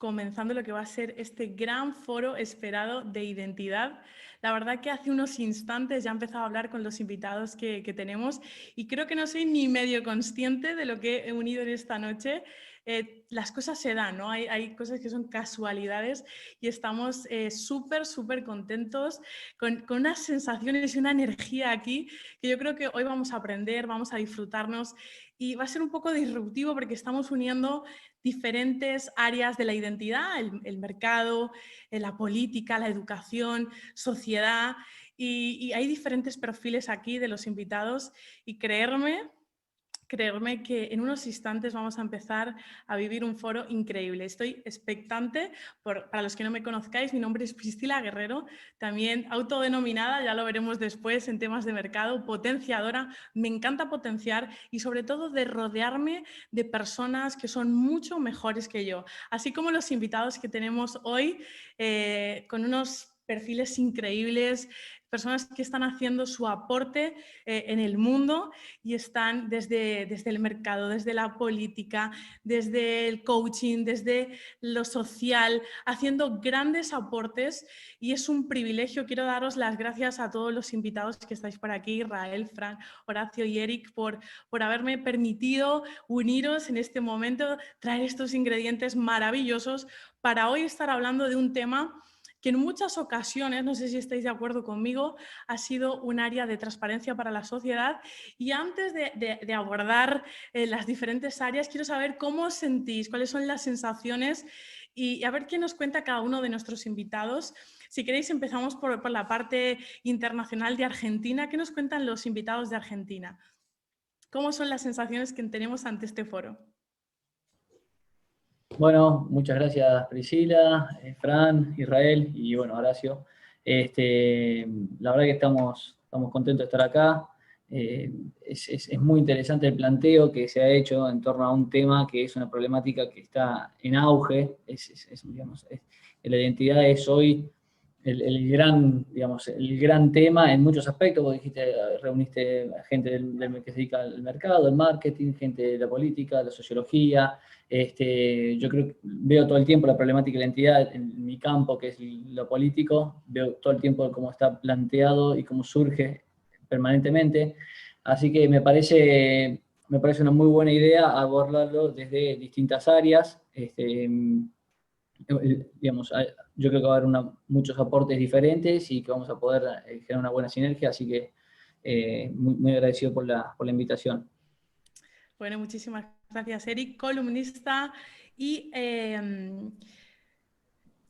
comenzando lo que va a ser este gran foro esperado de identidad. La verdad que hace unos instantes ya he empezado a hablar con los invitados que tenemos y creo que no soy ni medio consciente de lo que he unido en esta noche. Las cosas se dan, ¿no? Hay cosas que son casualidades y estamos súper contentos con unas sensaciones y una energía aquí que yo creo que hoy vamos a aprender, vamos a disfrutarnos y va a ser un poco disruptivo porque estamos uniendo diferentes áreas de la identidad, el mercado, la política, la educación, sociedad, y hay diferentes perfiles aquí de los invitados y creerme que en unos instantes vamos a empezar a vivir un foro increíble. Estoy expectante. Para los que no me conozcáis, mi nombre es Priscila Guerrero, también autodenominada, ya lo veremos después en temas de mercado, potenciadora. Me encanta potenciar y sobre todo de rodearme de personas que son mucho mejores que yo. Así como los invitados que tenemos hoy con unos perfiles increíbles, personas que están haciendo su aporte en el mundo y están desde el mercado, desde la política, desde el coaching, desde lo social, haciendo grandes aportes y es un privilegio. Quiero daros las gracias a todos los invitados que estáis por aquí, Israel, Fran, Horacio y Eric, por haberme permitido uniros en este momento, traer estos ingredientes maravillosos para hoy estar hablando de un tema que en muchas ocasiones, no sé si estáis de acuerdo conmigo, ha sido un área de transparencia para la sociedad. Y antes de abordar las diferentes áreas, quiero saber cómo os sentís, cuáles son las sensaciones y a ver qué nos cuenta cada uno de nuestros invitados. Si queréis, empezamos por la parte internacional de Argentina. ¿Qué nos cuentan los invitados de Argentina? ¿Cómo son las sensaciones que tenemos ante este foro? Bueno, muchas gracias Priscila, Fran, Israel y bueno, Horacio. La verdad que estamos contentos de estar acá. Es muy interesante el planteo que se ha hecho en torno a un tema que es una problemática que está en auge. La identidad es hoy el gran tema en muchos aspectos. Vos dijiste, reuniste gente que se dedica al mercado, al marketing, gente de la política, de la sociología. Yo creo que veo todo el tiempo la problemática de la identidad en mi campo, que es lo político. Veo todo el tiempo cómo está planteado y cómo surge permanentemente. Así que me parece una muy buena idea abordarlo desde distintas áreas. Yo creo que va a haber muchos aportes diferentes y que vamos a poder generar una buena sinergia, así que muy agradecido por la invitación. Bueno, muchísimas gracias, Eric, columnista y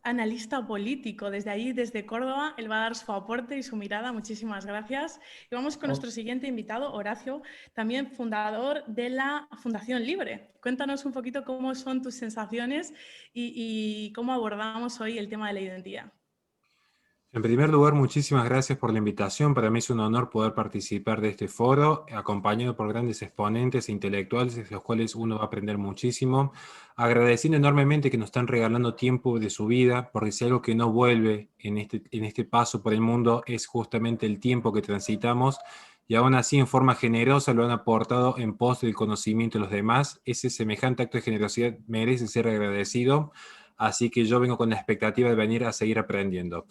analista político. Desde allí, desde Córdoba, él va a dar su aporte y su mirada. Muchísimas gracias. Y vamos con nuestro siguiente invitado, Horacio, también fundador de la Fundación Libre. Cuéntanos un poquito cómo son tus sensaciones y cómo abordamos hoy el tema de la identidad. En primer lugar, muchísimas gracias por la invitación. Para mí es un honor poder participar de este foro, acompañado por grandes exponentes e intelectuales, de los cuales uno va a aprender muchísimo. Agradeciendo enormemente que nos están regalando tiempo de su vida, porque si algo que no vuelve en este paso por el mundo es justamente el tiempo que transitamos, y aún así en forma generosa lo han aportado en pos del conocimiento de los demás. Ese semejante acto de generosidad merece ser agradecido, así que yo vengo con la expectativa de venir a seguir aprendiendo.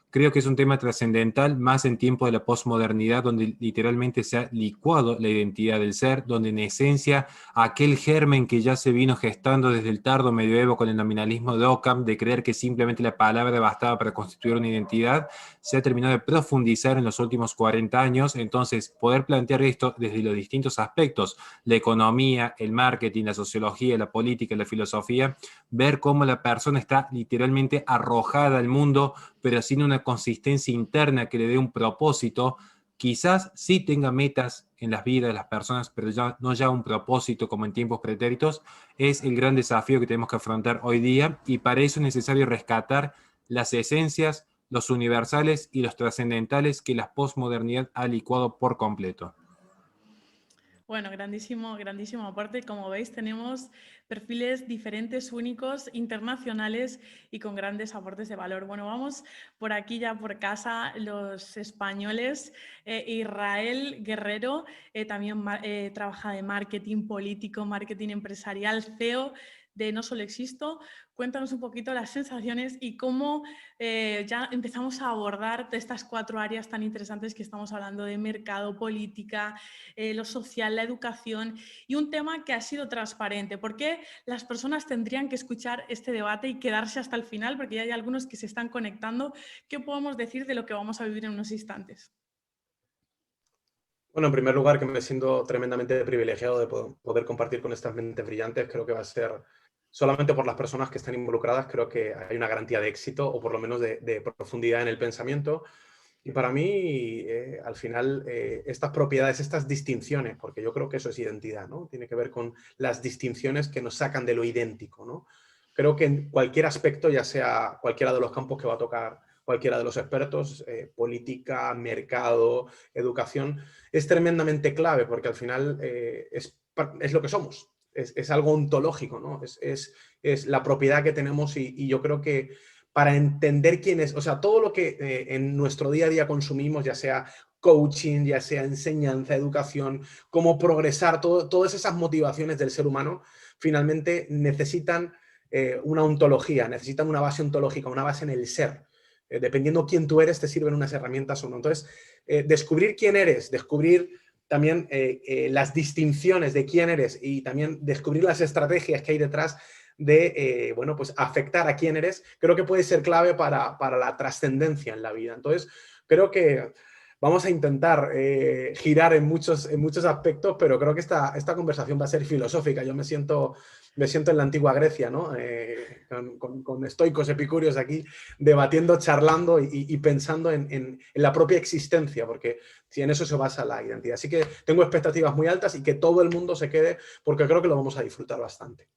Creo que es un tema trascendental, más en tiempos de la posmodernidad, donde literalmente se ha licuado la identidad del ser, donde en esencia aquel germen que ya se vino gestando desde el tardo medioevo con el nominalismo de Ockham, de creer que simplemente la palabra bastaba para constituir una identidad, se ha terminado de profundizar en los últimos 40 años. Entonces, poder plantear esto desde los distintos aspectos, la economía, el marketing, la sociología, la política, la filosofía, ver cómo la persona está literalmente arrojada al mundo, pero sin una consistencia interna que le dé un propósito. Quizás sí tenga metas en las vidas de las personas, pero no ya un propósito como en tiempos pretéritos. Es el gran desafío que tenemos que afrontar hoy día, y para eso es necesario rescatar las esencias, los universales y los trascendentales que la posmodernidad ha licuado por completo. Bueno, grandísimo aporte. Como veis, tenemos perfiles diferentes, únicos, internacionales y con grandes aportes de valor. Bueno, vamos por aquí ya por casa, los españoles. Israel Guerrero también trabaja de marketing político, marketing empresarial, CEO de No Solo Existo. Cuéntanos un poquito las sensaciones y cómo ya empezamos a abordar estas 4 áreas tan interesantes que estamos hablando de mercado, política, lo social, la educación y un tema que ha sido transparente. ¿Por qué las personas tendrían que escuchar este debate y quedarse hasta el final? Porque ya hay algunos que se están conectando. ¿Qué podemos decir de lo que vamos a vivir en unos instantes? Bueno, en primer lugar, que me siento tremendamente privilegiado de poder compartir con estas mentes brillantes. Creo que va a ser, solamente por las personas que están involucradas, creo que hay una garantía de éxito o por lo menos de profundidad en el pensamiento. Y para mí, al final, estas propiedades, estas distinciones, porque yo creo que eso es identidad, ¿no? Tiene que ver con las distinciones que nos sacan de lo idéntico, ¿no? Creo que en cualquier aspecto, ya sea cualquiera de los campos que va a tocar cualquiera de los expertos, política, mercado, educación, es tremendamente clave porque al final es lo que somos, es algo ontológico, ¿no? Es la propiedad que tenemos y yo creo que para entender quién es, o sea, todo lo que en nuestro día a día consumimos, ya sea coaching, ya sea enseñanza, educación, cómo progresar, todas esas motivaciones del ser humano, finalmente necesitan una ontología, necesitan una base ontológica, una base en el ser. Dependiendo quién tú eres, te sirven unas herramientas o no. Entonces, descubrir quién eres, descubrir también las distinciones de quién eres y también descubrir las estrategias que hay detrás de, bueno, pues afectar a quién eres, creo que puede ser clave para la trascendencia en la vida. Entonces, creo que vamos a intentar girar en muchos aspectos, pero creo que esta conversación va a ser filosófica. Yo me siento en la antigua Grecia, ¿no? Con estoicos, epicúreos aquí, debatiendo, charlando y pensando en la propia existencia, porque si en eso se basa la identidad. Así que tengo expectativas muy altas y que todo el mundo se quede, porque creo que lo vamos a disfrutar bastante.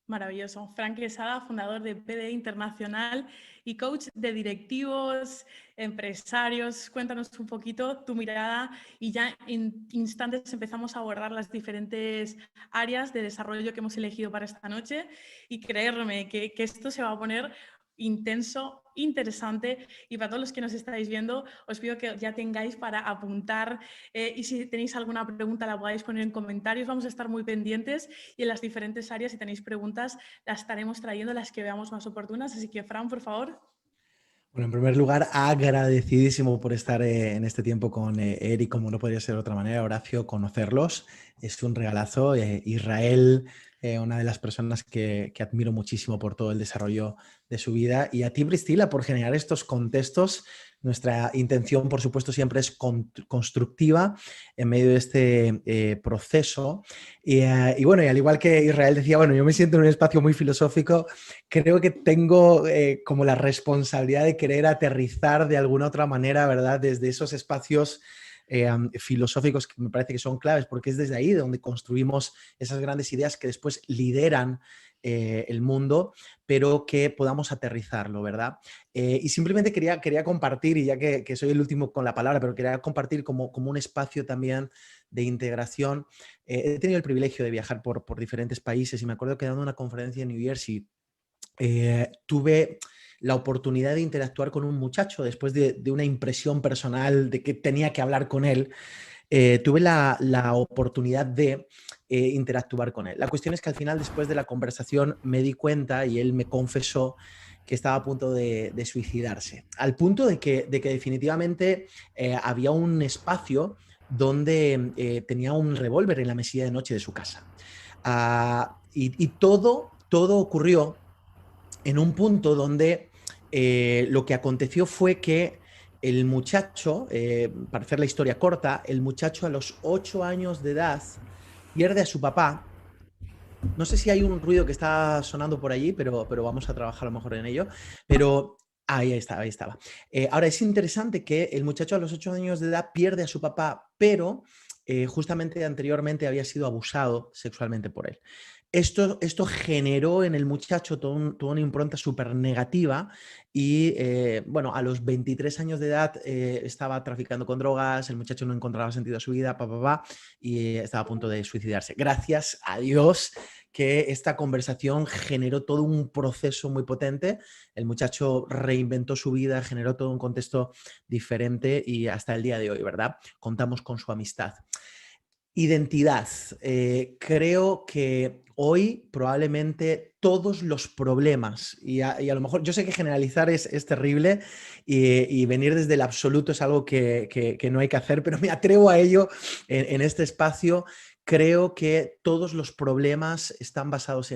Maravilloso. Frank Quesada, fundador de PDE Internacional y coach de directivos, empresarios. Cuéntanos un poquito tu mirada y ya en instantes empezamos a abordar las diferentes áreas de desarrollo que hemos elegido para esta noche y creerme que esto se va a poner intenso, interesante y para todos los que nos estáis viendo os pido que ya tengáis para apuntar y si tenéis alguna pregunta la podáis poner en comentarios, vamos a estar muy pendientes y en las diferentes áreas si tenéis preguntas las estaremos trayendo las que veamos más oportunas, así que Fran, por favor. Bueno, en primer lugar, agradecidísimo por estar en este tiempo con Eric, como no podría ser de otra manera, Horacio, conocerlos. Es un regalazo. Israel, una de las personas que admiro muchísimo por todo el desarrollo de su vida. Y a ti, Priscila, por generar estos contextos. Nuestra intención, por supuesto, siempre es constructiva en medio de este proceso. Y bueno, y al igual que Israel decía, bueno, yo me siento en un espacio muy filosófico, creo que tengo como la responsabilidad de querer aterrizar de alguna otra manera, ¿verdad? Desde esos espacios filosóficos que me parece que son claves, porque es desde ahí donde construimos esas grandes ideas que después lideran el mundo, pero que podamos aterrizarlo, ¿verdad? Y simplemente quería compartir, y ya que soy el último con la palabra, pero quería compartir como un espacio también de integración. He tenido el privilegio de viajar por diferentes países y me acuerdo que dando una conferencia en New Jersey tuve la oportunidad de interactuar con un muchacho después de una impresión personal de que tenía que hablar con él. Tuve la oportunidad de interactuar con él. La cuestión es que al final, después de la conversación, me di cuenta y él me confesó que estaba a punto de suicidarse, al punto de que definitivamente había un espacio donde tenía un revólver en la mesilla de noche de su casa. Y todo ocurrió en un punto donde lo que aconteció fue que el muchacho, para hacer la historia corta, el muchacho a los 8 años de edad pierde a su papá. No sé si hay un ruido que está sonando por allí, pero vamos a trabajar a lo mejor en ello. Pero ahí estaba. Ahora, es interesante que el muchacho a los 8 años de edad pierde a su papá, pero justamente anteriormente había sido abusado sexualmente por él. Esto generó en el muchacho toda una impronta súper negativa y, bueno, a los 23 años de edad estaba traficando con drogas, el muchacho no encontraba sentido a su vida, y estaba a punto de suicidarse. Gracias a Dios que esta conversación generó todo un proceso muy potente. El muchacho reinventó su vida, generó todo un contexto diferente y hasta el día de hoy, ¿verdad? Contamos con su amistad. Identidad. Creo que hoy probablemente todos los problemas, y a lo mejor yo sé que generalizar es terrible y venir desde el absoluto es algo que no hay que hacer, pero me atrevo a ello en este espacio. Creo que todos los problemas están basados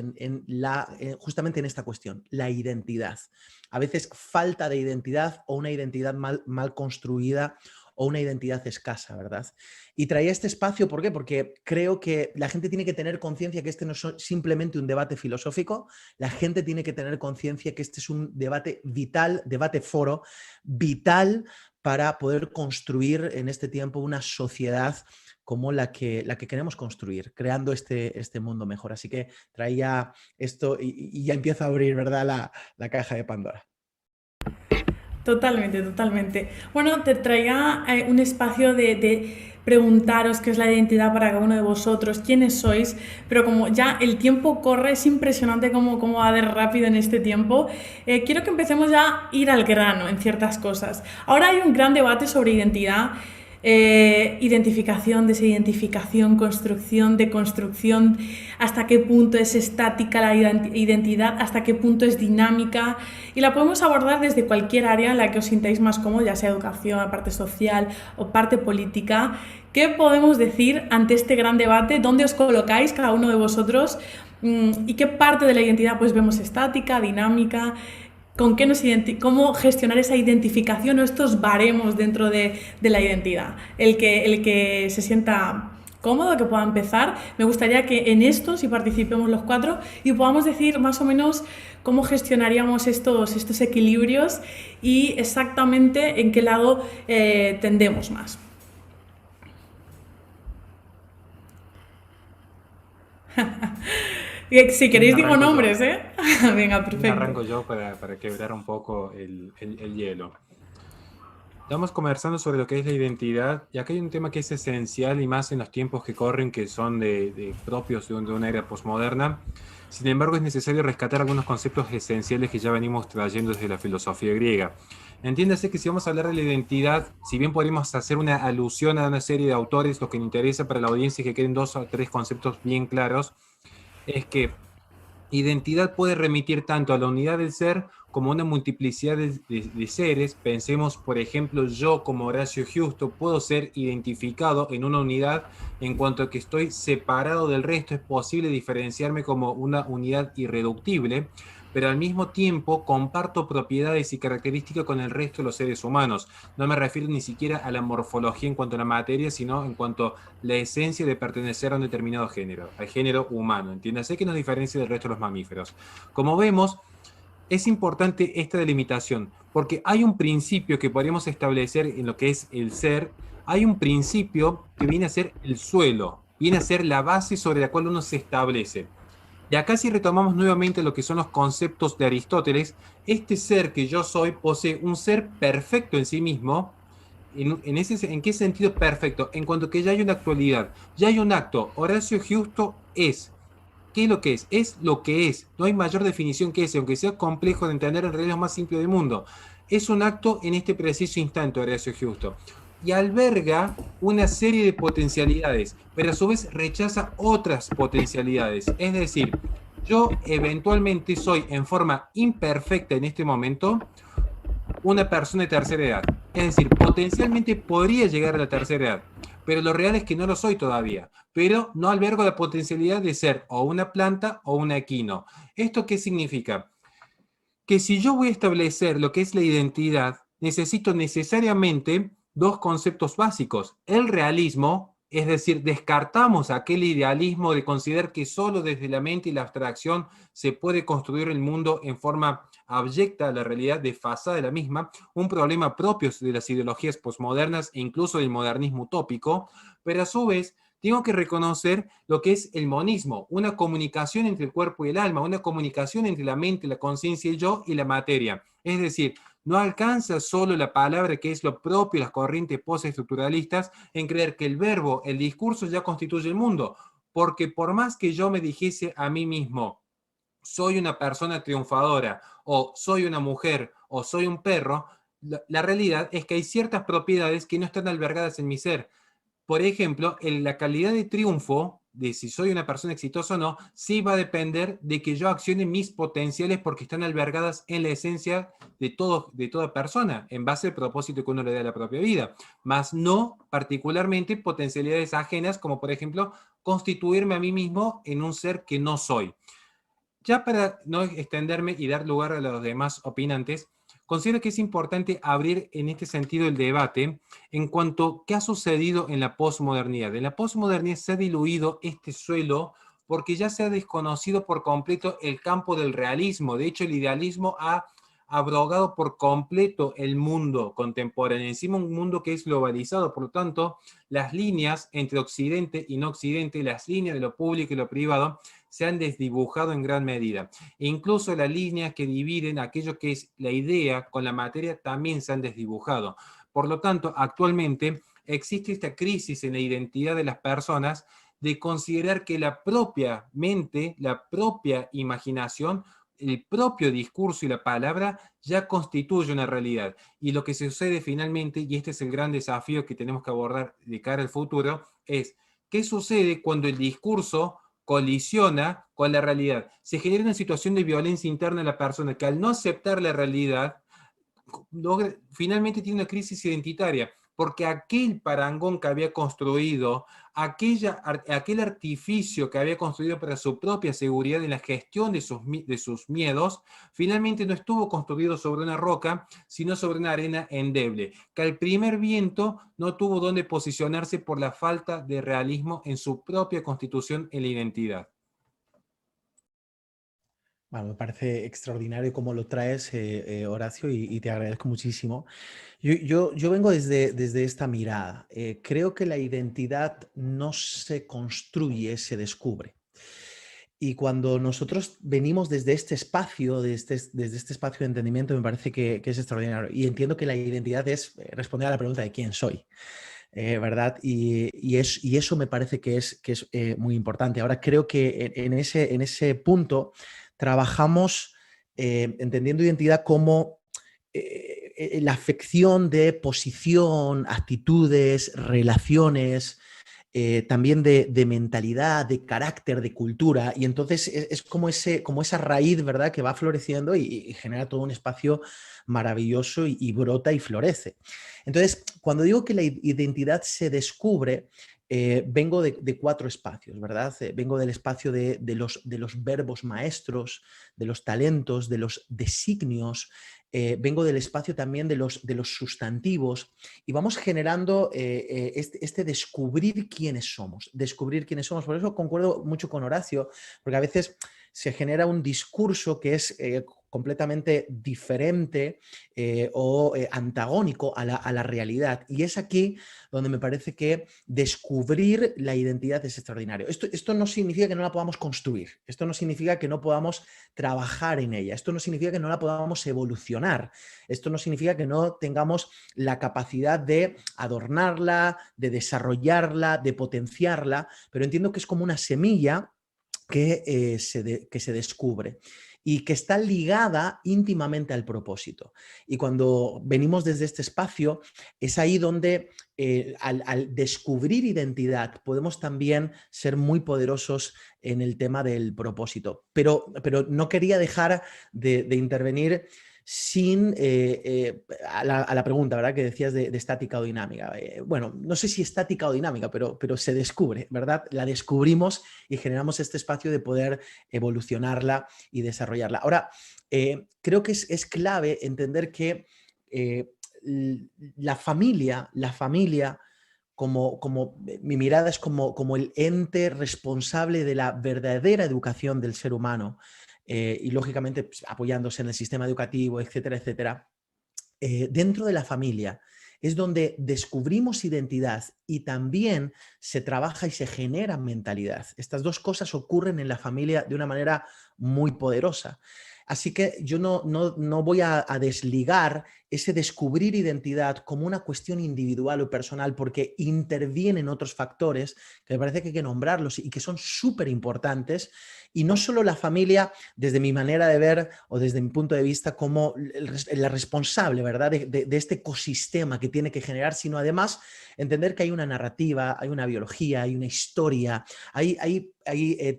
justamente en esta cuestión, la identidad. A veces falta de identidad o una identidad mal construida o una identidad escasa, ¿verdad? Y traía este espacio, ¿por qué? Porque creo que la gente tiene que tener conciencia que este no es simplemente un debate filosófico, la gente tiene que tener conciencia que este es un debate vital, debate foro, vital para poder construir en este tiempo una sociedad como la que queremos construir, creando este mundo mejor. Así que traía esto y ya empiezo a abrir, ¿verdad?, la caja de Pandora. Totalmente, totalmente. Bueno, te traía un espacio de preguntaros qué es la identidad para cada uno de vosotros, quiénes sois, pero como ya el tiempo corre, es impresionante cómo va de rápido en este tiempo. Quiero que empecemos ya a ir al grano en ciertas cosas. Ahora hay un gran debate sobre identidad. Identificación, desidentificación, construcción, deconstrucción, hasta qué punto es estática la identidad, hasta qué punto es dinámica, y la podemos abordar desde cualquier área en la que os sintáis más cómodos, ya sea educación, parte social o parte política. ¿Qué podemos decir ante este gran debate? ¿Dónde os colocáis cada uno de vosotros? ¿Y qué parte de la identidad pues vemos estática, dinámica? ¿Con qué cómo gestionar esa identificación o estos baremos dentro de la identidad? El que se sienta cómodo, que pueda empezar. Me gustaría que en esto, si participemos los cuatro, y podamos decir más o menos cómo gestionaríamos estos equilibrios y exactamente en qué lado tendemos más. Si queréis digo nombres, ¿eh? Venga, perfecto. Arranco yo para quebrar un poco el hielo. Estamos conversando sobre lo que es la identidad, y acá hay un tema que es esencial, y más en los tiempos que corren, que son propios de una era posmoderna. Sin embargo, es necesario rescatar algunos conceptos esenciales que ya venimos trayendo desde la filosofía griega. Entiéndase que si vamos a hablar de la identidad, si bien podríamos hacer una alusión a una serie de autores, lo que me interesa para la audiencia es que queden 2 o 3 conceptos bien claros, es que identidad puede remitir tanto a la unidad del ser como a una multiplicidad de seres. Pensemos, por ejemplo, yo como Horacio Giusto puedo ser identificado en una unidad en cuanto a que estoy separado del resto. Es posible diferenciarme como una unidad irreductible, pero al mismo tiempo comparto propiedades y características con el resto de los seres humanos. No me refiero ni siquiera a la morfología en cuanto a la materia, sino en cuanto a la esencia de pertenecer a un determinado género, al género humano. Entiéndase que nos diferencia del resto de los mamíferos. Como vemos, es importante esta delimitación, porque hay un principio que podríamos establecer en lo que es el ser. Hay un principio que viene a ser el suelo, viene a ser la base sobre la cual uno se establece. Y acá, si retomamos nuevamente lo que son los conceptos de Aristóteles, este ser que yo soy posee un ser perfecto en sí mismo. ¿En qué sentido perfecto? En cuanto que ya hay una actualidad, ya hay un acto. Horacio Giusto es. ¿Qué es lo que es? Es lo que es. No hay mayor definición que ese, aunque sea complejo de entender, en realidad es lo más simple del mundo. Es un acto en este preciso instante, Horacio Giusto. Y alberga una serie de potencialidades, pero a su vez rechaza otras potencialidades. Es decir, yo eventualmente soy en forma imperfecta en este momento una persona de tercera edad. Es decir, potencialmente podría llegar a la tercera edad, pero lo real es que no lo soy todavía. Pero no albergo la potencialidad de ser o una planta o un equino. ¿Esto qué significa? Que si yo voy a establecer lo que es la identidad, necesito necesariamente 2 conceptos básicos. El realismo, es decir, descartamos aquel idealismo de considerar que solo desde la mente y la abstracción se puede construir el mundo en forma abyecta a la realidad desfasada de la misma, un problema propio de las ideologías posmodernas e incluso del modernismo utópico, pero a su vez tengo que reconocer lo que es el monismo, una comunicación entre el cuerpo y el alma, una comunicación entre la mente, la conciencia y el yo y la materia. Es decir, no alcanza solo la palabra, que es lo propio de las corrientes postestructuralistas, en creer que el verbo, el discurso ya constituye el mundo, porque por más que yo me dijese a mí mismo, soy una persona triunfadora, o soy una mujer, o soy un perro, la realidad es que hay ciertas propiedades que no están albergadas en mi ser. por ejemplo, la calidad de triunfo, de si soy una persona exitosa o no, sí va a depender de que yo accione mis potenciales porque están albergadas en la esencia de toda persona, en base al propósito que uno le da a la propia vida, más no particularmente potencialidades ajenas, como por ejemplo, constituirme a mí mismo en un ser que no soy. Ya para no extenderme y dar lugar a los demás opinantes, considero que es importante abrir en este sentido el debate en cuanto a qué ha sucedido en la posmodernidad. En la posmodernidad se ha diluido este suelo porque ya se ha desconocido por completo el campo del realismo. De hecho, el idealismo ha abrogado por completo el mundo contemporáneo, encima un mundo que es globalizado. Por lo tanto, las líneas entre Occidente y no Occidente, las líneas de lo público y lo privado, se han desdibujado en gran medida. E incluso las líneas que dividen aquello que es la idea con la materia también se han desdibujado. Por lo tanto, actualmente existe esta crisis en la identidad de las personas de considerar que la propia mente, la propia imaginación, el propio discurso y la palabra ya constituye una realidad. Y lo que sucede finalmente, y este es el gran desafío que tenemos que abordar de cara al futuro, es ¿qué sucede cuando el discurso colisiona con la realidad? Se genera una situación de violencia interna en la persona que al no aceptar la realidad, finalmente tiene una crisis identitaria, porque aquel parangón que había construido, aquel artificio que había construido para su propia seguridad en la gestión de sus miedos, finalmente no estuvo construido sobre una roca, sino sobre una arena endeble, que al primer viento no tuvo dónde posicionarse por la falta de realismo en su propia constitución en la identidad. Bueno, me parece extraordinario cómo lo traes, Horacio, y te agradezco muchísimo. Yo vengo desde esta mirada. Creo que la identidad no se construye, se descubre. Y cuando nosotros venimos desde este espacio, desde este espacio de entendimiento, me parece que es extraordinario. Y entiendo que la identidad es responder a la pregunta de quién soy. ¿Verdad? Y eso me parece que es muy importante. Ahora creo que en ese punto trabajamos entendiendo identidad como la afección de posición, actitudes, relaciones, también de mentalidad, de carácter, de cultura, y entonces es como esa raíz, ¿verdad?, que va floreciendo y genera todo un espacio maravilloso y brota y florece. Entonces, cuando digo que la identidad se descubre, vengo de 4 espacios, ¿verdad? Vengo del espacio de los verbos maestros, de los talentos, de los designios, vengo del espacio también de los sustantivos, y vamos generando este descubrir quiénes somos, descubrir quiénes somos. Por eso concuerdo mucho con Horacio, porque a veces se genera un discurso que es completamente diferente o antagónico a la realidad. Y es aquí donde me parece que descubrir la identidad es extraordinario. Esto no significa que no la podamos construir, esto no significa que no podamos trabajar en ella, esto no significa que no la podamos evolucionar, esto no significa que no tengamos la capacidad de adornarla, de desarrollarla, de potenciarla, pero entiendo que es como una semilla que se descubre y que está ligada íntimamente al propósito. Y cuando venimos desde este espacio, es ahí donde al descubrir identidad podemos también ser muy poderosos en el tema del propósito. Pero no quería dejar de intervenir sin a la pregunta, ¿verdad?, que decías de estática o dinámica. Bueno, no sé si estática o dinámica, pero se descubre, ¿verdad? La descubrimos y generamos este espacio de poder evolucionarla y desarrollarla. Ahora, creo que es clave entender que la familia, como mi mirada es como el ente responsable de la verdadera educación del ser humano, y lógicamente pues, apoyándose en el sistema educativo, etcétera, etcétera. Dentro de la familia es donde descubrimos identidad y también se trabaja y se genera mentalidad. Estas 2 cosas ocurren en la familia de una manera muy poderosa. Así que yo no voy a desligar ese descubrir identidad como una cuestión individual o personal, porque intervienen otros factores que me parece que hay que nombrarlos y que son súper importantes, y no solo la familia, desde mi manera de ver o desde mi punto de vista, como la responsable, ¿verdad?, de este ecosistema que tiene que generar, sino además entender que hay una narrativa, hay una biología, hay una historia, hay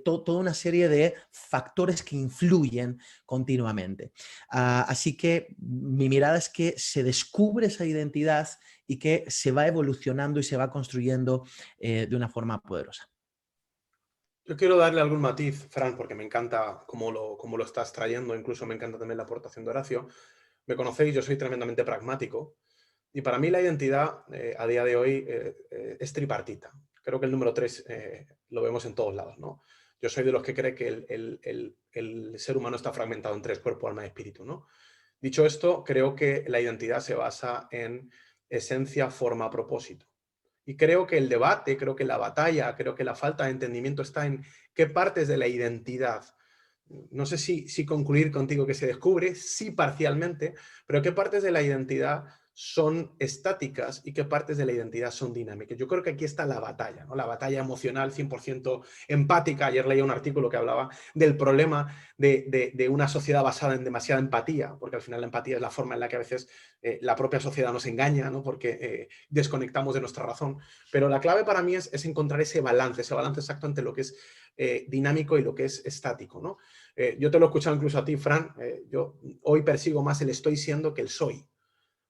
toda una serie de factores que influyen continuamente. Así que mi mirada es que se descubre esa identidad y que se va evolucionando y se va construyendo de una forma poderosa. Yo quiero darle algún matiz, Fran, porque me encanta cómo lo estás trayendo, incluso me encanta también la aportación de Horacio. Me conocéis, yo soy tremendamente pragmático, y para mí la identidad a día de hoy es tripartita. Creo que el número 3 lo vemos en todos lados, ¿no? Yo soy de los que cree que el ser humano está fragmentado en 3: cuerpo, alma y espíritu, ¿no? Dicho esto, creo que la identidad se basa en esencia, forma, propósito. Y creo que el debate, creo que la batalla, creo que la falta de entendimiento está en qué partes de la identidad, no sé si concluir contigo que se descubre, sí parcialmente, pero qué partes de la identidad son estáticas y qué partes de la identidad son dinámicas. Yo creo que aquí está la batalla, ¿no? La batalla emocional 100% empática. Ayer leía un artículo que hablaba del problema de una sociedad basada en demasiada empatía, porque al final la empatía es la forma en la que a veces la propia sociedad nos engaña, ¿no? Porque desconectamos de nuestra razón. Pero la clave para mí es encontrar ese balance exacto entre lo que es dinámico y lo que es estático, ¿no? Yo te lo he escuchado incluso a ti, Fran. Yo hoy persigo más el estoy siendo que el soy.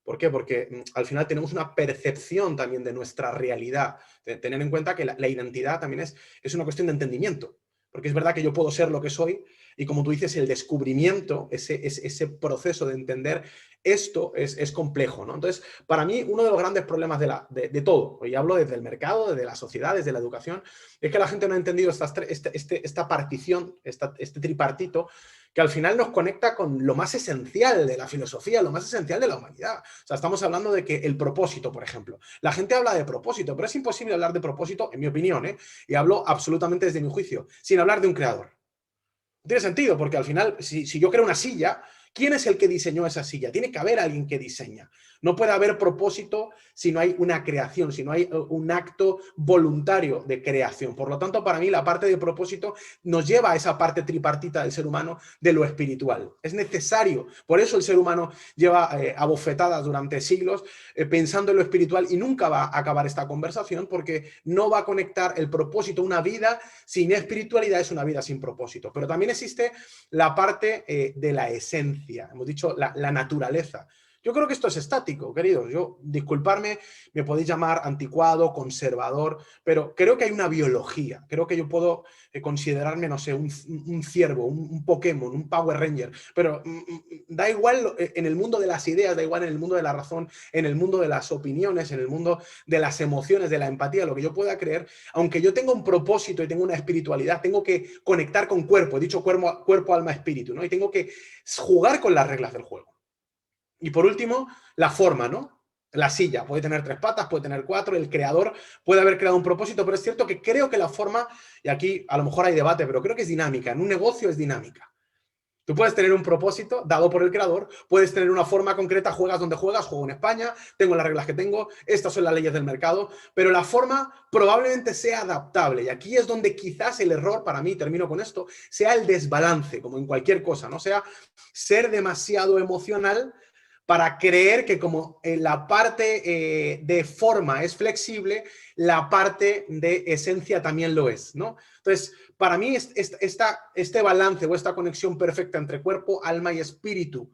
¿Por qué? Porque al final tenemos una percepción también de nuestra realidad. Tener en cuenta que la identidad también es una cuestión de entendimiento. Porque es verdad que yo puedo ser lo que soy y, como tú dices, el descubrimiento, ese proceso de entender esto es complejo, ¿no? Entonces, para mí, uno de los grandes problemas de todo, y hablo desde el mercado, desde la sociedad, desde la educación, es que la gente no ha entendido esta partición, este tripartito, que al final nos conecta con lo más esencial de la filosofía, lo más esencial de la humanidad. O sea, estamos hablando de que el propósito, por ejemplo. La gente habla de propósito, pero es imposible hablar de propósito, en mi opinión, y hablo absolutamente desde mi juicio, sin hablar de un creador. No tiene sentido, porque al final, si yo creo una silla, ¿quién es el que diseñó esa silla? Tiene que haber alguien que diseña. No puede haber propósito si no hay una creación, si no hay un acto voluntario de creación. Por lo tanto, para mí, la parte de propósito nos lleva a esa parte tripartita del ser humano, de lo espiritual. Es necesario. Por eso el ser humano lleva abofetadas durante siglos pensando en lo espiritual, y nunca va a acabar esta conversación, porque no va a conectar el propósito. Una vida sin espiritualidad es una vida sin propósito. Pero también existe la parte de la esencia. Hemos dicho la naturaleza. Yo creo que esto es estático, queridos. Disculparme, me podéis llamar anticuado, conservador, pero creo que hay una biología. Creo que yo puedo considerarme, no sé, un ciervo, un Pokémon, un Power Ranger, pero da igual en el mundo de las ideas, da igual en el mundo de la razón, en el mundo de las opiniones, en el mundo de las emociones, de la empatía, lo que yo pueda creer. Aunque yo tenga un propósito y tenga una espiritualidad, tengo que conectar con cuerpo, he dicho cuerpo, alma, espíritu, ¿no? Y tengo que jugar con las reglas del juego. Y por último, la forma, ¿no? La silla puede tener 3 patas, puede tener 4, el creador puede haber creado un propósito, pero es cierto que creo que la forma, y aquí a lo mejor hay debate, pero creo que es dinámica. En un negocio es dinámica. Tú puedes tener un propósito dado por el creador, puedes tener una forma concreta, juegas donde juegas, juego en España, tengo las reglas que tengo, estas son las leyes del mercado, pero la forma probablemente sea adaptable, y aquí es donde quizás el error, para mí, termino con esto, sea el desbalance, como en cualquier cosa, ¿no? Sea ser demasiado emocional para creer que como la parte de forma es flexible, la parte de esencia también lo es, ¿no? Entonces, para mí este balance o esta conexión perfecta entre cuerpo, alma y espíritu,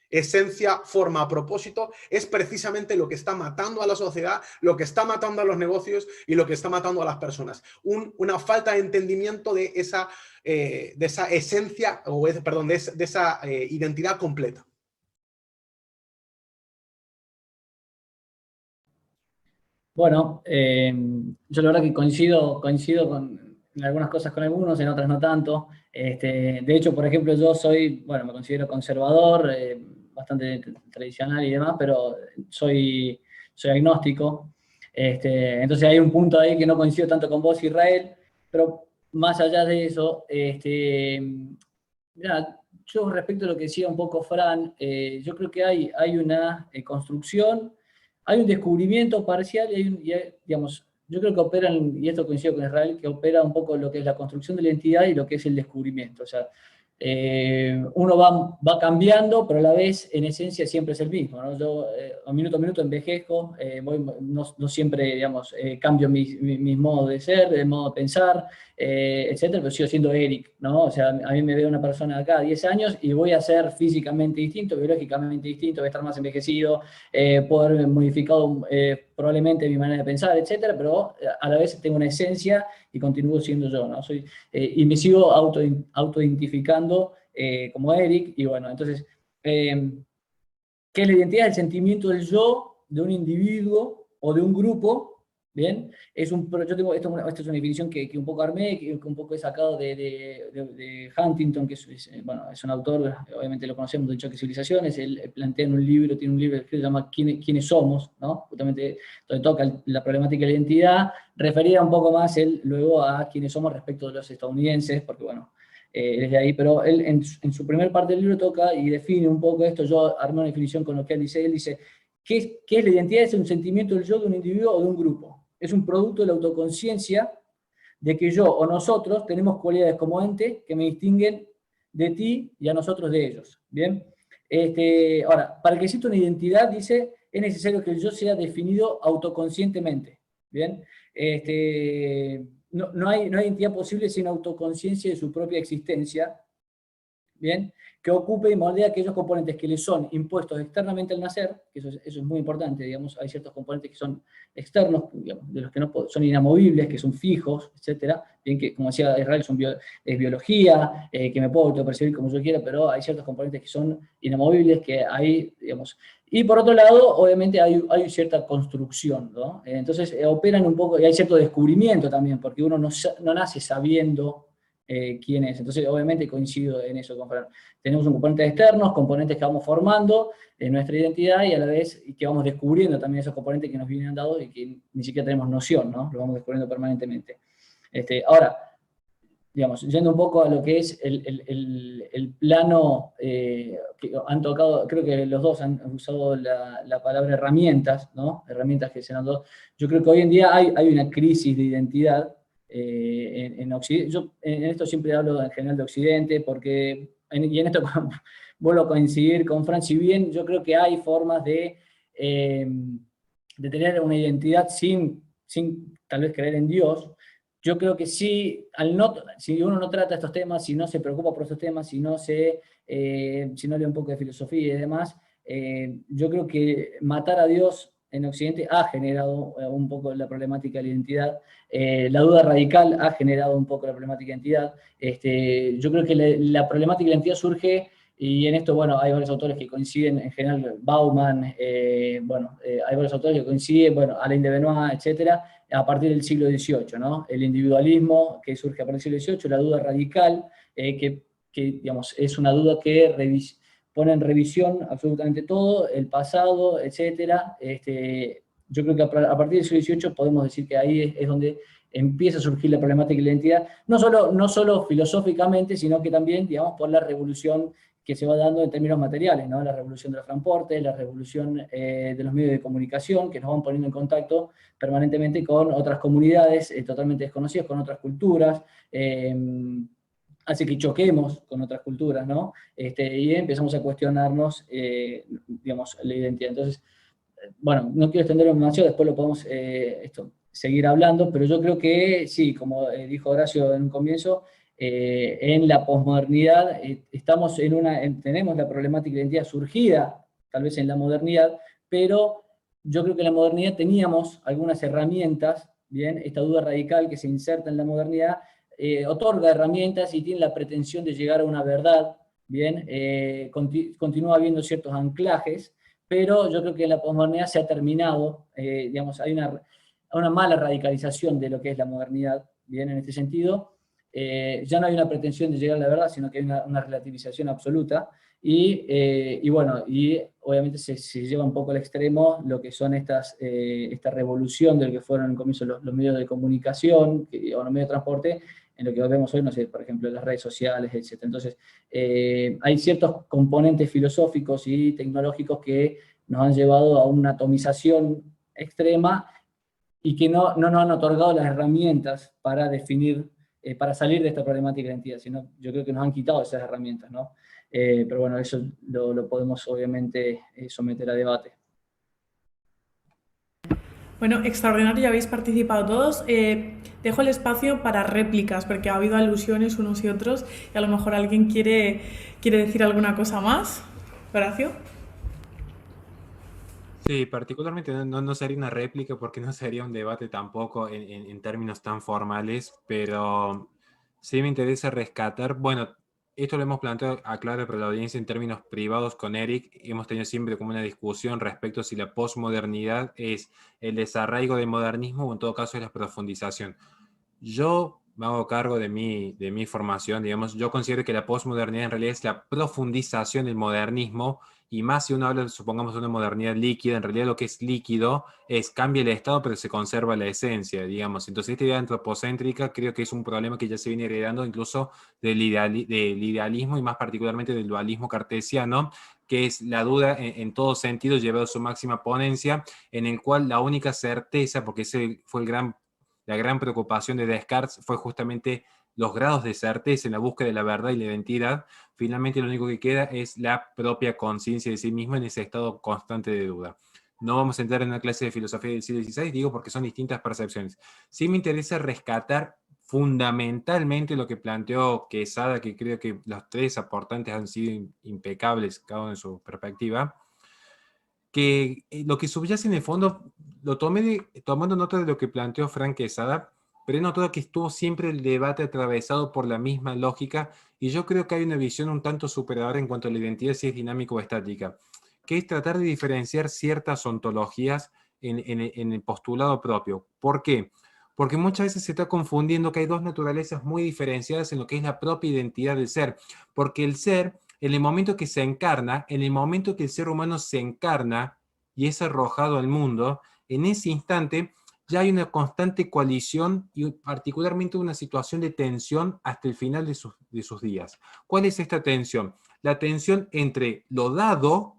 esencia, forma, propósito, es precisamente lo que está matando a la sociedad, lo que está matando a los negocios y lo que está matando a las personas. Una falta de entendimiento de esa esencia, perdón, de esa identidad completa. Bueno, yo la verdad que coincido en algunas cosas con algunos, en otras no tanto. De hecho, por ejemplo, yo me considero conservador, bastante tradicional y demás, pero soy agnóstico. Entonces hay un punto ahí que no coincido tanto con vos, Israel, pero más allá de eso, Mirá, yo respecto a lo que decía un poco Fran, yo creo que hay una construcción, hay un descubrimiento parcial digamos, yo creo que operan, y esto coincido con Israel, que opera un poco lo que es la construcción de la identidad y lo que es el descubrimiento. O sea, uno va cambiando, pero a la vez, en esencia, siempre es el mismo, ¿no? Yo, a minuto envejezco, no siempre, digamos, cambio mis modos de ser, de modo de pensar, etcétera, pero sigo siendo Eric, ¿no? O sea, a mí me ve una persona de acá a 10 años y voy a ser físicamente distinto, biológicamente distinto, voy a estar más envejecido, puedo haber modificado probablemente mi manera de pensar, etcétera, pero a la vez tengo una esencia y continúo siendo yo, ¿no? Y me sigo autoidentificando como Eric, y bueno, entonces, ¿qué es la identidad? El sentimiento del yo, de un individuo o de un grupo, ¿bien? Yo tengo, esta es una definición que un poco armé, que un poco he sacado de Huntington, que bueno, es un autor, obviamente lo conocemos, de Choque de Civilizaciones. Él plantea en un libro, tiene un libro que se llama ¿Quiénes somos?, ¿no? Justamente donde toca la problemática de la identidad, referida un poco más él luego a quiénes somos respecto de los estadounidenses, porque bueno, él es de ahí, pero él en su primer parte del libro toca y define un poco esto. Yo armé una definición con lo que él dice, ¿qué es la identidad? Es un sentimiento del yo de un individuo o de un grupo. Es un producto de la autoconciencia de que yo o nosotros tenemos cualidades como ente que me distinguen de ti y a nosotros de ellos. ¿Bien? Ahora, para que exista una identidad, dice, es necesario que el yo sea definido autoconscientemente. ¿Bien? No hay identidad posible sin autoconciencia de su propia existencia, ¿bien? Que ocupe y moldea aquellos componentes que le son impuestos externamente al nacer, que eso es muy importante, digamos, hay ciertos componentes que son externos, digamos, de los que no son inamovibles, que son fijos, etcétera, bien, que como decía Israel, es biología, que me puedo autopercibir como yo quiera, pero hay ciertos componentes que son inamovibles, que hay, digamos. Y por otro lado, obviamente hay cierta construcción, ¿no? Entonces operan un poco, y hay cierto descubrimiento también, porque uno no nace sabiendo quién es. Entonces, obviamente coincido en eso con Fran. Tenemos un componente externos, componentes que vamos formando en nuestra identidad, y a la vez que vamos descubriendo también esos componentes que nos vienen dados y que ni siquiera tenemos noción, ¿no? Lo vamos descubriendo permanentemente. Ahora, digamos, yendo un poco a lo que es el plano que han tocado, creo que los dos han usado la palabra herramientas, ¿no? Herramientas que se han dado. Yo creo que hoy en día hay una crisis de identidad en Occidente. Yo en esto siempre hablo en general de Occidente, porque, y en esto vuelvo a coincidir con Fran, si bien yo creo que hay formas de tener una identidad sin tal vez creer en Dios. Yo creo que si uno no trata estos temas, si no se preocupa por estos temas, si no lee un poco de filosofía y demás, yo creo que matar a Dios en Occidente ha generado un poco la problemática de la identidad. La duda radical ha generado un poco la problemática de identidad. Yo creo que la problemática de la identidad surge, y en esto, bueno, hay varios autores que coinciden, en general Bauman, hay varios autores que coinciden, bueno, Alain de Benoit, etcétera, a partir del siglo XVIII, ¿no? El individualismo que surge a partir del siglo XVIII, la duda radical, que digamos, es una duda que pone en revisión absolutamente todo, el pasado, etcétera. Yo creo que a partir del siglo XVIII podemos decir que ahí es donde empieza a surgir la problemática de la identidad, no solo filosóficamente, sino que también, digamos, por la revolución que se va dando en términos materiales, ¿no? La revolución de los transportes, la revolución de los medios de comunicación, que nos van poniendo en contacto permanentemente con otras comunidades totalmente desconocidas, con otras culturas, hace que choquemos con otras culturas, ¿no? Y empezamos a cuestionarnos, digamos, la identidad. Entonces, bueno, no quiero extenderlo demasiado, después lo podemos seguir hablando, pero yo creo que sí, como dijo Horacio en un comienzo, en la posmodernidad tenemos la problemática de identidad surgida, tal vez en la modernidad, pero yo creo que en la modernidad teníamos algunas herramientas, bien, esta duda radical que se inserta en la modernidad, otorga herramientas y tiene la pretensión de llegar a una verdad, bien, continúa habiendo ciertos anclajes, pero yo creo que en la posmodernidad se ha terminado, digamos, hay una mala radicalización de lo que es la modernidad, bien, en este sentido. ya no hay una pretensión de llegar a la verdad, sino que hay una relativización absoluta, y bueno, y obviamente se lleva un poco al extremo lo que son esta revolución de lo que fueron en comienzo los medios de comunicación o los medios de transporte, en lo que vemos hoy, no sé, por ejemplo, las redes sociales, etc. Entonces, hay ciertos componentes filosóficos y tecnológicos que nos han llevado a una atomización extrema y que no nos han otorgado las herramientas para definir, para salir de esta problemática de identidad, sino yo creo que nos han quitado esas herramientas, ¿no? Pero bueno, eso lo podemos obviamente someter a debate. Bueno, extraordinario, ya habéis participado todos. Dejo el espacio para réplicas, porque ha habido alusiones unos y otros, y a lo mejor alguien quiere decir alguna cosa más. Horacio. Sí, particularmente no sería una réplica porque no sería un debate tampoco en términos tan formales, pero sí me interesa rescatar, bueno, esto lo hemos planteado, aclaro para la audiencia, en términos privados con Eric, hemos tenido siempre como una discusión respecto a si la posmodernidad es el desarraigo del modernismo o en todo caso es la profundización. Yo me hago cargo de mi formación, digamos, yo considero que la posmodernidad en realidad es la profundización del modernismo, y más si uno habla, supongamos, de una modernidad líquida, en realidad lo que es líquido es cambia el estado, pero se conserva la esencia, digamos. Entonces, esta idea antropocéntrica creo que es un problema que ya se viene heredando incluso del idealismo y más particularmente del dualismo cartesiano, que es la duda en todo sentido llevado a su máxima ponencia, en el cual la única certeza, porque ese fue la gran preocupación de Descartes, fue justamente los grados de certeza en la búsqueda de la verdad y la identidad. Finalmente lo único que queda es la propia conciencia de sí mismo en ese estado constante de duda. No vamos a entrar en una clase de filosofía del siglo XVI, digo porque son distintas percepciones. Sí me interesa rescatar fundamentalmente lo que planteó Quesada, que creo que los tres aportantes han sido impecables, cada uno en su perspectiva, que lo que subyace en el fondo, lo tomé tomando nota de lo que planteó Frank Quesada, pero he notado que estuvo siempre el debate atravesado por la misma lógica, y yo creo que hay una visión un tanto superadora en cuanto a la identidad, si es dinámica o estática, que es tratar de diferenciar ciertas ontologías en el postulado propio. ¿Por qué? Porque muchas veces se está confundiendo que hay dos naturalezas muy diferenciadas en lo que es la propia identidad del ser, porque el ser, en el momento que se encarna, en el momento que el ser humano se encarna y es arrojado al mundo, en ese instante ya hay una constante coalición y particularmente una situación de tensión hasta el final de sus días. ¿Cuál es esta tensión? La tensión entre lo dado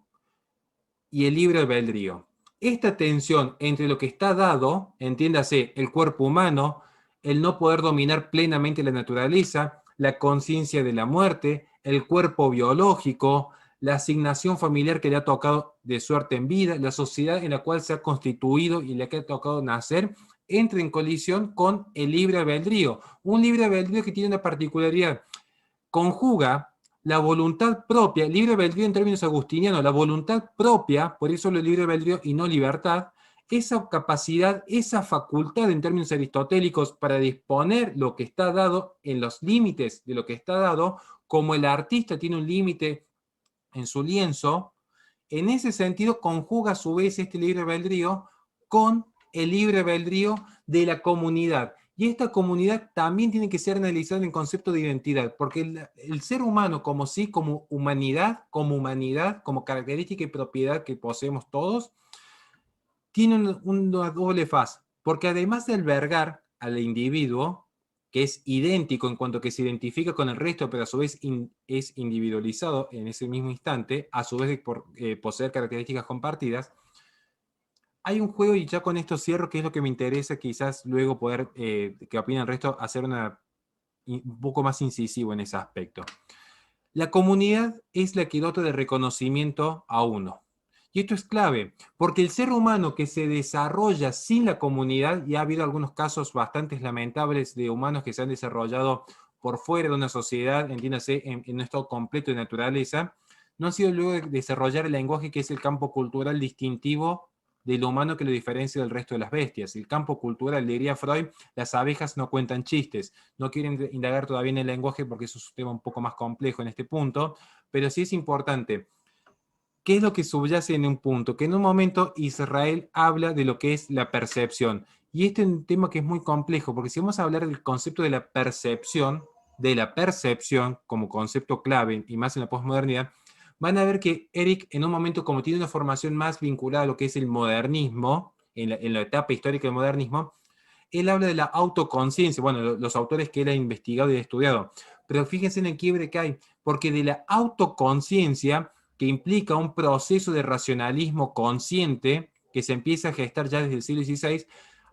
y el libre albedrío. Esta tensión entre lo que está dado, entiéndase, el cuerpo humano, el no poder dominar plenamente la naturaleza, la conciencia de la muerte, el cuerpo biológico, la asignación familiar que le ha tocado de suerte en vida, la sociedad en la cual se ha constituido y la que ha tocado nacer, entra en colisión con el libre albedrío. Un libre albedrío que tiene una particularidad, conjuga la voluntad propia, libre albedrío en términos agustinianos, la voluntad propia, por eso lo libre albedrío y no libertad, esa capacidad, esa facultad en términos aristotélicos para disponer lo que está dado en los límites de lo que está dado, como el artista tiene un límite en su lienzo, en ese sentido conjuga a su vez este libre albedrío con el libre albedrío de la comunidad. Y esta comunidad también tiene que ser analizada en concepto de identidad, porque el ser humano como sí, como humanidad, como característica y propiedad que poseemos todos, tiene una doble faz, porque además de albergar al individuo, que es idéntico en cuanto que se identifica con el resto, pero a su vez es individualizado en ese mismo instante, a su vez de poseer características compartidas, hay un juego, y ya con esto cierro, que es lo que me interesa quizás luego poder, que opine el resto, hacer un poco más incisivo en ese aspecto. La comunidad es la que dota de reconocimiento a uno. Y esto es clave, porque el ser humano que se desarrolla sin la comunidad, y ha habido algunos casos bastante lamentables de humanos que se han desarrollado por fuera de una sociedad, entiéndase, en un estado completo de naturaleza, no han sido luego de desarrollar el lenguaje que es el campo cultural distintivo del humano que lo diferencia del resto de las bestias. El campo cultural, diría Freud, las abejas no cuentan chistes. No quieren indagar todavía en el lenguaje porque eso es un tema un poco más complejo en este punto, pero sí es importante. ¿Qué es lo que subyace en un punto? Que en un momento Israel habla de lo que es la percepción. Y este es un tema que es muy complejo, porque si vamos a hablar del concepto de la percepción como concepto clave, y más en la posmodernidad, van a ver que Eric, en un momento, como tiene una formación más vinculada a lo que es el modernismo, en la etapa histórica del modernismo, él habla de la autoconciencia, bueno, los autores que él ha investigado y ha estudiado, pero fíjense en el quiebre que hay, porque de la autoconciencia, que implica un proceso de racionalismo consciente, que se empieza a gestar ya desde el siglo XVI,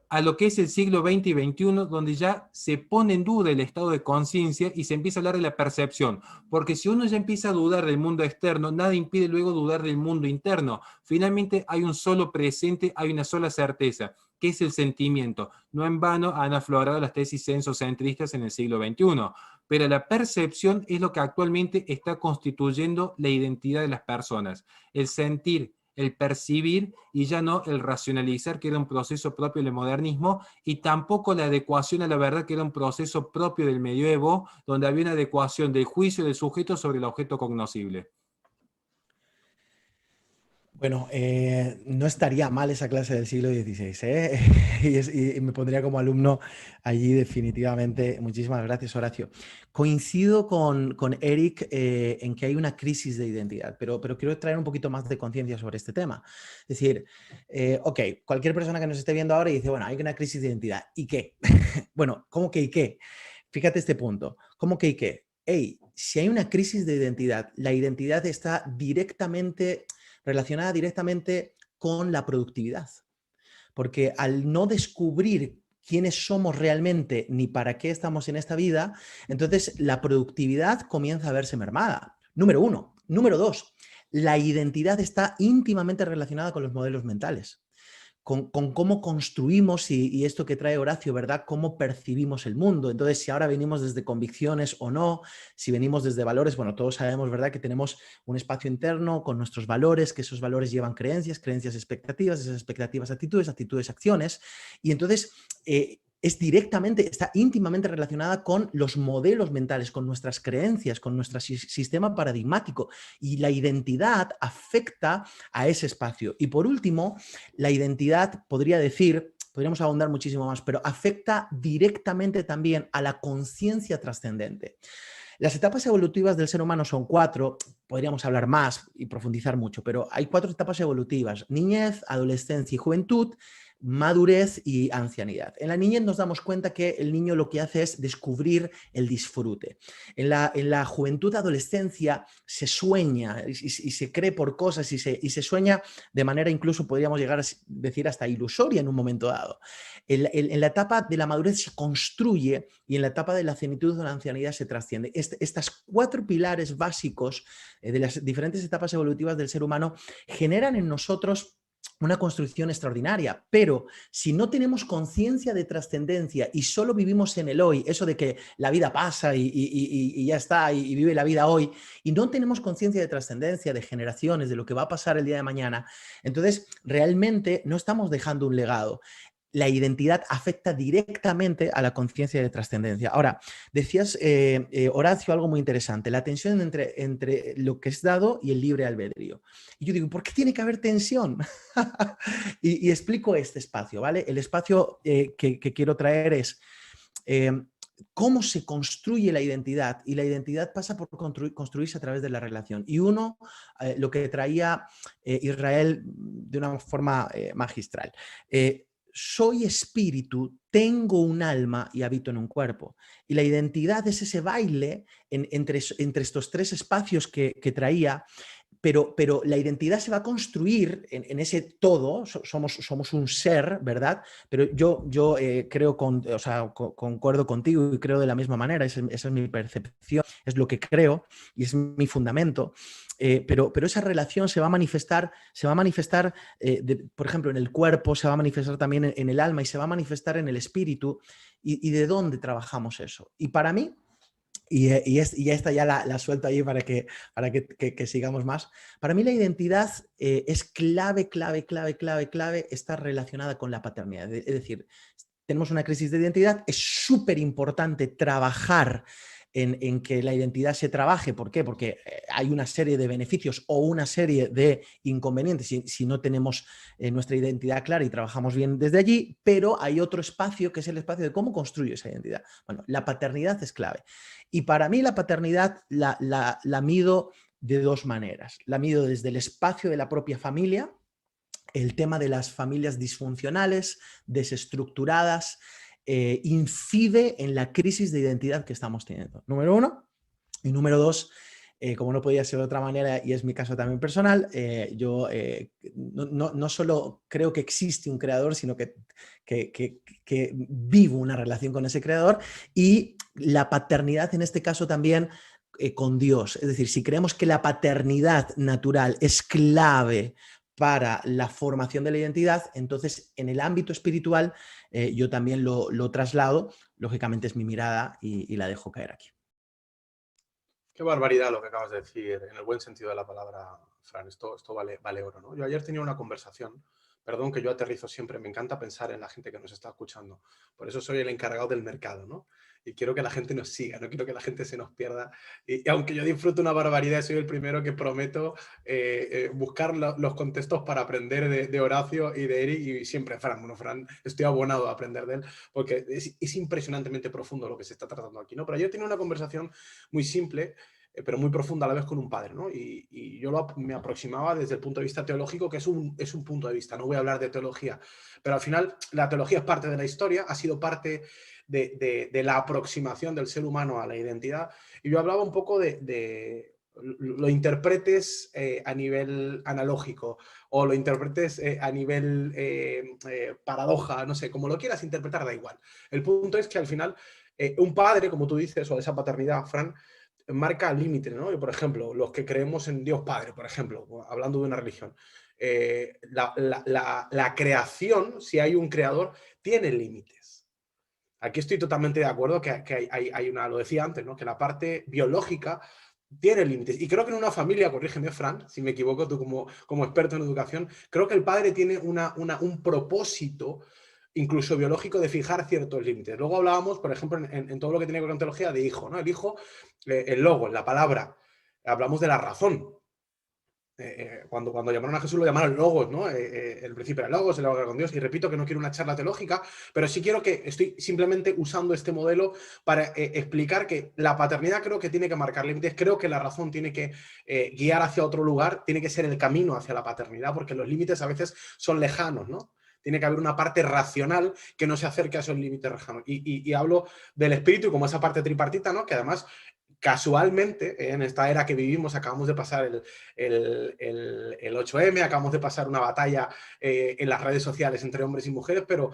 a lo que es el siglo XX y XXI, donde ya se pone en duda el estado de conciencia y se empieza a hablar de la percepción. Porque si uno ya empieza a dudar del mundo externo, nada impide luego dudar del mundo interno. Finalmente hay un solo presente, hay una sola certeza, que es el sentimiento. No en vano han aflorado las tesis sensocentristas en el siglo XXI. Pero la percepción es lo que actualmente está constituyendo la identidad de las personas. El sentir, el percibir y ya no el racionalizar, que era un proceso propio del modernismo, y tampoco la adecuación a la verdad, que era un proceso propio del medioevo, donde había una adecuación del juicio del sujeto sobre el objeto cognoscible. Bueno, no estaría mal esa clase del siglo XVI, ¿eh? Y me pondría como alumno allí definitivamente. Muchísimas gracias, Horacio. Coincido con Eric en que hay una crisis de identidad, pero quiero traer un poquito más de conciencia sobre este tema. Es decir, ok, cualquier persona que nos esté viendo ahora y dice, bueno, hay una crisis de identidad. ¿Y qué? Bueno, ¿cómo que y qué? Fíjate este punto. ¿Cómo que y qué? Hey, si hay una crisis de identidad, la identidad está relacionada directamente con la productividad. Porque al no descubrir quiénes somos realmente ni para qué estamos en esta vida, entonces la productividad comienza a verse mermada. Número uno. Número dos, la identidad está íntimamente relacionada con los modelos mentales. Con cómo construimos y esto que trae Horacio, ¿verdad? Cómo percibimos el mundo. Entonces, si ahora venimos desde convicciones o no, si venimos desde valores, bueno, todos sabemos, ¿verdad? Que tenemos un espacio interno con nuestros valores, que esos valores llevan creencias, expectativas, esas expectativas, actitudes, acciones. Y entonces, está íntimamente relacionada con los modelos mentales, con nuestras creencias, con nuestro sistema paradigmático. Y la identidad afecta a ese espacio. Y por último, la identidad, podríamos ahondar muchísimo más, pero afecta directamente también a la conciencia trascendente. Las etapas evolutivas del ser humano son 4, podríamos hablar más y profundizar mucho, pero hay 4 etapas evolutivas: niñez, adolescencia y juventud, madurez y ancianidad. En la niñez nos damos cuenta que el niño lo que hace es descubrir el disfrute. En la juventud, adolescencia, se sueña y se cree por cosas y se sueña de manera, incluso podríamos llegar a decir, hasta ilusoria en un momento dado. En la etapa de la madurez se construye, y en la etapa de la plenitud o la ancianidad se trasciende. Estas 4 pilares básicos de las diferentes etapas evolutivas del ser humano generan en nosotros una construcción extraordinaria, pero si no tenemos conciencia de trascendencia y solo vivimos en el hoy, eso de que la vida pasa y ya está, y vive la vida hoy, y no tenemos conciencia de trascendencia, de generaciones, de lo que va a pasar el día de mañana, entonces realmente no estamos dejando un legado. La identidad afecta directamente a la conciencia de trascendencia. Ahora, decías, Horacio, algo muy interesante, la tensión entre lo que es dado y el libre albedrío. Y yo digo, ¿por qué tiene que haber tensión? y explico este espacio, ¿vale? El espacio que quiero traer es cómo se construye la identidad, y la identidad pasa por construirse a través de la relación. Y lo que traía Israel de una forma magistral. Soy espíritu, tengo un alma y habito en un cuerpo. Y la identidad es ese baile entre estos 3 espacios que traía, pero la identidad se va a construir en ese todo. Somos un ser, ¿verdad? Pero yo creo, concuerdo contigo y creo de la misma manera. Esa es mi percepción, es lo que creo y es mi fundamento. Pero esa relación se va a manifestar, por ejemplo, en el cuerpo, se va a manifestar también en el alma y se va a manifestar en el espíritu. ¿Y de dónde trabajamos eso? Y para mí, y esta ya la suelto ahí para que sigamos más. Para mí la identidad es clave, está relacionada con la paternidad. Es decir, tenemos una crisis de identidad, es súper importante trabajar en que la identidad se trabaje. ¿Por qué? Porque hay una serie de beneficios o una serie de inconvenientes si no tenemos nuestra identidad clara y trabajamos bien desde allí, pero hay otro espacio que es el espacio de cómo construyo esa identidad. Bueno, la paternidad es clave. Y para mí la paternidad la mido de dos maneras. La mido desde el espacio de la propia familia, el tema de las familias disfuncionales, desestructuradas, incide en la crisis de identidad que estamos teniendo. Número uno. Y número dos, como no podía ser de otra manera, y es mi caso también personal, yo no solo creo que existe un creador, sino que vivo una relación con ese creador, y la paternidad en este caso también con Dios. Es decir, si creemos que la paternidad natural es clave para la formación de la identidad, entonces en el ámbito espiritual yo también lo traslado, lógicamente es mi mirada y la dejo caer aquí. Qué barbaridad lo que acabas de decir, en el buen sentido de la palabra, Fran. Esto vale oro, ¿no? Yo ayer tenía una conversación, perdón que yo aterrizo siempre, me encanta pensar en la gente que nos está escuchando. Por eso soy el encargado del mercado, ¿no? Y quiero que la gente nos siga, no quiero que la gente se nos pierda. Y aunque yo disfruto una barbaridad, soy el primero que prometo buscar los contextos para aprender de Horacio y de Eric, y siempre Fran. Bueno, Fran, estoy abonado a aprender de él, porque es impresionantemente profundo lo que se está tratando aquí, ¿no? Pero ayer tenía una conversación muy simple, pero muy profunda a la vez con un padre, ¿no? Y yo me aproximaba desde el punto de vista teológico, que es un punto de vista, no voy a hablar de teología, pero al final la teología es parte de la historia, ha sido parte de la aproximación del ser humano a la identidad, y yo hablaba un poco de lo interpretes a nivel analógico o lo interpretes a nivel paradoja, no sé, como lo quieras interpretar, da igual. El punto es que al final un padre, como tú dices, o esa paternidad, Fran, marca límites, ¿no? Y, por ejemplo, los que creemos en Dios Padre, por ejemplo, hablando de una religión, la creación, si hay un creador, tiene límites. Aquí estoy totalmente de acuerdo que hay una, lo decía antes, ¿no? Que la parte biológica tiene límites. Y creo que en una familia, corrígeme, Fran, si me equivoco, tú como experto en educación, creo que el padre tiene un propósito incluso biológico de fijar ciertos límites. Luego hablábamos, por ejemplo, en todo lo que tiene que ver con teología, de hijo, ¿no? El hijo, el logos, la palabra. Hablamos de la razón. Cuando llamaron a Jesús lo llamaron logos, ¿no? El principio era logos, el hablar con Dios. Y repito que no quiero una charla teológica, pero sí quiero que estoy simplemente usando este modelo para explicar que la paternidad creo que tiene que marcar límites, creo que la razón tiene que guiar hacia otro lugar, tiene que ser el camino hacia la paternidad, porque los límites a veces son lejanos, ¿no? Tiene que haber una parte racional que no se acerque a esos límites lejanos. Y hablo del espíritu como esa parte tripartita, ¿no? Que además, casualmente, en esta era que vivimos, acabamos de pasar el 8M, acabamos de pasar una batalla en las redes sociales entre hombres y mujeres, pero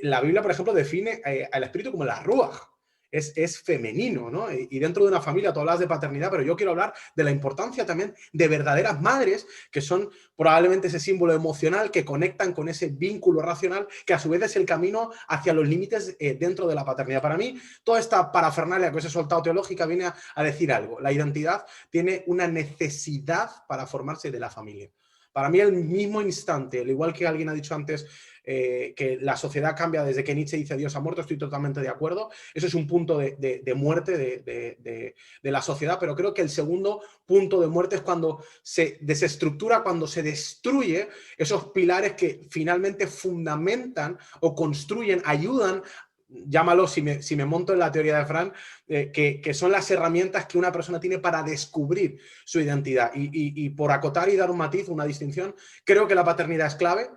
la Biblia, por ejemplo, define al espíritu como la ruaj. Es femenino, ¿no? Y dentro de una familia tú hablas de paternidad, pero yo quiero hablar de la importancia también de verdaderas madres, que son probablemente ese símbolo emocional que conectan con ese vínculo racional, que a su vez es el camino hacia los límites dentro de la paternidad. Para mí, toda esta parafernalia que os he soltado teológica viene a decir algo. La identidad tiene una necesidad para formarse de la familia. Para mí, el mismo instante, al igual que alguien ha dicho antes, que la sociedad cambia desde que Nietzsche dice Dios ha muerto, estoy totalmente de acuerdo. Eso es un punto de muerte de la sociedad, pero creo que el segundo punto de muerte es cuando se desestructura, cuando se destruye esos pilares que finalmente fundamentan o construyen, ayudan, llámalo si me monto en la teoría de Fran, que son las herramientas que una persona tiene para descubrir su identidad. Y por acotar y dar un matiz, una distinción, creo que la paternidad es clave,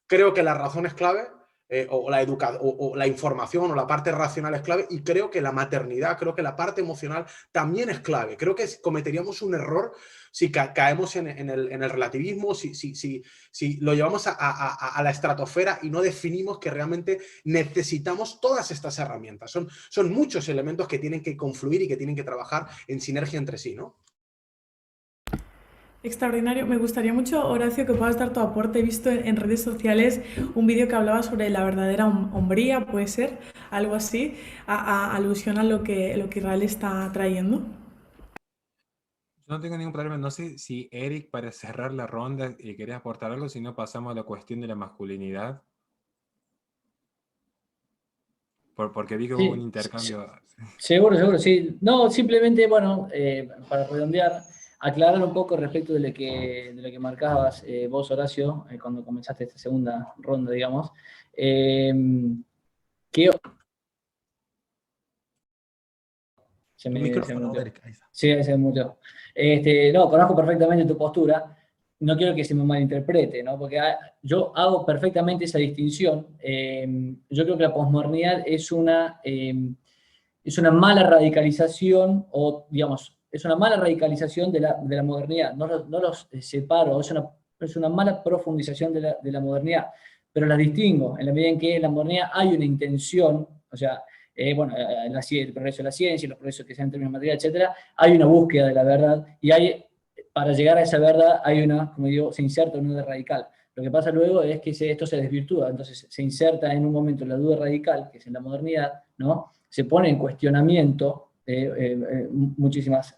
creo que la razón es clave, o la información o la parte racional es clave, y creo que la maternidad, creo que la parte emocional también es clave. Creo que cometeríamos un error si caemos en el relativismo, si lo llevamos a la estratosfera y no definimos que realmente necesitamos todas estas herramientas. Son muchos elementos que tienen que confluir y que tienen que trabajar en sinergia entre sí, ¿no? Extraordinario. Me gustaría mucho, Horacio, que puedas dar tu aporte. He visto en redes sociales un vídeo que hablaba sobre la verdadera hombría, puede ser, algo así, a alusión a lo que Israel está trayendo. No tengo ningún problema. No sé si Eric, para cerrar la ronda, querés aportar algo, si no pasamos a la cuestión de la masculinidad. Porque vi que hubo Sí, un intercambio. seguro, seguro, sí. No, simplemente, bueno, para redondear, aclarar un poco respecto de lo que marcabas vos, Horacio, cuando comenzaste esta segunda ronda, digamos. Que se Tu se me micrófono, muteó. Eric, ahí está. Sí, se me muteó. No, conozco perfectamente tu postura. No quiero que se me malinterprete, ¿no? Porque yo hago perfectamente esa distinción. Yo creo que la posmodernidad es una mala radicalización, o digamos, es una mala radicalización de la modernidad. No los separo, es una mala profundización de la modernidad, pero las distingo en la medida en que en la modernidad hay una intención, o sea, bueno, el progreso de la ciencia, los progresos que sean en términos materiales, etcétera, hay una búsqueda de la verdad y para llegar a esa verdad hay como digo, se inserta una duda radical. Lo que pasa luego es que esto se desvirtúa, entonces se inserta en un momento la duda radical, que es en la modernidad, ¿no? Se pone en cuestionamiento muchísimas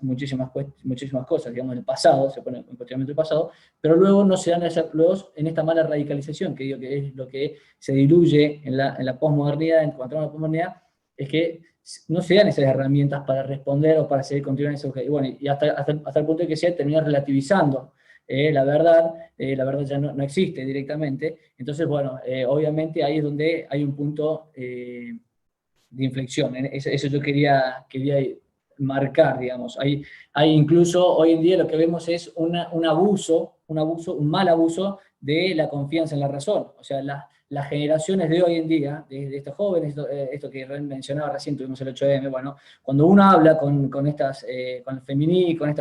cosas, digamos, el pasado, se pone en cuestionamiento el pasado, pero luego no se dan luego en esta mala radicalización, que digo que es lo que se diluye en la posmodernidad, en cuanto a la posmodernidad, es que no se dan esas herramientas para responder o para seguir continuando ese objetivo. Bueno, y hasta el punto de que se termina relativizando la verdad ya no existe directamente. Entonces, bueno, obviamente ahí es donde hay un punto de inflexión. Eso yo quería marcar, digamos. Hay incluso hoy en día lo que vemos es un abuso, un mal abuso de la confianza en la razón. O sea, las generaciones de hoy en día, de estos jóvenes, esto que mencionaba recién, tuvimos el 8M, bueno, cuando uno habla con estas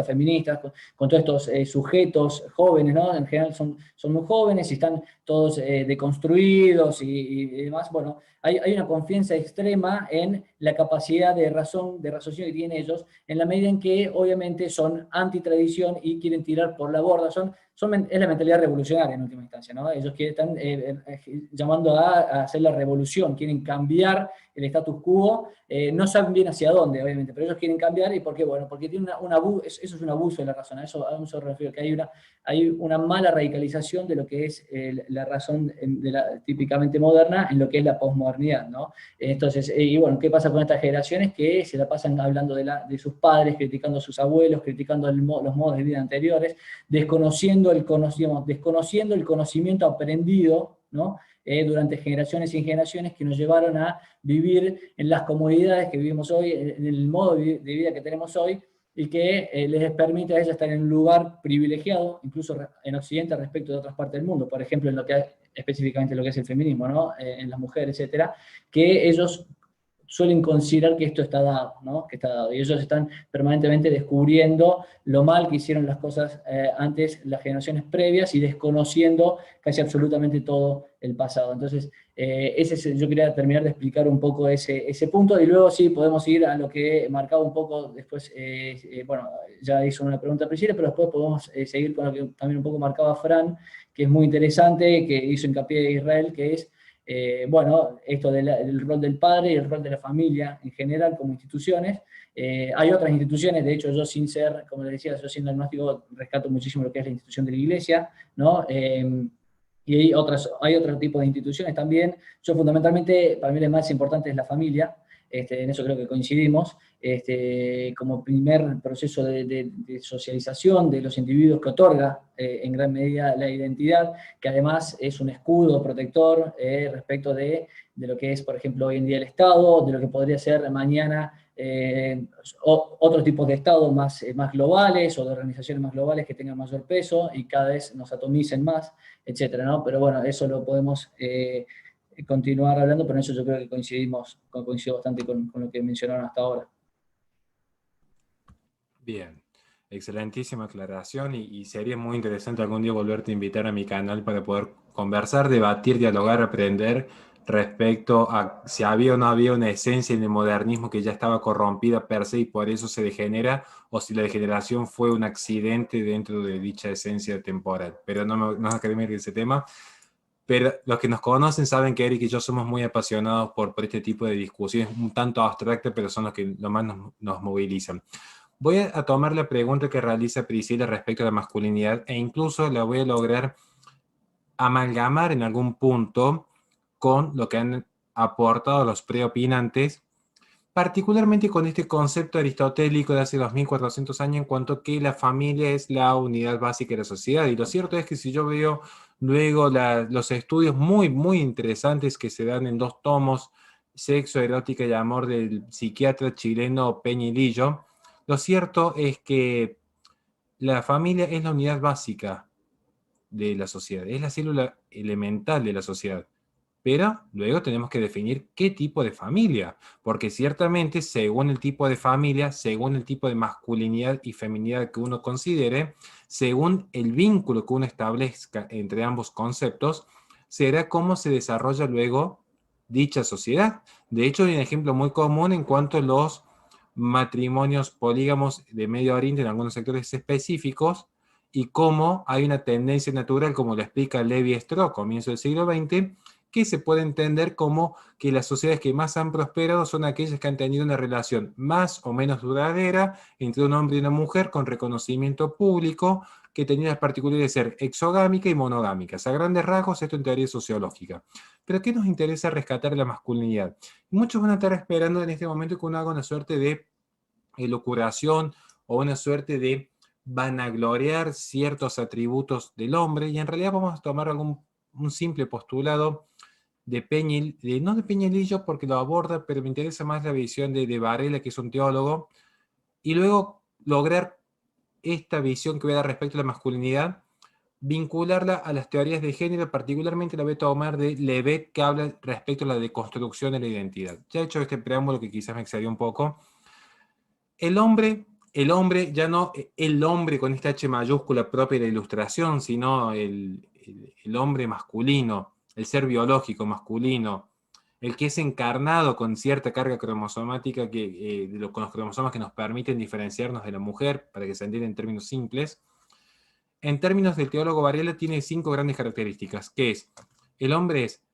feministas, con todos estos sujetos jóvenes, ¿no? En general son muy jóvenes y están todos deconstruidos y demás, bueno, hay una confianza extrema en la capacidad de raciocinio que tienen ellos, en la medida en que obviamente son antitradición y quieren tirar por la borda, es la mentalidad revolucionaria en última instancia, ¿no? Ellos están llamando a hacer la revolución, quieren cambiar el status quo, no saben bien hacia dónde, obviamente, pero ellos quieren cambiar. ¿Y por qué? Bueno, porque tiene eso es un abuso de la razón, a eso me refiero, que hay una mala radicalización de lo que es la razón típicamente moderna en lo que es la posmodernidad, ¿no? Entonces, y bueno, ¿qué pasa con estas generaciones? Que se la pasan hablando de sus padres, criticando a sus abuelos, criticando los modos de vida anteriores, desconociendo el conocimiento aprendido, ¿no? Durante generaciones y generaciones, que nos llevaron a vivir en las comodidades que vivimos hoy, en el modo de vida que tenemos hoy, y que les permite a ellos estar en un lugar privilegiado, incluso en Occidente, respecto de otras partes del mundo. Por ejemplo, en específicamente lo que es el feminismo, ¿no? En las mujeres, etcétera, que ellos suelen considerar que esto está dado, ¿no? Que está dado. Y ellos están permanentemente descubriendo lo mal que hicieron las cosas antes, las generaciones previas, y desconociendo casi absolutamente todo el pasado. Entonces, yo quería terminar de explicar un poco ese punto, y luego sí podemos ir a lo que marcaba un poco después, bueno, ya hizo una pregunta Priscila, pero después podemos seguir con lo que también un poco marcaba Fran, que es muy interesante, que hizo hincapié de Israel, que es bueno, esto del rol del padre y el rol de la familia en general como instituciones. Hay otras instituciones, de hecho yo sin ser, como les decía, yo siendo agnóstico rescato muchísimo lo que es la institución de la iglesia, ¿no? Y hay otro tipo de instituciones también. Yo fundamentalmente, para mí la más importante es la familia, en eso creo que coincidimos, como primer proceso de socialización de los individuos, que otorga en gran medida la identidad, que además es un escudo protector respecto de lo que es, por ejemplo, hoy en día el Estado, de lo que podría ser mañana otros tipos de Estado más globales, o de organizaciones más globales que tengan mayor peso y cada vez nos atomicen más, etcétera, ¿no? Pero bueno, eso lo podemos continuar hablando, pero en eso yo creo que coincido bastante con lo que mencionaron hasta ahora. Bien, excelentísima aclaración, y sería muy interesante algún día volverte a invitar a mi canal para poder conversar, debatir, dialogar, aprender respecto a si había o no había una esencia en el modernismo que ya estaba corrompida per se y por eso se degenera, o si la degeneración fue un accidente dentro de dicha esencia temporal. Pero no queremos ir de ese tema. Pero los que nos conocen saben que Eric y yo somos muy apasionados por este tipo de discusiones, un tanto abstractas, pero son los que lo más nos movilizan. Voy a tomar la pregunta que realiza Priscila respecto a la masculinidad, e incluso la voy a lograr amalgamar en algún punto con lo que han aportado a los preopinantes, particularmente con este concepto aristotélico de hace 2400 años en cuanto que la familia es la unidad básica de la sociedad. Y lo cierto es que si yo veo luego los estudios muy, muy interesantes que se dan en 2 tomos, Sexo, Erótica y Amor, del psiquiatra chileno Peñilillo, lo cierto es que la familia es la unidad básica de la sociedad, es la célula elemental de la sociedad. Pero luego tenemos que definir qué tipo de familia, porque ciertamente según el tipo de familia, según el tipo de masculinidad y feminidad que uno considere, según el vínculo que uno establezca entre ambos conceptos, será cómo se desarrolla luego dicha sociedad. De hecho, hay un ejemplo muy común en cuanto a los matrimonios polígamos de Medio Oriente en algunos sectores específicos, y cómo hay una tendencia natural, como lo explica Levi-Strauss, comienzo del siglo XX, que se puede entender como que las sociedades que más han prosperado son aquellas que han tenido una relación más o menos duradera entre un hombre y una mujer con reconocimiento público, que tenía la particularidad de ser exogámica y monogámica. A grandes rasgos, esto en teoría sociológica. Pero ¿qué nos interesa rescatar la masculinidad? Muchos van a estar esperando en este momento que uno haga una suerte de elucubración o una suerte de vanagloriar ciertos atributos del hombre, y en realidad vamos a tomar un simple postulado no de Peñilillo porque lo aborda, pero me interesa más la visión de Varela, que es un teólogo, y luego lograr esta visión que voy a dar respecto a la masculinidad, vincularla a las teorías de género, particularmente la voy a tomar de Levet, que habla respecto a la deconstrucción de la identidad. Ya he hecho este preámbulo que quizás me excedió un poco. El hombre, ya no el hombre con esta H mayúscula propia de la ilustración, sino el hombre masculino, el ser biológico masculino, el que es encarnado con cierta carga cromosomática con los cromosomas que nos permiten diferenciarnos de la mujer, para que se entienda en términos simples. En términos del teólogo Varela, tiene 5 grandes características, que es: el hombre es,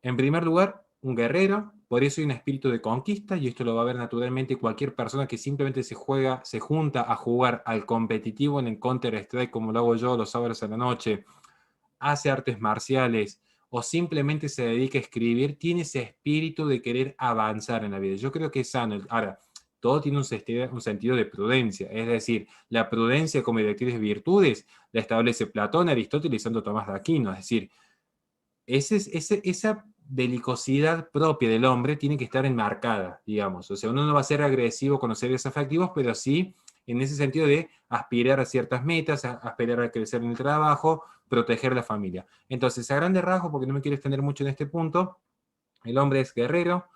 en primer lugar, un guerrero, por eso hay un espíritu de conquista, y esto lo va a ver naturalmente cualquier persona que simplemente se junta a jugar al competitivo en el Counter-Strike, como lo hago yo los sábados a la noche, hace artes marciales, o simplemente se dedica a escribir, tiene ese espíritu de querer avanzar en la vida. Yo creo que es sano. Ahora, todo tiene un sentido de prudencia, es decir, la prudencia como directriz de virtudes la establece Platón, Aristóteles y Santo Tomás de Aquino, es decir, esa belicosidad propia del hombre tiene que estar enmarcada, digamos. O sea, uno no va a ser agresivo con los seres afectivos, pero sí en ese sentido de aspirar a ciertas metas, aspirar a crecer en el trabajo, proteger la familia. Entonces, a grandes rasgos, porque no me quiero extender mucho en este punto, el hombre es guerrero,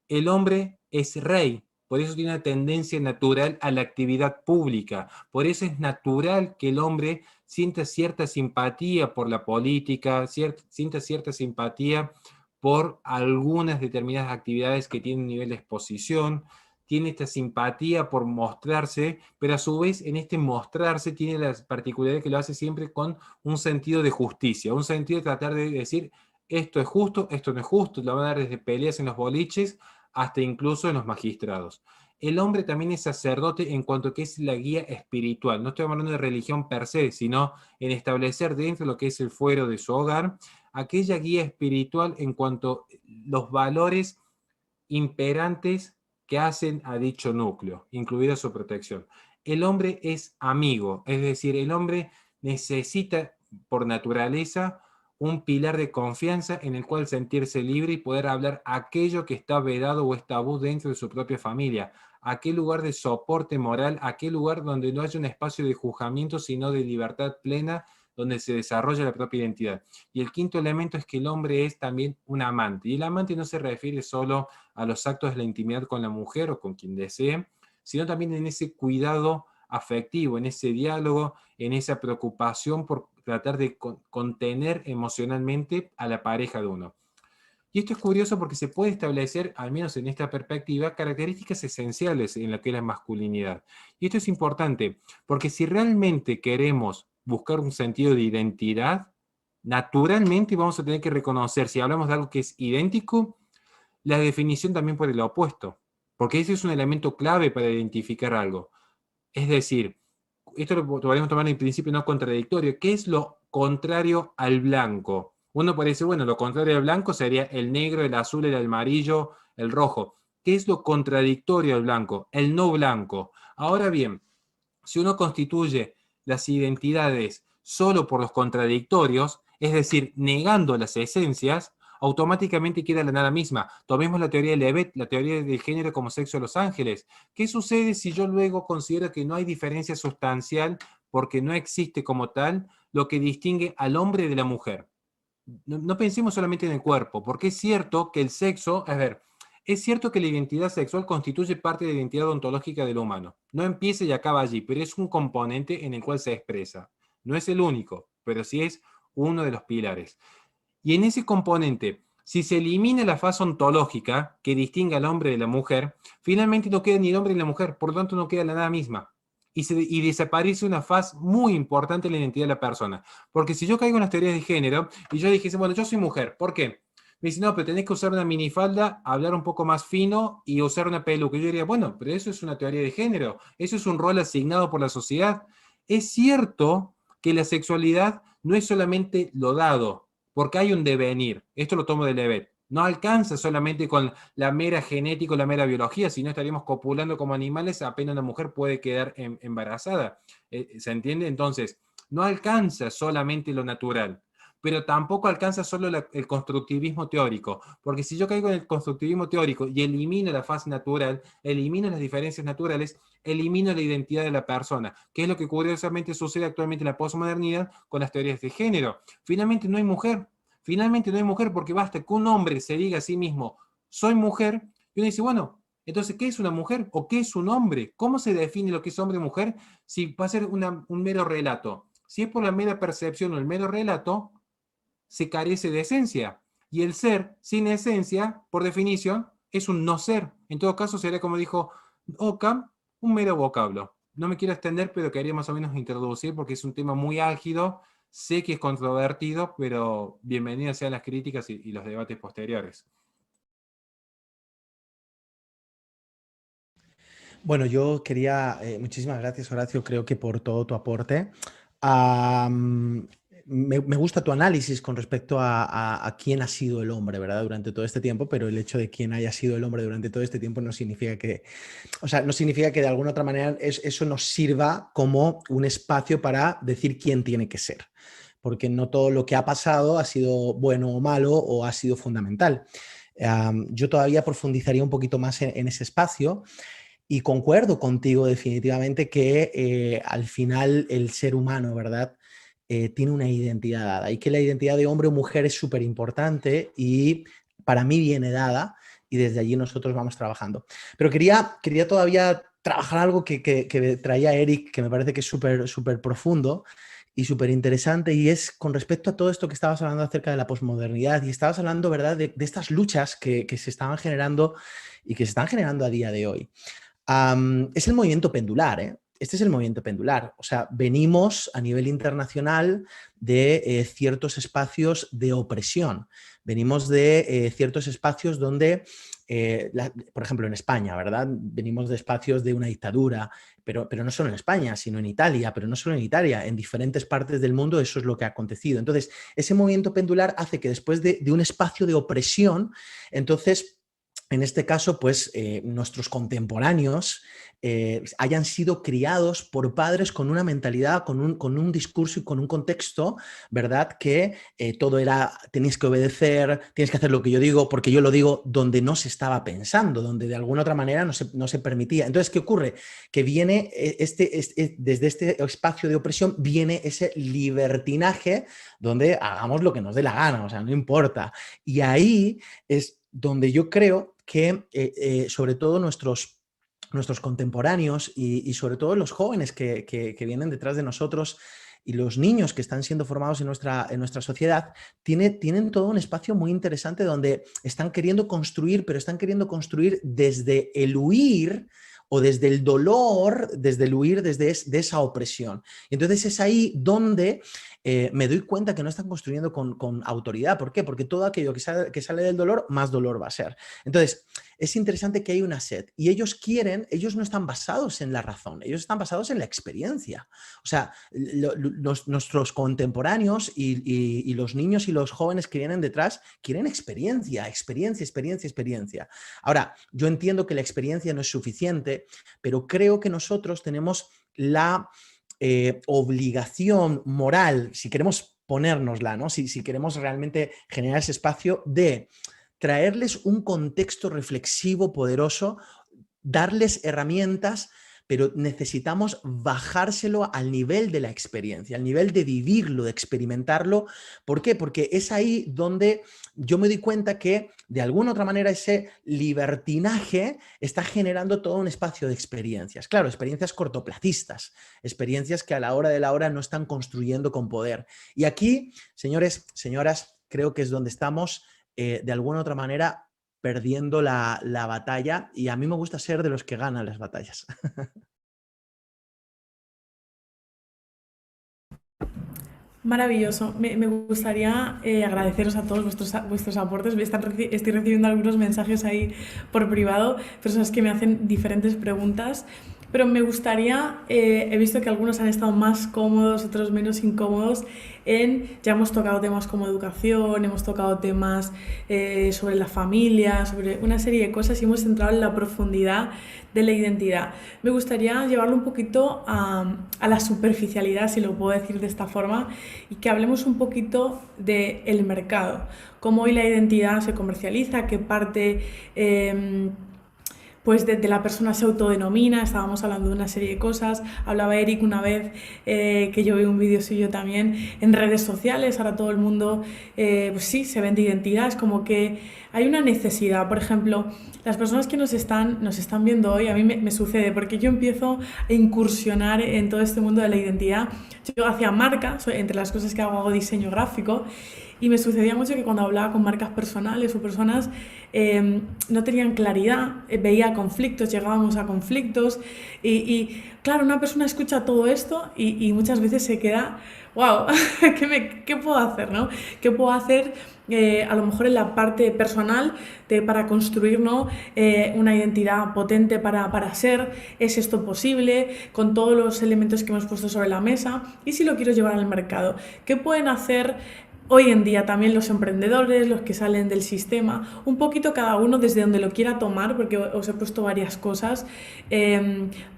el hombre es rey, por eso tiene una tendencia natural a la actividad pública, por eso es natural que el hombre sienta cierta simpatía por la política, sienta cierta simpatía por algunas determinadas actividades que tienen un nivel de exposición, tiene esta simpatía por mostrarse, pero a su vez en este mostrarse tiene la particularidad que lo hace siempre con un sentido de justicia, un sentido de tratar de decir esto es justo, esto no es justo, lo van a dar desde peleas en los boliches hasta incluso en los magistrados. El hombre también es sacerdote en cuanto que es la guía espiritual. No estoy hablando de religión per se, sino en establecer dentro de lo que es el fuero de su hogar aquella guía espiritual en cuanto a los valores imperantes que hacen a dicho núcleo, incluida su protección. El hombre es amigo, es decir, el hombre necesita por naturaleza un pilar de confianza en el cual sentirse libre y poder hablar aquello que está vedado o es tabú dentro de su propia familia, aquel lugar de soporte moral, aquel lugar donde no haya un espacio de juzgamiento, sino de libertad plena, donde se desarrolla la propia identidad. Y el quinto elemento es que el hombre es también un amante, y el amante no se refiere solo a los actos de la intimidad con la mujer o con quien desee, sino también en ese cuidado afectivo, en ese diálogo, en esa preocupación por tratar de contener emocionalmente a la pareja de uno. Y esto es curioso porque se puede establecer, al menos en esta perspectiva, características esenciales en lo que es la masculinidad. Y esto es importante, porque si realmente queremos buscar un sentido de identidad, naturalmente vamos a tener que reconocer, si hablamos de algo que es idéntico, la definición también por el opuesto, porque ese es un elemento clave para identificar algo. Es decir, esto lo podríamos tomar en principio no contradictorio. ¿Qué es lo contrario al blanco? Uno puede decir, bueno, lo contrario del blanco sería el negro, el azul, el amarillo, el rojo. ¿Qué es lo contradictorio al blanco? El no blanco. Ahora bien, si uno constituye las identidades solo por los contradictorios, es decir, negando las esencias, automáticamente queda la nada misma. Tomemos la teoría de Levet, la teoría del género como sexo de los ángeles. ¿Qué sucede si yo luego considero que no hay diferencia sustancial porque no existe como tal lo que distingue al hombre de la mujer? No pensemos solamente en el cuerpo, porque es cierto que el sexo, a ver, es cierto que la identidad sexual constituye parte de la identidad ontológica del humano. No empieza y acaba allí, pero es un componente en el cual se expresa. No es el único, pero sí es uno de los pilares. Y en ese componente, si se elimina la fase ontológica que distingue al hombre de la mujer, finalmente no queda ni el hombre ni la mujer, por lo tanto no queda la nada misma. Y desaparece una fase muy importante en la identidad de la persona. Porque si yo caigo en las teorías de género y yo dijese, bueno, yo soy mujer, ¿por qué? Me dice, no, pero tenés que usar una minifalda, hablar un poco más fino y usar una peluca. Yo diría, bueno, pero eso es una teoría de género, eso es un rol asignado por la sociedad. Es cierto que la sexualidad no es solamente lo dado, porque hay un devenir. Esto lo tomo de Levet. No alcanza solamente con la mera genética o la mera biología, sino estaríamos copulando como animales, apenas una mujer puede quedar embarazada. ¿Se entiende? Entonces, no alcanza solamente lo natural, pero tampoco alcanza solo el constructivismo teórico, porque si yo caigo en el constructivismo teórico y elimino la fase natural, elimino las diferencias naturales, elimino la identidad de la persona, que es lo que curiosamente sucede actualmente en la posmodernidad con las teorías de género. Finalmente no hay mujer, porque basta que un hombre se diga a sí mismo, soy mujer, y uno dice, bueno, entonces, ¿qué es una mujer o qué es un hombre? ¿Cómo se define lo que es hombre y mujer si va a ser un mero relato? Si es por la mera percepción o el mero relato, se carece de esencia. Y el ser sin esencia, por definición, es un no ser. En todo caso, sería como dijo Occam, un mero vocablo. No me quiero extender, pero quería más o menos introducir porque es un tema muy álgido. Sé que es controvertido, pero bienvenidas sean las críticas y los debates posteriores. Bueno, yo quería, muchísimas gracias, Horacio, creo que por todo tu aporte. Me gusta tu análisis con respecto a quién ha sido el hombre, ¿verdad? Durante todo este tiempo, pero el hecho de quién haya sido el hombre durante todo este tiempo no significa que, o sea, no significa que de alguna otra manera eso nos sirva como un espacio para decir quién tiene que ser, porque no todo lo que ha pasado ha sido bueno o malo o ha sido fundamental. Yo todavía profundizaría un poquito más en ese espacio. Y concuerdo contigo definitivamente que al final el ser humano, ¿verdad? Tiene una identidad dada y que la identidad de hombre o mujer es súper importante y para mí viene dada y desde allí nosotros vamos trabajando. Pero quería todavía trabajar algo que traía Eric, que me parece que es súper profundo y súper interesante, y es con respecto a todo esto que estabas hablando acerca de la posmodernidad y estabas hablando, ¿verdad?, de estas luchas que se estaban generando y que se están generando a día de hoy. Es el movimiento pendular, ¿eh? Este es el movimiento pendular. O sea, venimos a nivel internacional de ciertos espacios de opresión. Venimos de ciertos espacios donde, por ejemplo, en España, ¿verdad? Venimos de espacios de una dictadura, pero no solo en España, sino en Italia, pero no solo en Italia, en diferentes partes del mundo eso es lo que ha acontecido. Entonces, ese movimiento pendular hace que después de un espacio de opresión, entonces en este caso, pues nuestros contemporáneos hayan sido criados por padres con una mentalidad, con un discurso y con un contexto, ¿verdad? Que todo era, tenéis que obedecer, tienes que hacer lo que yo digo, porque yo lo digo, donde no se estaba pensando, donde de alguna otra manera no se permitía. Entonces, ¿qué ocurre? Que viene desde este espacio de opresión, viene ese libertinaje donde hagamos lo que nos dé la gana, o sea, no importa. Y ahí es donde yo creo que sobre todo nuestros contemporáneos y sobre todo los jóvenes que vienen detrás de nosotros y los niños que están siendo formados en nuestra sociedad tienen todo un espacio muy interesante donde están queriendo construir, pero están queriendo construir desde el huir o desde el dolor, desde el huir de esa opresión. Y entonces es ahí donde me doy cuenta que no están construyendo con autoridad. ¿Por qué? Porque todo aquello que sale del dolor, más dolor va a ser. Entonces, es interesante que hay una sed y ellos no están basados en la razón, ellos están basados en la experiencia. O sea, nuestros contemporáneos y los niños y los jóvenes que vienen detrás quieren experiencia. Ahora, yo entiendo que la experiencia no es suficiente, pero creo que nosotros tenemos la obligación moral, si queremos ponérnosla, ¿no? Si queremos realmente generar ese espacio de traerles un contexto reflexivo poderoso, darles herramientas, pero necesitamos bajárselo al nivel de la experiencia, al nivel de vivirlo, de experimentarlo. ¿Por qué? Porque es ahí donde yo me doy cuenta que, de alguna u otra manera, ese libertinaje está generando todo un espacio de experiencias. Claro, experiencias cortoplacistas, experiencias que a la hora de la hora no están construyendo con poder. Y aquí, señores, señoras, creo que es donde estamos, de alguna u otra manera, perdiendo la batalla, y a mí me gusta ser de los que ganan las batallas. Maravilloso. Me gustaría agradeceros a todos vuestros aportes. Estoy recibiendo algunos mensajes ahí por privado, personas que me hacen diferentes preguntas. Pero me gustaría, he visto que algunos han estado más cómodos, otros menos incómodos. Ya hemos tocado temas como educación, hemos tocado temas sobre la familia, sobre una serie de cosas y hemos entrado en la profundidad de la identidad. Me gustaría llevarlo un poquito a la superficialidad, si lo puedo decir de esta forma, y que hablemos un poquito del mercado, cómo hoy la identidad se comercializa, qué parte pues de la persona se autodenomina. Estábamos hablando de una serie de cosas. Hablaba Eric una vez que yo vi un vídeo suyo también en redes sociales. Ahora todo el mundo pues sí, se vende identidad. Es como que hay una necesidad. Por ejemplo, las personas que nos están viendo hoy, a mí me sucede porque yo empiezo a incursionar en todo este mundo de la identidad. Yo hacía marca, entre las cosas que hago diseño gráfico, y me sucedía mucho que cuando hablaba con marcas personales o personas no tenían claridad, veía conflictos, llegábamos a conflictos y claro, una persona escucha todo esto y muchas veces se queda, wow, ¿qué puedo hacer, no? ¿Qué puedo hacer a lo mejor en la parte personal para construir, ¿no? Una identidad potente para ser? ¿Es esto posible con todos los elementos que hemos puesto sobre la mesa? Y si lo quiero llevar al mercado, ¿qué pueden hacer hoy en día también los emprendedores, los que salen del sistema? Un poquito cada uno desde donde lo quiera tomar, porque os he puesto varias cosas,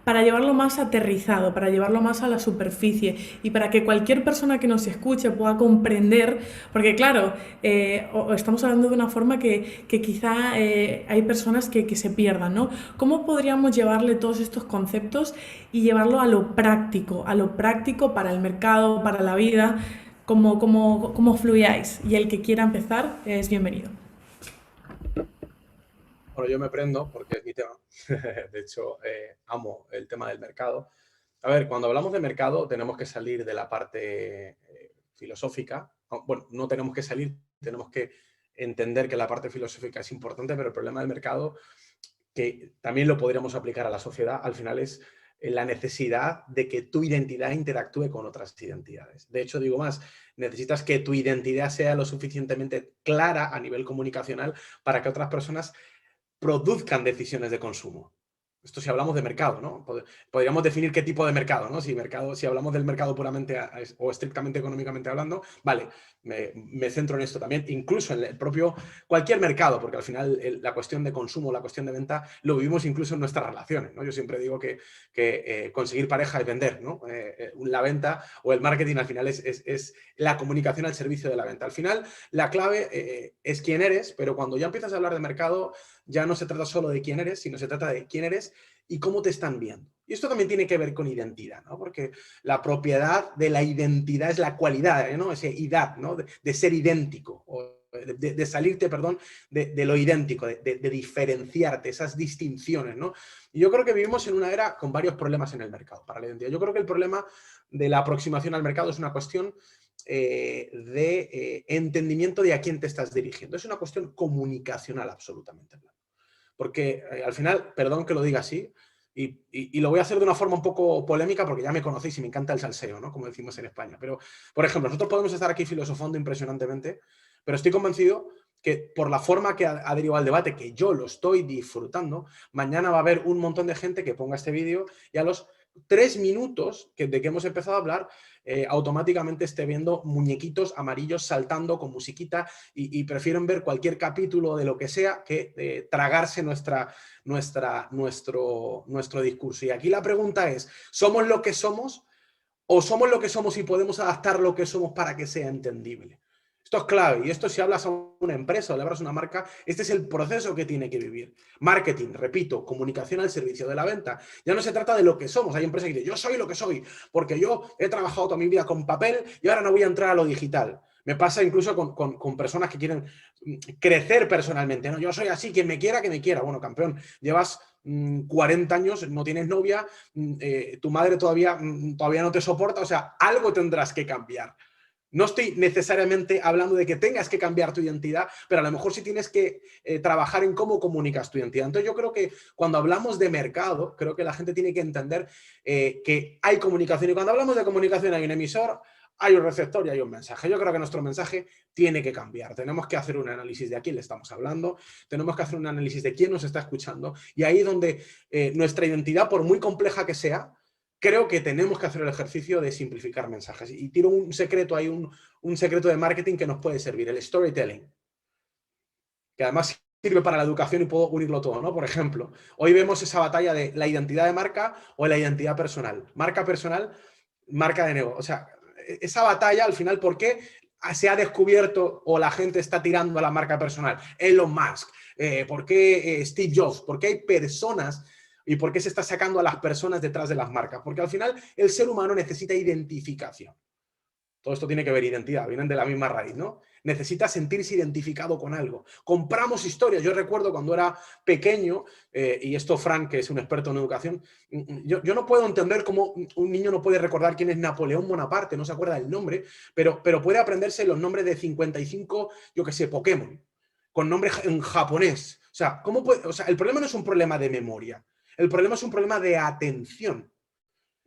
para llevarlo más aterrizado, para llevarlo más a la superficie y para que cualquier persona que nos escuche pueda comprender, porque claro, estamos hablando de una forma que quizá hay personas que se pierdan, ¿no? ¿Cómo podríamos llevarle todos estos conceptos y llevarlo a lo práctico para el mercado, para la vida? Como fluyáis, y el que quiera empezar es bienvenido. Bueno, yo me prendo porque es mi tema. De hecho, amo el tema del mercado. A ver, cuando hablamos de mercado tenemos que salir de la parte filosófica. Bueno, no tenemos que salir, tenemos que entender que la parte filosófica es importante, pero el problema del mercado, que también lo podríamos aplicar a la sociedad, al final es la necesidad de que tu identidad interactúe con otras identidades. De hecho, digo más, necesitas que tu identidad sea lo suficientemente clara a nivel comunicacional para que otras personas produzcan decisiones de consumo. Esto si hablamos de mercado, ¿no? Podríamos definir qué tipo de mercado, ¿no? Si hablamos del mercado puramente o estrictamente económicamente hablando, vale, me centro en esto también, incluso en el propio, cualquier mercado, porque al final la cuestión de consumo, la cuestión de venta, lo vivimos incluso en nuestras relaciones, ¿no? Yo siempre digo que conseguir pareja es vender, ¿no? La venta o el marketing al final es la comunicación al servicio de la venta. Al final, la clave es quién eres, pero cuando ya empiezas a hablar de mercado, ya no se trata solo de quién eres, sino se trata de quién eres y cómo te están viendo. Y esto también tiene que ver con identidad, ¿no? Porque la propiedad de la identidad es la cualidad, ¿no? Ese idad, ¿no? De ser idéntico, o de salirte, perdón, de lo idéntico, de diferenciarte, esas distinciones, ¿no? Y yo creo que vivimos en una era con varios problemas en el mercado para la identidad. Yo creo que el problema de la aproximación al mercado es una cuestión de entendimiento de a quién te estás dirigiendo. Es una cuestión comunicacional absolutamente. Porque al final, perdón que lo diga así, Y lo voy a hacer de una forma un poco polémica porque ya me conocéis y me encanta el salseo, ¿no? Como decimos en España. Pero, por ejemplo, nosotros podemos estar aquí filosofando impresionantemente, pero estoy convencido que por la forma que ha derivado el debate, que yo lo estoy disfrutando, mañana va a haber un montón de gente que ponga este vídeo y a los 3 minutos de que hemos empezado a hablar, automáticamente esté viendo muñequitos amarillos saltando con musiquita y prefieren ver cualquier capítulo de lo que sea que tragarse nuestro discurso. Y aquí la pregunta es, ¿somos lo que somos o somos lo que somos y podemos adaptar lo que somos para que sea entendible? Esto es clave, y esto si hablas a una empresa o le hablas a una marca, este es el proceso que tiene que vivir. Marketing, repito, comunicación al servicio de la venta. Ya no se trata de lo que somos. Hay empresas que dicen, yo soy lo que soy, porque yo he trabajado toda mi vida con papel y ahora no voy a entrar a lo digital. Me pasa incluso con personas que quieren crecer personalmente, ¿no? Yo soy así, quien me quiera, que me quiera. Bueno, campeón, llevas 40 años, no tienes novia, tu madre todavía no te soporta, o sea, algo tendrás que cambiar. No estoy necesariamente hablando de que tengas que cambiar tu identidad, pero a lo mejor sí tienes que trabajar en cómo comunicas tu identidad. Entonces yo creo que cuando hablamos de mercado, creo que la gente tiene que entender que hay comunicación. Y cuando hablamos de comunicación hay un emisor, hay un receptor y hay un mensaje. Yo creo que nuestro mensaje tiene que cambiar. Tenemos que hacer un análisis de a quién le estamos hablando, tenemos que hacer un análisis de quién nos está escuchando, y ahí donde nuestra identidad, por muy compleja que sea, creo que tenemos que hacer el ejercicio de simplificar mensajes. Y tiro un secreto, hay un secreto de marketing que nos puede servir, el storytelling, que además sirve para la educación y puedo unirlo todo, ¿no? Por ejemplo, hoy vemos esa batalla de la identidad de marca o la identidad personal. Marca personal, marca de negocio. O sea, esa batalla al final, ¿por qué se ha descubierto o la gente está tirando a la marca personal? Elon Musk, ¿por qué Steve Jobs? ¿Por qué hay personas? ¿Y por qué se está sacando a las personas detrás de las marcas? Porque al final el ser humano necesita identificación. Todo esto tiene que ver identidad, vienen de la misma raíz, ¿no? Necesita sentirse identificado con algo. Compramos historias. Yo recuerdo cuando era pequeño, y esto Frank, que es un experto en educación, yo no puedo entender cómo un niño no puede recordar quién es Napoleón Bonaparte, no se acuerda del nombre, pero puede aprenderse los nombres de 55, yo qué sé, Pokémon, con nombres en japonés. O sea, ¿cómo puede? O sea, el problema no es un problema de memoria. El problema es un problema de atención.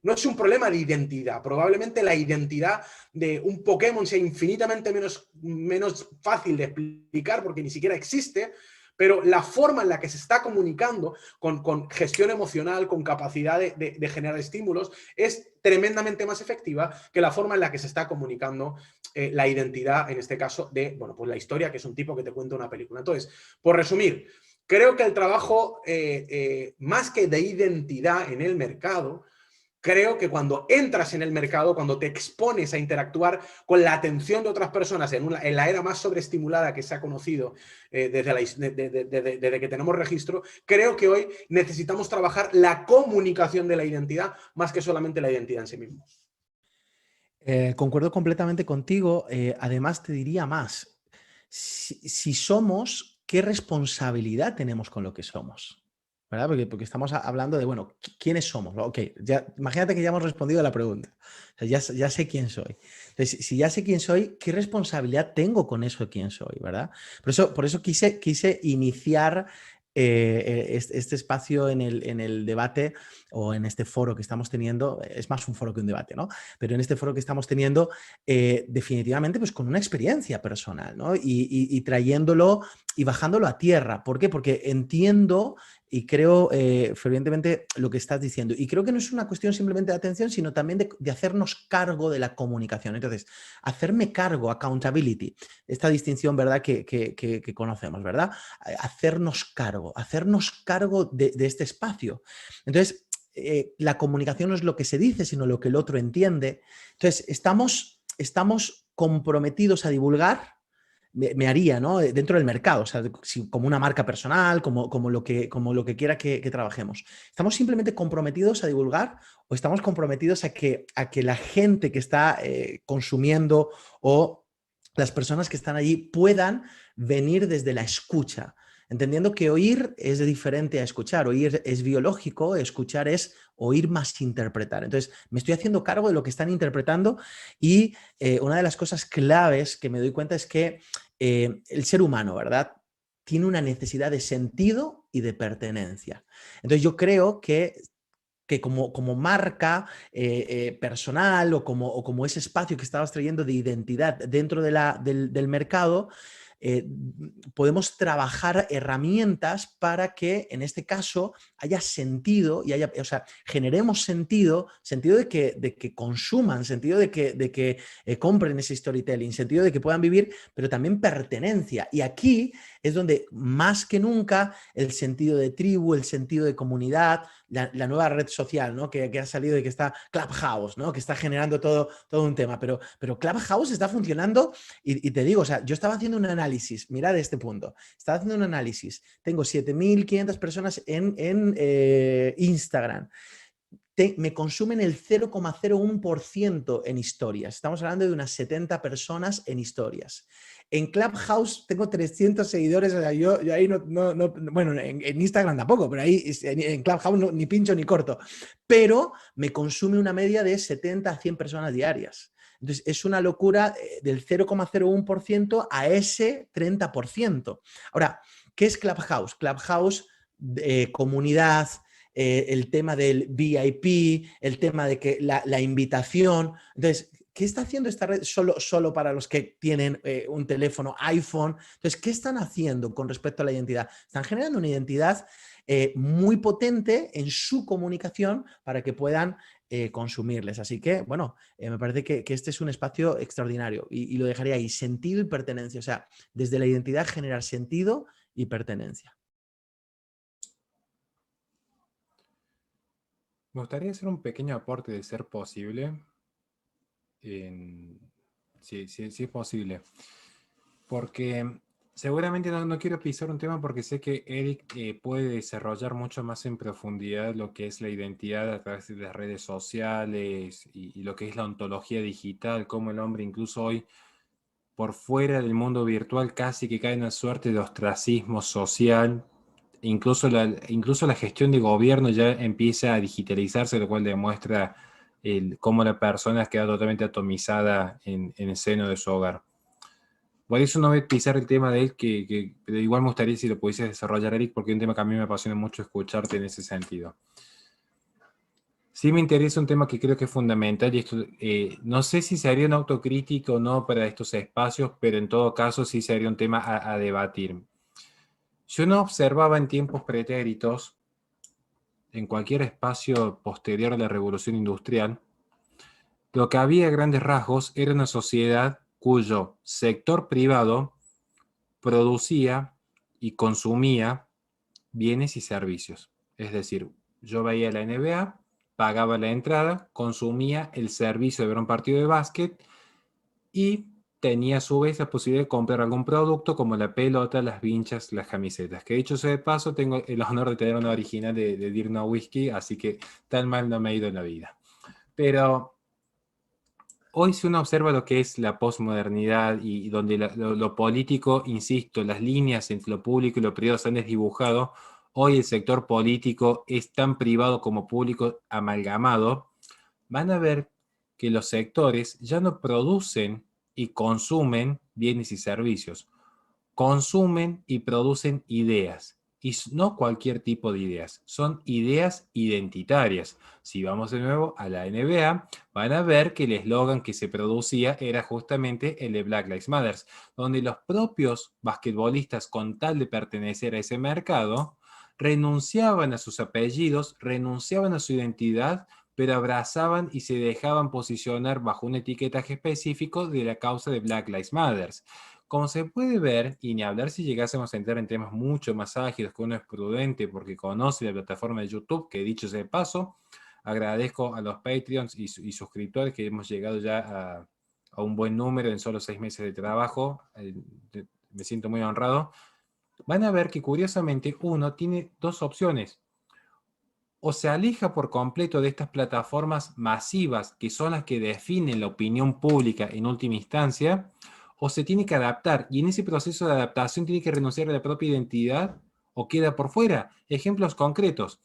No es un problema de identidad. Probablemente la identidad de un Pokémon sea infinitamente menos fácil de explicar porque ni siquiera existe, pero la forma en la que se está comunicando con gestión emocional, con capacidad de generar estímulos, es tremendamente más efectiva que la forma en la que se está comunicando la identidad, en este caso, de, bueno, pues la historia, que es un tipo que te cuenta una película. Entonces, por resumir, creo que el trabajo, más que de identidad en el mercado, creo que cuando entras en el mercado, cuando te expones a interactuar con la atención de otras personas en la era más sobreestimulada que se ha conocido desde que tenemos registro, creo que hoy necesitamos trabajar la comunicación de la identidad más que solamente la identidad en sí mismo. Concuerdo completamente contigo. Además, te diría más. Si somos, ¿qué responsabilidad tenemos con lo que somos? ¿Verdad? Porque estamos hablando de, bueno, ¿quiénes somos? Ok, ya, imagínate que ya hemos respondido a la pregunta. O sea, ya sé quién soy. Entonces, si ya sé quién soy, ¿qué responsabilidad tengo con eso de quién soy? ¿Verdad? Por eso quise iniciar este espacio en el debate o en este foro que estamos teniendo. Es más un foro que un debate, ¿no? Pero en este foro que estamos teniendo, definitivamente pues con una experiencia personal, ¿no? Y trayéndolo y bajándolo a tierra. ¿Por qué? Porque entiendo y creo fervientemente lo que estás diciendo. Y creo que no es una cuestión simplemente de atención, sino también de hacernos cargo de la comunicación. Entonces, hacerme cargo, accountability, esta distinción, ¿verdad?, que conocemos, ¿verdad? Hacernos cargo de este espacio. Entonces, la comunicación no es lo que se dice, sino lo que el otro entiende. Entonces, estamos comprometidos a divulgar. Me haría, ¿no?, dentro del mercado, o sea, como una marca personal, como lo que quiera que trabajemos. ¿Estamos simplemente comprometidos a divulgar o estamos comprometidos a que la gente que está consumiendo o las personas que están allí puedan venir desde la escucha? Entendiendo que oír es diferente a escuchar. Oír es biológico, escuchar es oír más interpretar. Entonces, me estoy haciendo cargo de lo que están interpretando y una de las cosas claves que me doy cuenta es que el ser humano, ¿verdad?, tiene una necesidad de sentido y de pertenencia. Entonces, yo creo que que como marca personal o como ese espacio que estabas trayendo de identidad dentro del mercado, podemos trabajar herramientas para que en este caso haya sentido y o sea, generemos sentido de que consuman, sentido de que compren ese storytelling, sentido de que puedan vivir, pero también pertenencia. Y aquí es donde más que nunca el sentido de tribu, el sentido de comunidad, la nueva red social, ¿no? que ha salido y que está Clubhouse, ¿no? Que está generando todo un tema, pero Clubhouse está funcionando y te digo, o sea, yo estaba haciendo un análisis, mirad este punto, estaba haciendo un análisis, tengo 7.500 personas en Instagram, me consumen el 0,01% en historias. Estamos hablando de unas 70 personas en historias. En Clubhouse tengo 300 seguidores, o sea, yo ahí no bueno, en Instagram tampoco, pero ahí en Clubhouse ni pincho ni corto. Pero me consume una media de 70 a 100 personas diarias. Entonces, es una locura del 0,01% a ese 30%. Ahora, ¿qué es Clubhouse? Clubhouse, comunidad, el tema del VIP, el tema de que la invitación. Entonces, ¿qué está haciendo esta red solo para los que tienen un teléfono iPhone? Entonces, ¿qué están haciendo con respecto a la identidad? Están generando una identidad muy potente en su comunicación para que puedan consumirles. Así que, bueno, me parece que este es un espacio extraordinario y lo dejaría ahí, sentido y pertenencia. O sea, desde la identidad generar sentido y pertenencia. Me gustaría hacer un pequeño aporte de ser posible. Sí, es posible. Porque seguramente no quiero pisar un tema porque sé que Eric puede desarrollar mucho más en profundidad lo que es la identidad a través de las redes sociales y lo que es la ontología digital, cómo el hombre incluso hoy por fuera del mundo virtual casi que cae en una suerte de ostracismo social. Incluso la gestión de gobierno ya empieza a digitalizarse, lo cual demuestra cómo la persona queda totalmente atomizada en el seno de su hogar. Por eso no voy a pisar el tema de él, pero igual me gustaría si lo pudiese desarrollar, Eric, porque es un tema que a mí me apasiona mucho escucharte en ese sentido. Sí me interesa un tema que creo que es fundamental y esto, no sé si sería una autocrítica o no para estos espacios, pero en todo caso sí sería un tema a debatir. Si uno observaba en tiempos pretéritos, en cualquier espacio posterior a la Revolución Industrial, lo que había a grandes rasgos era una sociedad cuyo sector privado producía y consumía bienes y servicios. Es decir, yo veía la NBA, pagaba la entrada, consumía el servicio de ver un partido de básquet y tenía a su vez la posibilidad de comprar algún producto como la pelota, las vinchas, las camisetas. Que dicho sea de paso, tengo el honor de tener una original de Dirna Whisky, así que tan mal no me ha ido en la vida. Pero hoy si uno observa lo que es la posmodernidad y donde lo político, insisto, las líneas entre lo público y lo privado se han desdibujado, hoy el sector político es tan privado como público amalgamado, van a ver que los sectores ya no producen y consumen bienes y servicios, consumen y producen ideas. Y no cualquier tipo de ideas, son ideas identitarias. Si vamos de nuevo a la NBA, van a ver que el eslogan que se producía era justamente el de Black Lives Matter, donde los propios basquetbolistas, con tal de pertenecer a ese mercado, renunciaban a sus apellidos, renunciaban a su identidad, pero abrazaban y se dejaban posicionar bajo un etiquetaje específico de la causa de Black Lives Matter. Como se puede ver, y ni hablar si llegásemos a entrar en temas mucho más ágiles, que uno es prudente porque conoce la plataforma de YouTube, que dicho sea de paso, agradezco a los Patreons y suscriptores que hemos llegado ya a un buen número en solo 6 meses de trabajo. Me siento muy honrado. Van a ver que curiosamente uno tiene dos opciones. O se aleja por completo de estas plataformas masivas que son las que definen la opinión pública en última instancia, o se tiene que adaptar y en ese proceso de adaptación tiene que renunciar a la propia identidad o queda por fuera. Ejemplos concretos.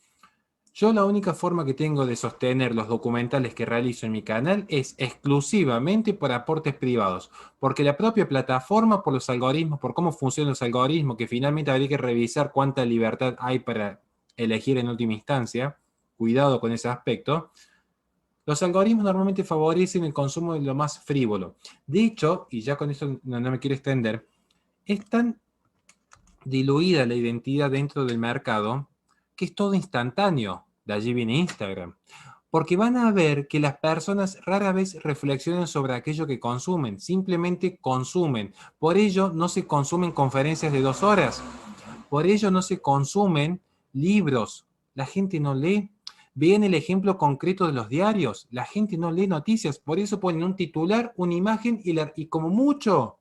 Yo la única forma que tengo de sostener los documentales que realizo en mi canal es exclusivamente por aportes privados, porque la propia plataforma, por los algoritmos, por cómo funcionan los algoritmos, que finalmente habría que revisar cuánta libertad hay para elegir en última instancia, cuidado con ese aspecto, los algoritmos normalmente favorecen el consumo de lo más frívolo. De hecho, y ya con esto no me quiero extender, es tan diluida la identidad dentro del mercado que es todo instantáneo. De allí viene Instagram. Porque van a ver que las personas rara vez reflexionan sobre aquello que consumen, simplemente consumen. Por ello no se consumen conferencias de 2 horas, por ello no se consumen libros, la gente no lee. Vean el ejemplo concreto de los diarios, la gente no lee noticias, por eso ponen un titular, una imagen y como mucho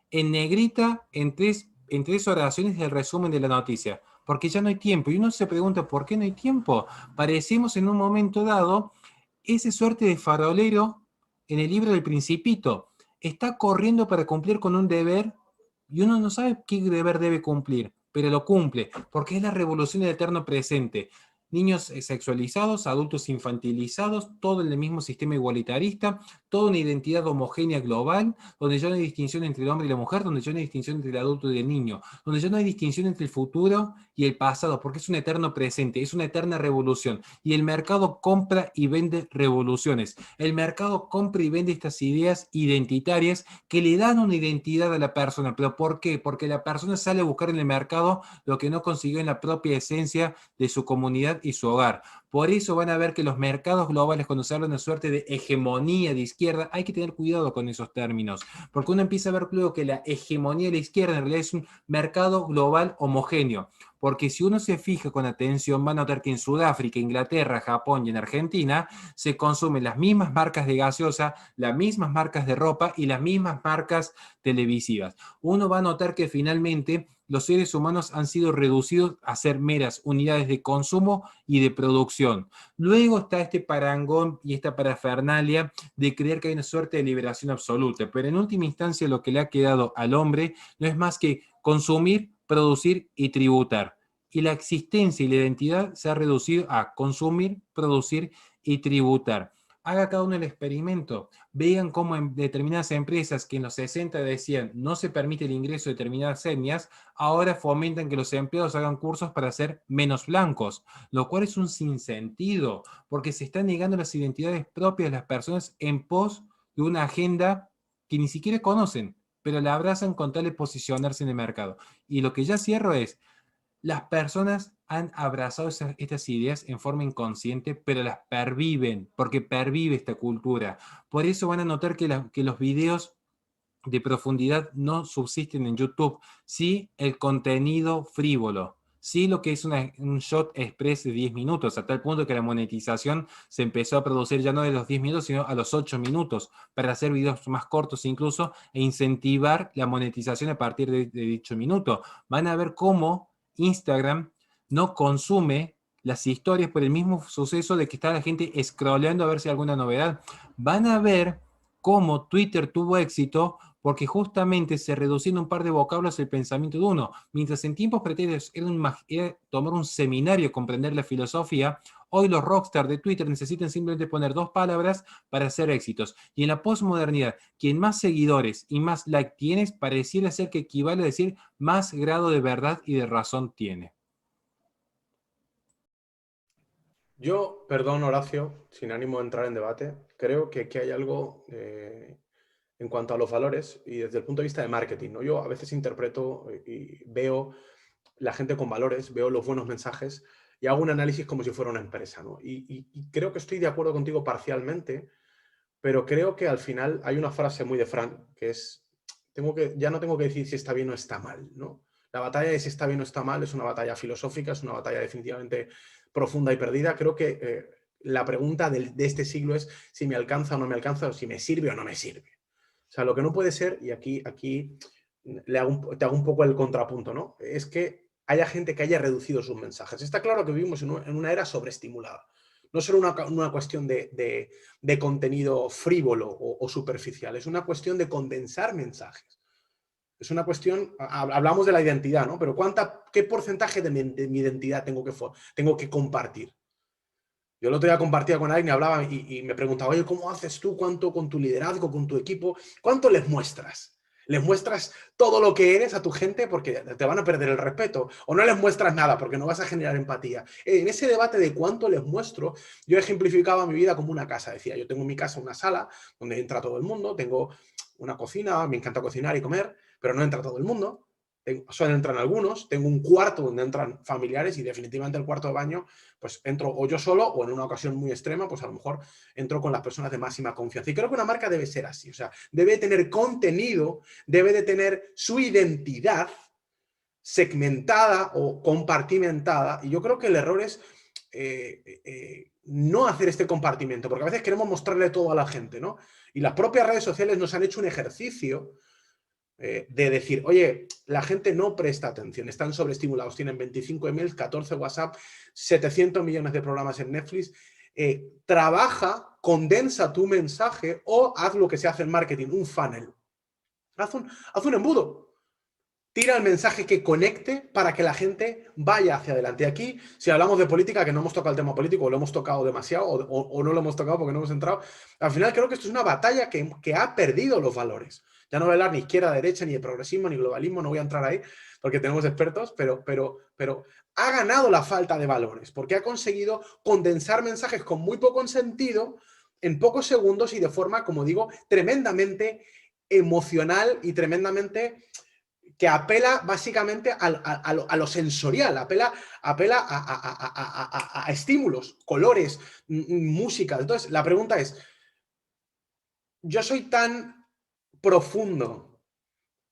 en negrita en tres oraciones el resumen de la noticia, porque ya no hay tiempo. Y uno se pregunta, ¿por qué no hay tiempo? Parecemos en un momento dado esa suerte de farolero en el libro del Principito. Está corriendo para cumplir con un deber y uno no sabe qué deber debe cumplir, pero lo cumple, porque es la revolución del eterno presente. Niños sexualizados, adultos infantilizados, todo en el mismo sistema igualitarista, toda una identidad homogénea global, donde ya no hay distinción entre el hombre y la mujer, donde ya no hay distinción entre el adulto y el niño, donde ya no hay distinción entre el futuro y el pasado, porque es un eterno presente, es una eterna revolución. Y el mercado compra y vende revoluciones. El mercado compra y vende estas ideas identitarias que le dan una identidad a la persona. ¿Pero por qué? Porque la persona sale a buscar en el mercado lo que no consiguió en la propia esencia de su comunidad y su hogar. Por eso van a ver que los mercados globales, cuando se habla de una suerte de hegemonía de izquierda, hay que tener cuidado con esos términos, porque uno empieza a ver luego que la hegemonía de la izquierda en realidad es un mercado global homogéneo, porque si uno se fija con atención va a notar que en Sudáfrica, Inglaterra, Japón y en Argentina se consumen las mismas marcas de gaseosa, las mismas marcas de ropa y las mismas marcas televisivas. Uno va a notar que finalmente los seres humanos han sido reducidos a ser meras unidades de consumo y de producción. Luego está este parangón y esta parafernalia de creer que hay una suerte de liberación absoluta, pero en última instancia lo que le ha quedado al hombre no es más que consumir, producir y tributar. Y la existencia y la identidad se ha reducido a consumir, producir y tributar. Haga cada uno el experimento. Vean cómo en determinadas empresas que en los 60 decían no se permite el ingreso de determinadas etnias, ahora fomentan que los empleados hagan cursos para ser menos blancos, lo cual es un sinsentido, porque se están negando las identidades propias de las personas en pos de una agenda que ni siquiera conocen, pero la abrazan con tal de posicionarse en el mercado. Y lo que ya cierro es, las personas han abrazado estas ideas en forma inconsciente, pero las perviven, porque pervive esta cultura. Por eso van a notar que los videos de profundidad no subsisten en YouTube, sí el contenido frívolo, sí lo que es un shot express de 10 minutos, a tal punto que la monetización se empezó a producir ya no de los 10 minutos, sino a los 8 minutos, para hacer videos más cortos incluso, e incentivar la monetización a partir de dicho minuto. Van a ver cómo Instagram no consume las historias por el mismo suceso de que está la gente scrolleando a ver si hay alguna novedad. Van a ver cómo Twitter tuvo éxito porque justamente se reducían un par de vocablos el pensamiento de uno. Mientras en tiempos preterios era tomar un seminario, comprender la filosofía, hoy los rockstars de Twitter necesitan simplemente poner 2 palabras para hacer éxitos. Y en la posmodernidad, quien más seguidores y más like tienes, pareciera ser que equivale a decir más grado de verdad y de razón tiene. Yo, perdón Horacio, sin ánimo de entrar en debate, creo que aquí hay algo en cuanto a los valores y desde el punto de vista de marketing, ¿no? Yo a veces interpreto y veo la gente con valores, veo los buenos mensajes y hago un análisis como si fuera una empresa, ¿no? Y creo que estoy de acuerdo contigo parcialmente, pero creo que al final hay una frase muy de Fran, que es, ya no tengo que decir si está bien o está mal, ¿no? La batalla de si está bien o está mal es una batalla filosófica, es una batalla definitivamente profunda y perdida. Creo que la pregunta de este siglo es si me alcanza o no me alcanza, o si me sirve o no me sirve. O sea, lo que no puede ser, y aquí te hago un poco el contrapunto, ¿no? Es que haya gente que haya reducido sus mensajes. Está claro que vivimos en una era sobreestimulada. No solo una cuestión de contenido frívolo o superficial, es una cuestión de condensar mensajes. Es una cuestión, hablamos de la identidad, ¿no? Pero ¿qué porcentaje de mi identidad tengo que compartir? Yo el otro día compartía con alguien y hablaba y me preguntaba, oye, ¿cómo haces tú? ¿Cuánto con tu liderazgo, con tu equipo? ¿Cuánto les muestras? Les muestras todo lo que eres a tu gente porque te van a perder el respeto, o no les muestras nada porque no vas a generar empatía. En ese debate de cuánto les muestro, yo ejemplificaba mi vida como una casa. Decía, yo tengo en mi casa una sala donde entra todo el mundo, tengo una cocina, me encanta cocinar y comer, pero no entra todo el mundo. Solo entran algunos, tengo un cuarto donde entran familiares y definitivamente el cuarto de baño, pues entro o yo solo o en una ocasión muy extrema, pues a lo mejor entro con las personas de máxima confianza. Y creo que una marca debe ser así, o sea, debe tener contenido, debe de tener su identidad segmentada o compartimentada, y yo creo que el error es no hacer este compartimento, porque a veces queremos mostrarle todo a la gente, ¿no? Y las propias redes sociales nos han hecho un ejercicio de decir, oye, la gente no presta atención, están sobreestimulados, tienen 25 emails, 14 WhatsApp, 700 millones de programas en Netflix. Trabaja, condensa tu mensaje o haz lo que se hace en marketing, un funnel. Haz un embudo. Tira el mensaje que conecte para que la gente vaya hacia adelante. Y aquí, si hablamos de política, que no hemos tocado el tema político, o lo hemos tocado demasiado, o no lo hemos tocado porque no hemos entrado, al final creo que esto es una batalla que ha perdido los valores. Ya no voy a hablar ni izquierda, derecha, ni de progresismo, ni globalismo, no voy a entrar ahí, porque tenemos expertos, pero ha ganado la falta de valores, porque ha conseguido condensar mensajes con muy poco sentido en pocos segundos y de forma, como digo, tremendamente emocional y tremendamente que apela básicamente a lo sensorial, apela a estímulos, colores, música. Entonces, la pregunta es, yo soy tan profundo,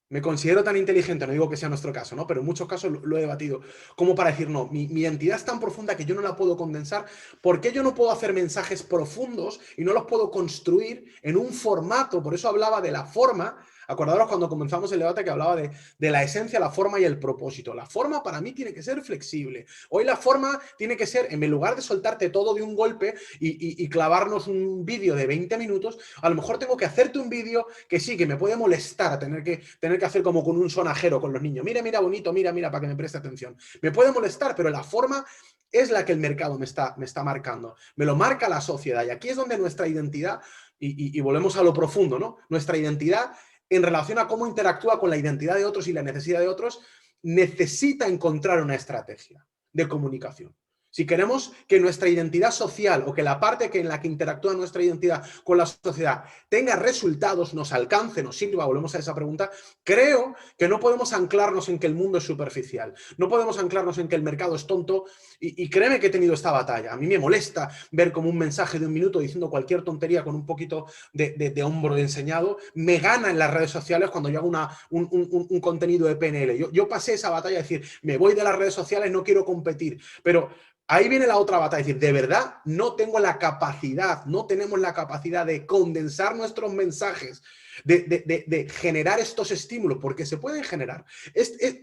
me considero tan inteligente, no digo que sea nuestro caso, ¿no? Pero en muchos casos lo he debatido, como para decir, no, mi identidad es tan profunda que yo no la puedo condensar. ¿Por qué yo no puedo hacer mensajes profundos y no los puedo construir en un formato? Por eso hablaba de la forma. Acordaros cuando comenzamos el debate que hablaba de la esencia, la forma y el propósito. La forma para mí tiene que ser flexible. Hoy la forma tiene que ser, en lugar de soltarte todo de un golpe y clavarnos un vídeo de 20 minutos, a lo mejor tengo que hacerte un vídeo que sí, que me puede molestar tener que hacer como con un sonajero con los niños. Mira, mira, bonito, mira, mira, para que me preste atención. Me puede molestar, pero la forma es la que el mercado me está marcando. Me lo marca la sociedad. Y aquí es donde nuestra identidad, y volvemos a lo profundo, ¿no? Nuestra identidad en relación a cómo interactúa con la identidad de otros y la necesidad de otros, necesita encontrar una estrategia de comunicación. Si queremos que nuestra identidad social o que la parte en la que interactúa nuestra identidad con la sociedad tenga resultados, nos alcance, nos sirva, volvemos a esa pregunta, creo que no podemos anclarnos en que el mundo es superficial, no podemos anclarnos en que el mercado es tonto y créeme que he tenido esta batalla. A mí me molesta ver como un mensaje de un minuto diciendo cualquier tontería con un poquito de hombro enseñado, me gana en las redes sociales cuando yo hago un contenido de PNL. Yo pasé esa batalla de decir, me voy de las redes sociales, no quiero competir, pero ahí viene la otra batalla, es decir, de verdad no tengo la capacidad, no tenemos la capacidad de condensar nuestros mensajes, de generar estos estímulos, porque se pueden generar.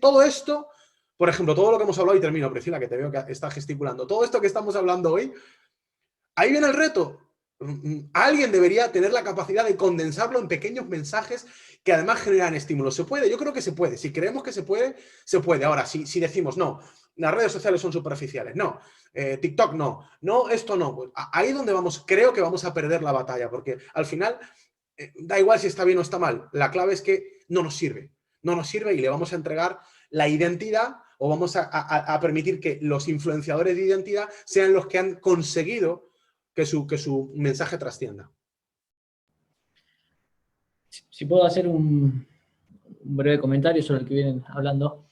Todo esto, por ejemplo, todo lo que hemos hablado, y termino, Priscila, que te veo que estás gesticulando, todo esto que estamos hablando hoy, ahí viene el reto. Alguien debería tener la capacidad de condensarlo en pequeños mensajes que además generan estímulos. ¿Se puede? Yo creo que se puede. Si creemos que se puede, se puede. Ahora, si decimos, no, las redes sociales son superficiales, no, TikTok no, esto no, pues ahí es donde creo que vamos a perder la batalla, porque al final da igual si está bien o está mal, la clave es que no nos sirve y le vamos a entregar la identidad o vamos a permitir que los influenciadores de identidad sean los que han conseguido que su mensaje trascienda. Si puedo hacer un breve comentario sobre el que vienen hablando.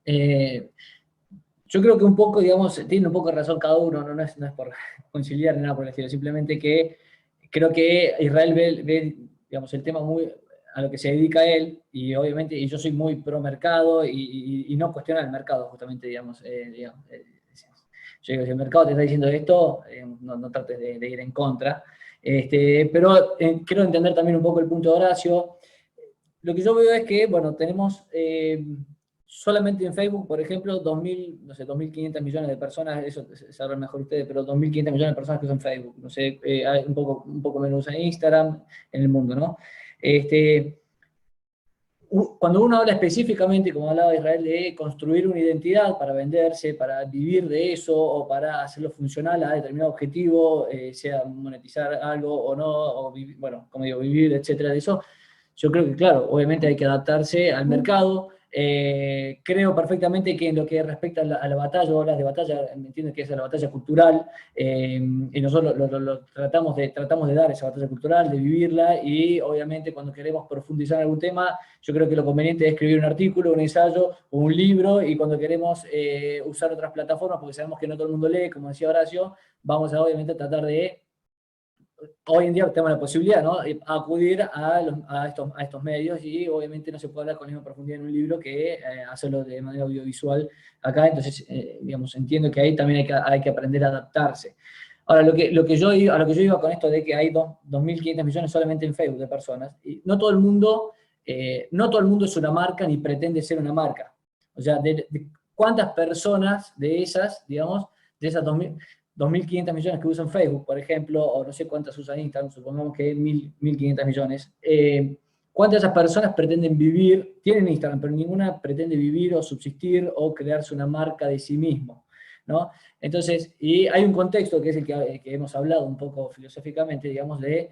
Yo creo que un poco, digamos, tiene un poco de razón cada uno, no es por conciliar ni nada por el estilo, simplemente que creo que Israel ve digamos, el tema muy a lo que se dedica él, y obviamente y yo soy muy pro mercado y no cuestiona el mercado, justamente, digamos. Yo digo, si el mercado te está diciendo esto, no trates de ir en contra. Pero quiero entender también un poco el punto de Horacio. Lo que yo veo es que, bueno, tenemos solamente en Facebook, por ejemplo, 2.500 millones de personas, eso sabrán mejor ustedes, pero 2.500 millones de personas que usan Facebook. No sé, hay un poco menos en Instagram, en el mundo, ¿no? Cuando uno habla específicamente, como hablaba Israel, de construir una identidad para venderse, para vivir de eso o para hacerlo funcional a determinado objetivo, sea monetizar algo o no, o vivir, bueno, como digo, vivir, etcétera, de eso, Yo creo que, claro, obviamente hay que adaptarse al mercado. Creo perfectamente que en lo que respecta a la batalla, hablas de batalla, entiendo que es la batalla cultural, y nosotros tratamos de dar esa batalla cultural, de vivirla, y obviamente cuando queremos profundizar en algún tema, yo creo que lo conveniente es escribir un artículo, un ensayo o un libro, y cuando queremos usar otras plataformas, porque sabemos que no todo el mundo lee, como decía Horacio, vamos a obviamente tratar de, hoy en día tenemos la posibilidad, ¿no?, de acudir a estos medios, y obviamente no se puede hablar con la misma profundidad en un libro que hacerlo de manera audiovisual acá. Entonces, digamos, entiendo que ahí también hay que aprender a adaptarse. Ahora, a lo que yo iba con esto de que hay 2.500 millones solamente en Facebook de personas, y no todo el mundo es una marca ni pretende ser una marca. O sea, de cuántas personas de esas, digamos, de esas 2.500 millones que usan Facebook, por ejemplo, o no sé cuántas usan Instagram, supongamos que 1.500 millones, ¿cuántas de esas personas pretenden vivir, tienen Instagram, pero ninguna pretende vivir o subsistir o crearse una marca de sí mismo, ¿no? Entonces, y hay un contexto que es el que hemos hablado un poco filosóficamente, digamos, de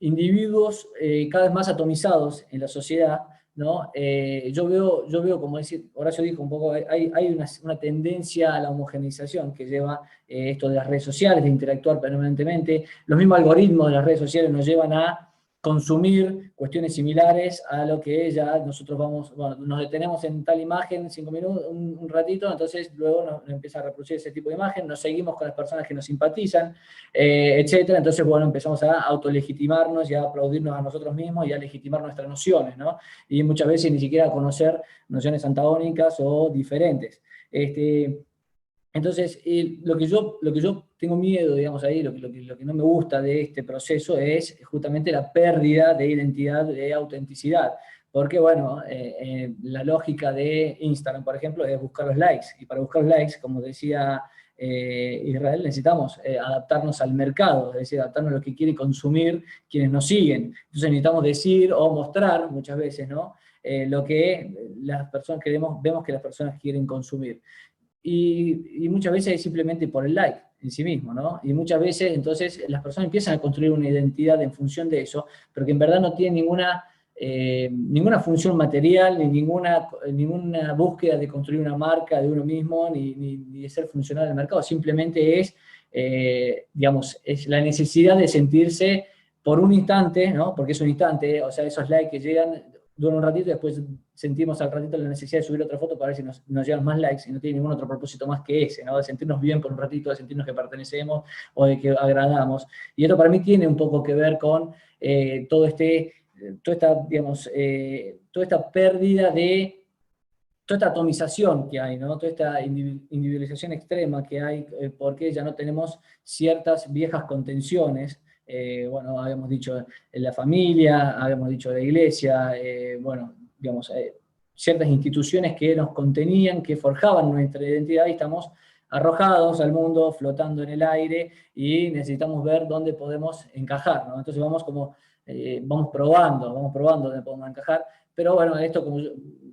individuos cada vez más atomizados en la sociedad, ¿no? Yo veo, como Horacio dijo un poco, hay una tendencia a la homogeneización que lleva esto de las redes sociales, de interactuar permanentemente. Los mismos algoritmos de las redes sociales nos llevan a consumir cuestiones similares a lo que ya nosotros nos detenemos en tal imagen 5 minutos, un ratito, entonces luego nos empieza a reproducir ese tipo de imagen, nos seguimos con las personas que nos simpatizan, etcétera. Entonces, empezamos a autolegitimarnos y a aplaudirnos a nosotros mismos y a legitimar nuestras nociones, ¿no? Y muchas veces ni siquiera a conocer nociones antagónicas o diferentes. Entonces, lo que yo tengo miedo, digamos, ahí, lo que no me gusta de este proceso es justamente la pérdida de identidad, de autenticidad. Porque, la lógica de Instagram, por ejemplo, es buscar los likes. Y para buscar los likes, como decía Israel, necesitamos adaptarnos al mercado, es decir, adaptarnos a lo que quieren consumir quienes nos siguen. Entonces necesitamos decir o mostrar muchas veces, ¿no?, lo que las personas vemos que las personas quieren consumir. Y muchas veces es simplemente por el like en sí mismo, ¿no? Y muchas veces entonces las personas empiezan a construir una identidad en función de eso, pero que en verdad no tiene ninguna función material, ni ninguna búsqueda de construir una marca de uno mismo, ni de ser funcional al mercado. Simplemente es la necesidad de sentirse por un instante, ¿no? Porque es un instante, o sea, esos likes que llegan duran un ratito y después sentimos al ratito la necesidad de subir otra foto para ver si nos llegan más likes, y no tiene ningún otro propósito más que ese, ¿no?, de sentirnos bien por un ratito, de sentirnos que pertenecemos o de que agradamos. Y esto para mí tiene un poco que ver con toda esta pérdida toda esta atomización que hay, ¿no?, toda esta individualización extrema que hay, porque ya no tenemos ciertas viejas contenciones. Habíamos dicho en la familia, habíamos dicho de la iglesia, ciertas instituciones que nos contenían, que forjaban nuestra identidad, y estamos arrojados al mundo, flotando en el aire, y necesitamos ver dónde podemos encajar, ¿no? Entonces vamos probando dónde podemos encajar, pero esto,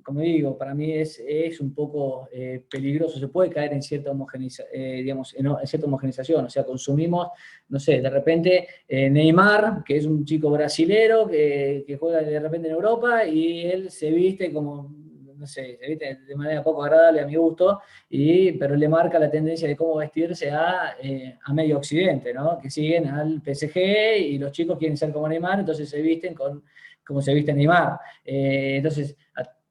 como digo, para mí es un poco peligroso. Se puede caer en cierta homogenización, o sea, consumimos, no sé, de repente Neymar, que es un chico brasilero que juega de repente en Europa, y él se viste como, no sé, se viste de manera poco agradable a mi gusto, pero le marca la tendencia de cómo vestirse a medio occidente, ¿no?, que siguen al PSG, y los chicos quieren ser como Neymar, entonces se visten como se viste Neymar. Entonces,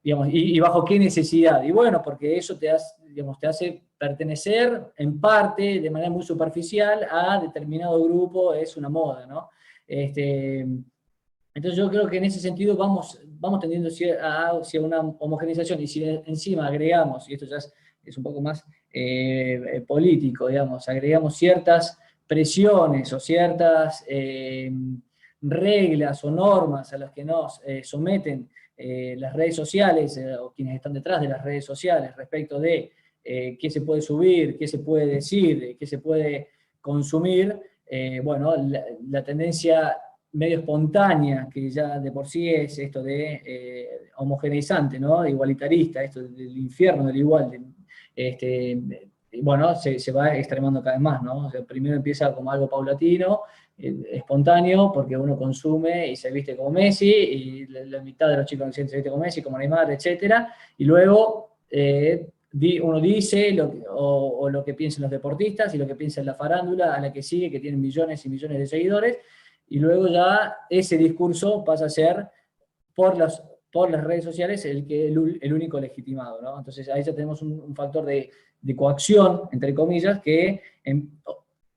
¿y bajo qué necesidad? Y porque eso te hace pertenecer en parte, de manera muy superficial, a determinado grupo, es una moda, ¿no? Entonces yo creo que en ese sentido vamos tendiendo hacia una homogenización, y si encima agregamos, y esto ya es un poco más político, digamos, agregamos ciertas presiones o ciertas reglas o normas a las que nos someten las redes sociales, o quienes están detrás de las redes sociales, respecto de qué se puede subir, qué se puede decir, qué se puede consumir, la tendencia medio espontánea, que ya de por sí es esto de homogeneizante, ¿no?, igualitarista, esto del infierno del igual, bueno, se va extremando cada vez más, ¿no? O sea, primero empieza como algo paulatino, espontáneo, porque uno consume y se viste como Messi, y la mitad de los chicos se viste como Messi, como Neymar, etcétera, y luego uno dice o lo que piensan los deportistas y lo que piensa la farándula a la que sigue, que tiene millones y millones de seguidores, y luego ya ese discurso pasa a ser por las redes sociales el único legitimado, ¿no? Entonces ahí ya tenemos un factor de coacción, entre comillas, que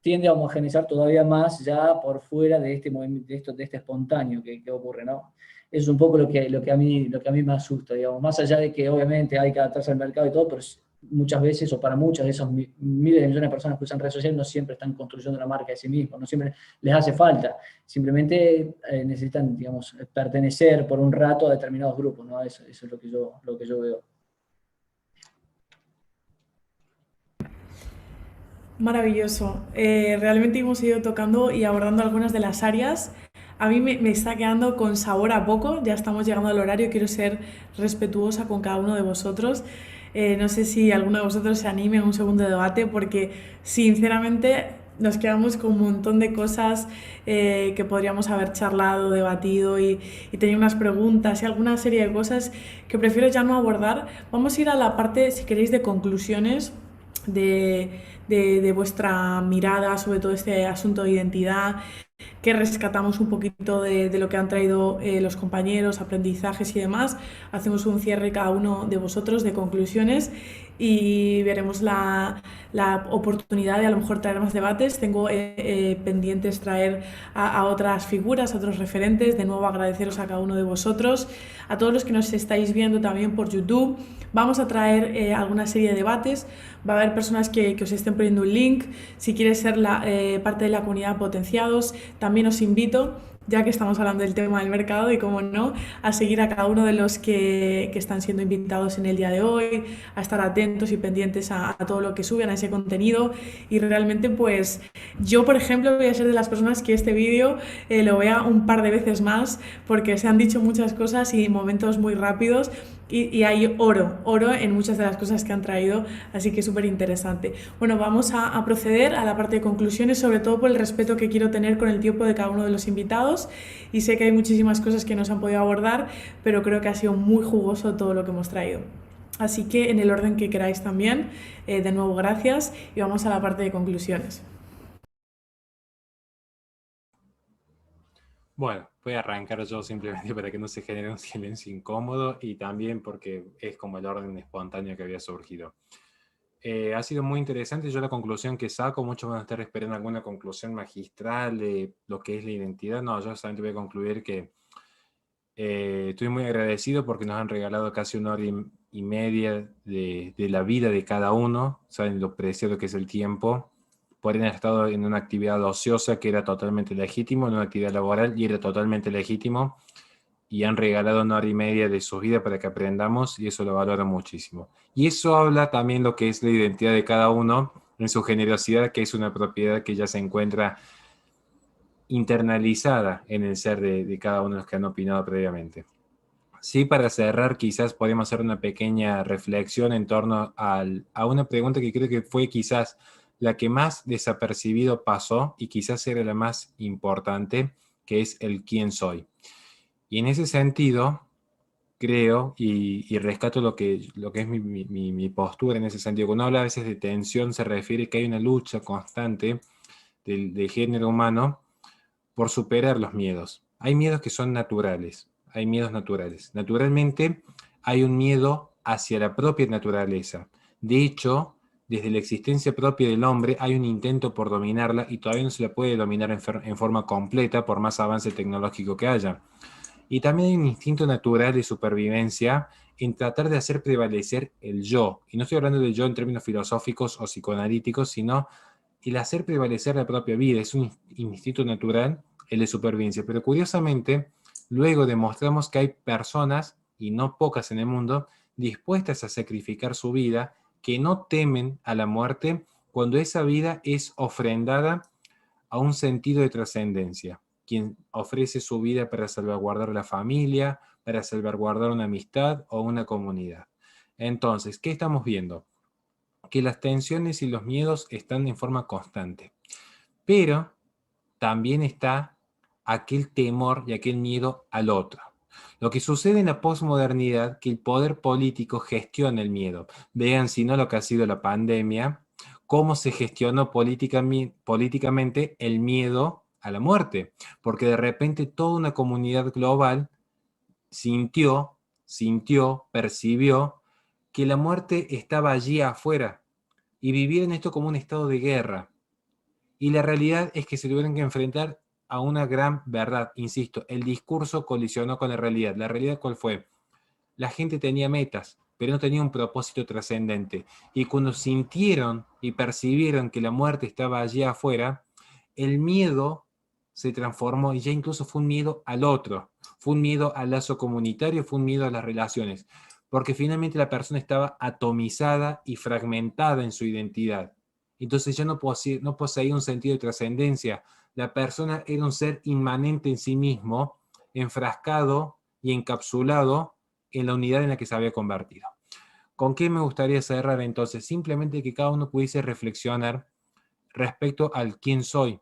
tiende a homogeneizar todavía más ya por fuera de este espontáneo que ocurre, ¿no? Eso es un poco lo que a mí me asusta, digamos, más allá de que obviamente hay que adaptarse al mercado y todo, pero muchas veces, o para muchas de esos miles de millones de personas que usan redes sociales, no siempre están construyendo una marca de sí mismos, no siempre les hace falta, simplemente necesitan, digamos, pertenecer por un rato a determinados grupos, ¿no? Eso es lo que yo veo. Maravilloso. Realmente hemos ido tocando y abordando algunas de las áreas. A mí me está quedando con sabor a poco, ya estamos llegando al horario, quiero ser respetuosa con cada uno de vosotros. No sé si alguno de vosotros se anime a un segundo debate, porque sinceramente nos quedamos con un montón de cosas que podríamos haber charlado, debatido y tenía unas preguntas y alguna serie de cosas que prefiero ya no abordar. Vamos a ir a la parte, si queréis, de conclusiones de vuestra mirada sobre todo este asunto de identidad, que rescatamos un poquito de lo que han traído los compañeros, aprendizajes y demás. Hacemos un cierre cada uno de vosotros de conclusiones y veremos la oportunidad de a lo mejor traer más debates. Tengo pendientes traer a otras figuras, a otros referentes. De nuevo agradeceros a cada uno de vosotros, a todos los que nos estáis viendo también por YouTube. Vamos a traer alguna serie de debates, va a haber personas que os estén poniendo un link. Si quieres ser parte de la comunidad Potenciados, también os invito, ya que estamos hablando del tema del mercado y cómo no, a seguir a cada uno de los que están siendo invitados en el día de hoy, a estar atentos y pendientes a todo lo que suben, a ese contenido. Y realmente pues yo, por ejemplo, voy a ser de las personas que este vídeo lo vea un par de veces más, porque se han dicho muchas cosas y momentos muy rápidos. Y hay oro en muchas de las cosas que han traído, así que súper interesante. Bueno, vamos a proceder a la parte de conclusiones, sobre todo por el respeto que quiero tener con el tiempo de cada uno de los invitados, y sé que hay muchísimas cosas que no se han podido abordar, pero creo que ha sido muy jugoso todo lo que hemos traído. Así que en el orden que queráis también, de nuevo gracias y vamos a la parte de conclusiones. Bueno, voy a arrancar yo simplemente para que no se genere un silencio incómodo y también porque es como el orden espontáneo que había surgido. Ha sido muy interesante. Yo la conclusión que saco, muchos van a estar esperando alguna conclusión magistral de lo que es la identidad. No, yo solamente voy a concluir que estoy muy agradecido porque nos han regalado casi 1 hora y media de la vida de cada uno. Saben lo preciado que es el tiempo. Podrían haber estado en una actividad ociosa que era totalmente legítimo, en una actividad laboral y era totalmente legítimo, y han regalado 1 hora y media de su vida para que aprendamos, y eso lo valoro muchísimo. Y eso habla también lo que es la identidad de cada uno en su generosidad, que es una propiedad que ya se encuentra internalizada en el ser de cada uno de los que han opinado previamente. Sí, para cerrar, quizás podemos hacer una pequeña reflexión en torno a una pregunta que creo que fue quizás la que más desapercibido pasó y quizás era la más importante, que es el quién soy. Y en ese sentido, creo y rescato lo que es mi postura en ese sentido. Cuando habla a veces de tensión, se refiere que hay una lucha constante del género humano por superar los miedos. Hay miedos que son naturales, hay miedos naturales. Naturalmente hay un miedo hacia la propia naturaleza. De hecho, desde la existencia propia del hombre hay un intento por dominarla y todavía no se la puede dominar en forma completa por más avance tecnológico que haya. Y también hay un instinto natural de supervivencia en tratar de hacer prevalecer el yo. Y no estoy hablando del yo en términos filosóficos o psicoanalíticos, sino el hacer prevalecer la propia vida. Es un instinto natural, el de supervivencia. Pero curiosamente, luego demostramos que hay personas, y no pocas en el mundo, dispuestas a sacrificar su vida, que no temen a la muerte cuando esa vida es ofrendada a un sentido de trascendencia. Quien ofrece su vida para salvaguardar la familia, para salvaguardar una amistad o una comunidad. Entonces, ¿qué estamos viendo? que las tensiones y los miedos están en forma constante. Pero también está aquel temor y aquel miedo al otro. Lo que sucede en la posmodernidad, que el poder político gestiona el miedo. Vean, si no, lo que ha sido la pandemia, cómo se gestionó políticamente el miedo a la muerte, porque de repente toda una comunidad global sintió, percibió que la muerte estaba allí afuera y vivieron esto como un estado de guerra. Y la realidad es que se tuvieron que enfrentar a una gran verdad. Insisto, el discurso colisionó con la realidad. ¿La realidad cuál fue? La gente tenía metas, pero no tenía un propósito trascendente. Y cuando sintieron y percibieron que la muerte estaba allí afuera, el miedo se transformó y ya incluso fue un miedo al otro. Fue un miedo al lazo comunitario, fue un miedo a las relaciones. Porque finalmente la persona estaba atomizada y fragmentada en su identidad. Entonces ya no poseía un sentido de trascendencia. La persona era un ser inmanente en sí mismo, enfrascado y encapsulado en la unidad en la que se había convertido. ¿Con qué me gustaría cerrar entonces? Simplemente que cada uno pudiese reflexionar respecto al quién soy.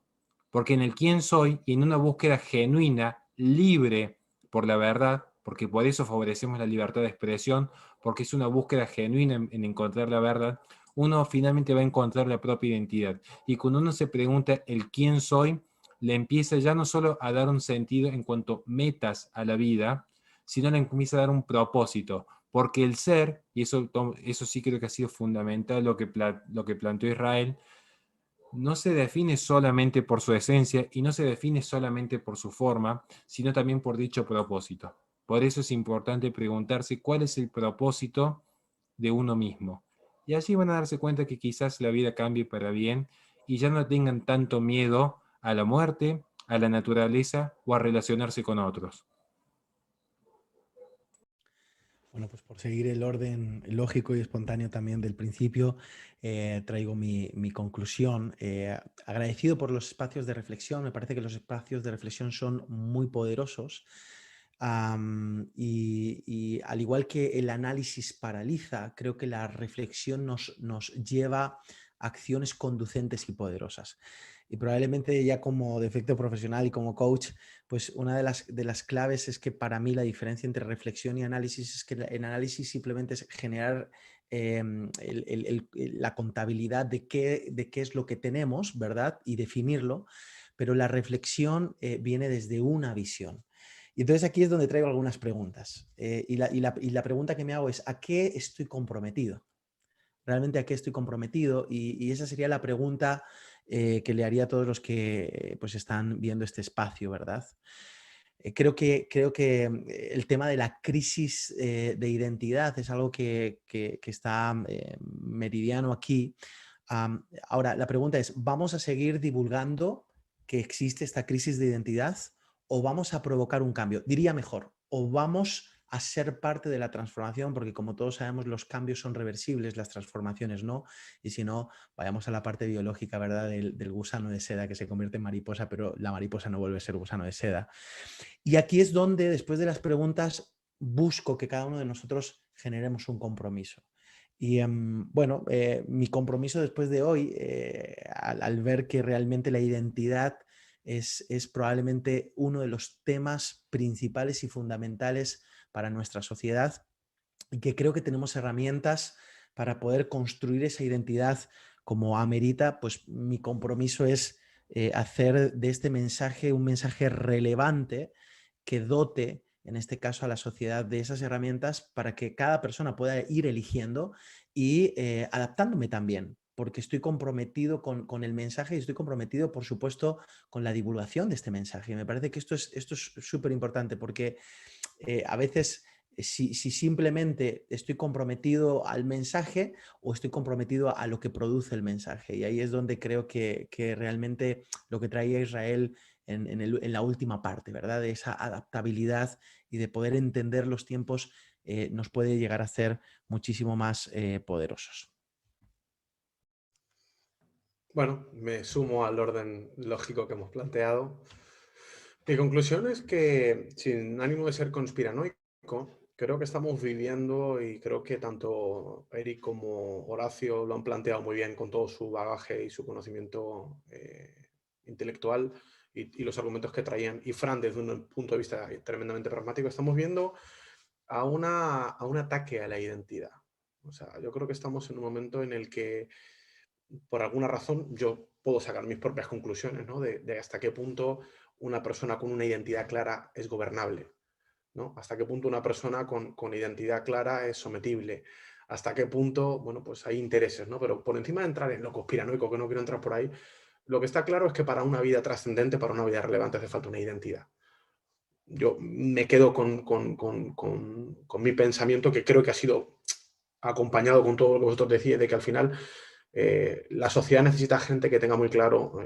Porque en el quién soy y en una búsqueda genuina, libre por la verdad, porque por eso favorecemos la libertad de expresión, porque es una búsqueda genuina en encontrar la verdad, uno finalmente va a encontrar la propia identidad. Y cuando uno se pregunta el quién soy, le empieza ya no solo a dar un sentido en cuanto metas a la vida, sino le empieza a dar un propósito. Porque el ser, y eso sí creo que ha sido fundamental lo que planteó Israel, no se define solamente por su esencia y no se define solamente por su forma, sino también por dicho propósito. Por eso es importante preguntarse cuál es el propósito de uno mismo. Y allí van a darse cuenta que quizás la vida cambie para bien y ya no tengan tanto miedo a la muerte, a la naturaleza o a relacionarse con otros. Bueno, pues por seguir el orden lógico y espontáneo también del principio, traigo mi conclusión. Agradecido por los espacios de reflexión, me parece que los espacios de reflexión son muy poderosos. Y al igual que el análisis paraliza, creo que la reflexión nos lleva a acciones conducentes y poderosas. Y probablemente ya como defecto profesional y como coach, pues una de las claves es que para mí la diferencia entre reflexión y análisis es que el análisis simplemente es generar la contabilidad de qué es lo que tenemos, ¿verdad? Y definirlo, pero la reflexión viene desde una visión. Y entonces aquí es donde traigo algunas preguntas. Y la pregunta que me hago es, ¿a qué estoy comprometido? ¿Realmente a qué estoy comprometido? Y esa sería la pregunta que le haría a todos los que pues, están viendo este espacio, ¿verdad? Creo que el tema de la crisis de identidad es algo que está meridiano aquí. Ahora, la pregunta es, ¿vamos a seguir divulgando que existe esta crisis de identidad o vamos a provocar un cambio? Diría mejor, o vamos a ser parte de la transformación, porque como todos sabemos, los cambios son reversibles, las transformaciones no, y si no, vayamos a la parte biológica, ¿verdad? Del gusano de seda que se convierte en mariposa, pero la mariposa no vuelve a ser gusano de seda. Y aquí es donde, después de las preguntas, busco que cada uno de nosotros generemos un compromiso. Y bueno, mi compromiso después de hoy, al ver que realmente la identidad es probablemente uno de los temas principales y fundamentales para nuestra sociedad, y que creo que tenemos herramientas para poder construir esa identidad como amerita, pues mi compromiso es hacer de este mensaje un mensaje relevante que dote, en este caso, a la sociedad de esas herramientas para que cada persona pueda ir eligiendo y adaptándome también, porque estoy comprometido con el mensaje y estoy comprometido, por supuesto, con la divulgación de este mensaje. Me parece que esto es súper importante porque a veces si simplemente estoy comprometido al mensaje o estoy comprometido a lo que produce el mensaje. Y ahí es donde creo que realmente lo que traía Israel en la última parte, ¿verdad? De esa adaptabilidad y de poder entender los tiempos nos puede llegar a hacer muchísimo más poderosos. Bueno, me sumo al orden lógico que hemos planteado. Mi conclusión es que, sin ánimo de ser conspiranoico, Creo que estamos viviendo, y creo que tanto Eric como Horacio lo han planteado muy bien con todo su bagaje y su conocimiento intelectual y los argumentos que traían, y Fran desde un punto de vista tremendamente pragmático. Estamos viendo a un ataque a la identidad. O sea, yo creo que estamos en un momento en el que, por alguna razón, yo puedo sacar mis propias conclusiones, ¿no? de hasta qué punto una persona con una identidad clara es gobernable, ¿no? Hasta qué punto una persona con identidad clara es sometible. Hasta qué punto, bueno, pues hay intereses, ¿no? Pero por encima de entrar en lo conspiranoico, que no quiero entrar por ahí, lo que está claro es que para una vida trascendente, para una vida relevante, hace falta una identidad. Yo me quedo con mi pensamiento, que creo que ha sido acompañado con todo lo que vosotros decís, de que al final la sociedad necesita gente que tenga muy claro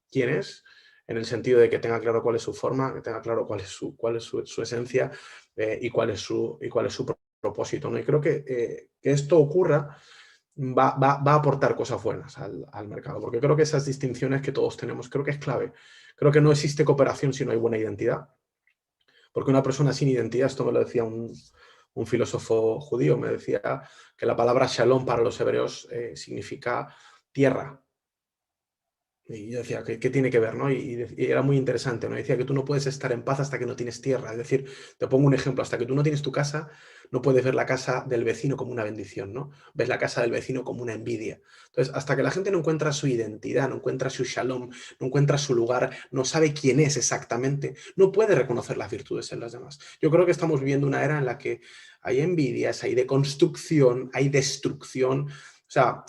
quién es, en el sentido de que tenga claro cuál es su forma, que tenga claro cuál es su esencia y cuál es su propósito, ¿no? Y creo que esto ocurra va a aportar cosas buenas al mercado, porque creo que esas distinciones que todos tenemos, creo que es clave. Creo que no existe cooperación si no hay buena identidad, porque una persona sin identidad, esto me lo decía un filósofo judío, me decía que la palabra shalom para los hebreos significa tierra. Y yo decía, ¿qué tiene que ver? ¿No? Y era muy interesante, ¿no? Decía que tú no puedes estar en paz hasta que no tienes tierra. Es decir, te pongo un ejemplo, hasta que tú no tienes tu casa, no puedes ver la casa del vecino como una bendición, ¿no? Ves la casa del vecino como una envidia. Entonces, hasta que la gente no encuentra su identidad, no encuentra su shalom, no encuentra su lugar, no sabe quién es exactamente, no puede reconocer las virtudes en las demás. Yo creo que estamos viviendo una era en la que hay envidias, hay deconstrucción, hay destrucción. O sea,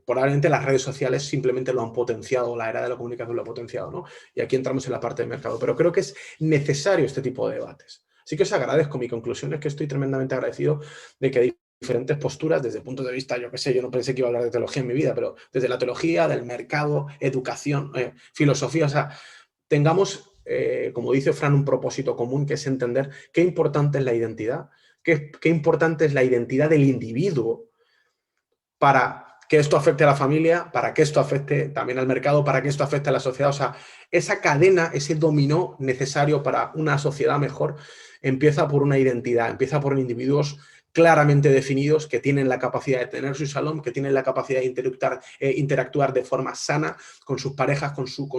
probablemente las redes sociales simplemente lo han potenciado, la era de la comunicación lo ha potenciado, ¿no? Y aquí entramos en la parte de mercado. Pero creo que es necesario este tipo de debates. Así que os agradezco. Mi conclusión es que estoy tremendamente agradecido de que hay diferentes posturas desde puntos de vista, yo qué sé, yo no pensé que iba a hablar de teología en mi vida, pero desde la teología, del mercado, educación, filosofía, o sea, tengamos, como dice Fran, un propósito común, que es entender qué importante es la identidad, qué importante es la identidad del individuo para que esto afecte a la familia, para que esto afecte también al mercado, para que esto afecte a la sociedad. O sea, esa cadena, ese dominó necesario para una sociedad mejor, empieza por una identidad, empieza por individuos claramente definidos que tienen la capacidad de tener su salón, que tienen la capacidad de interactuar de forma sana con sus parejas, con sus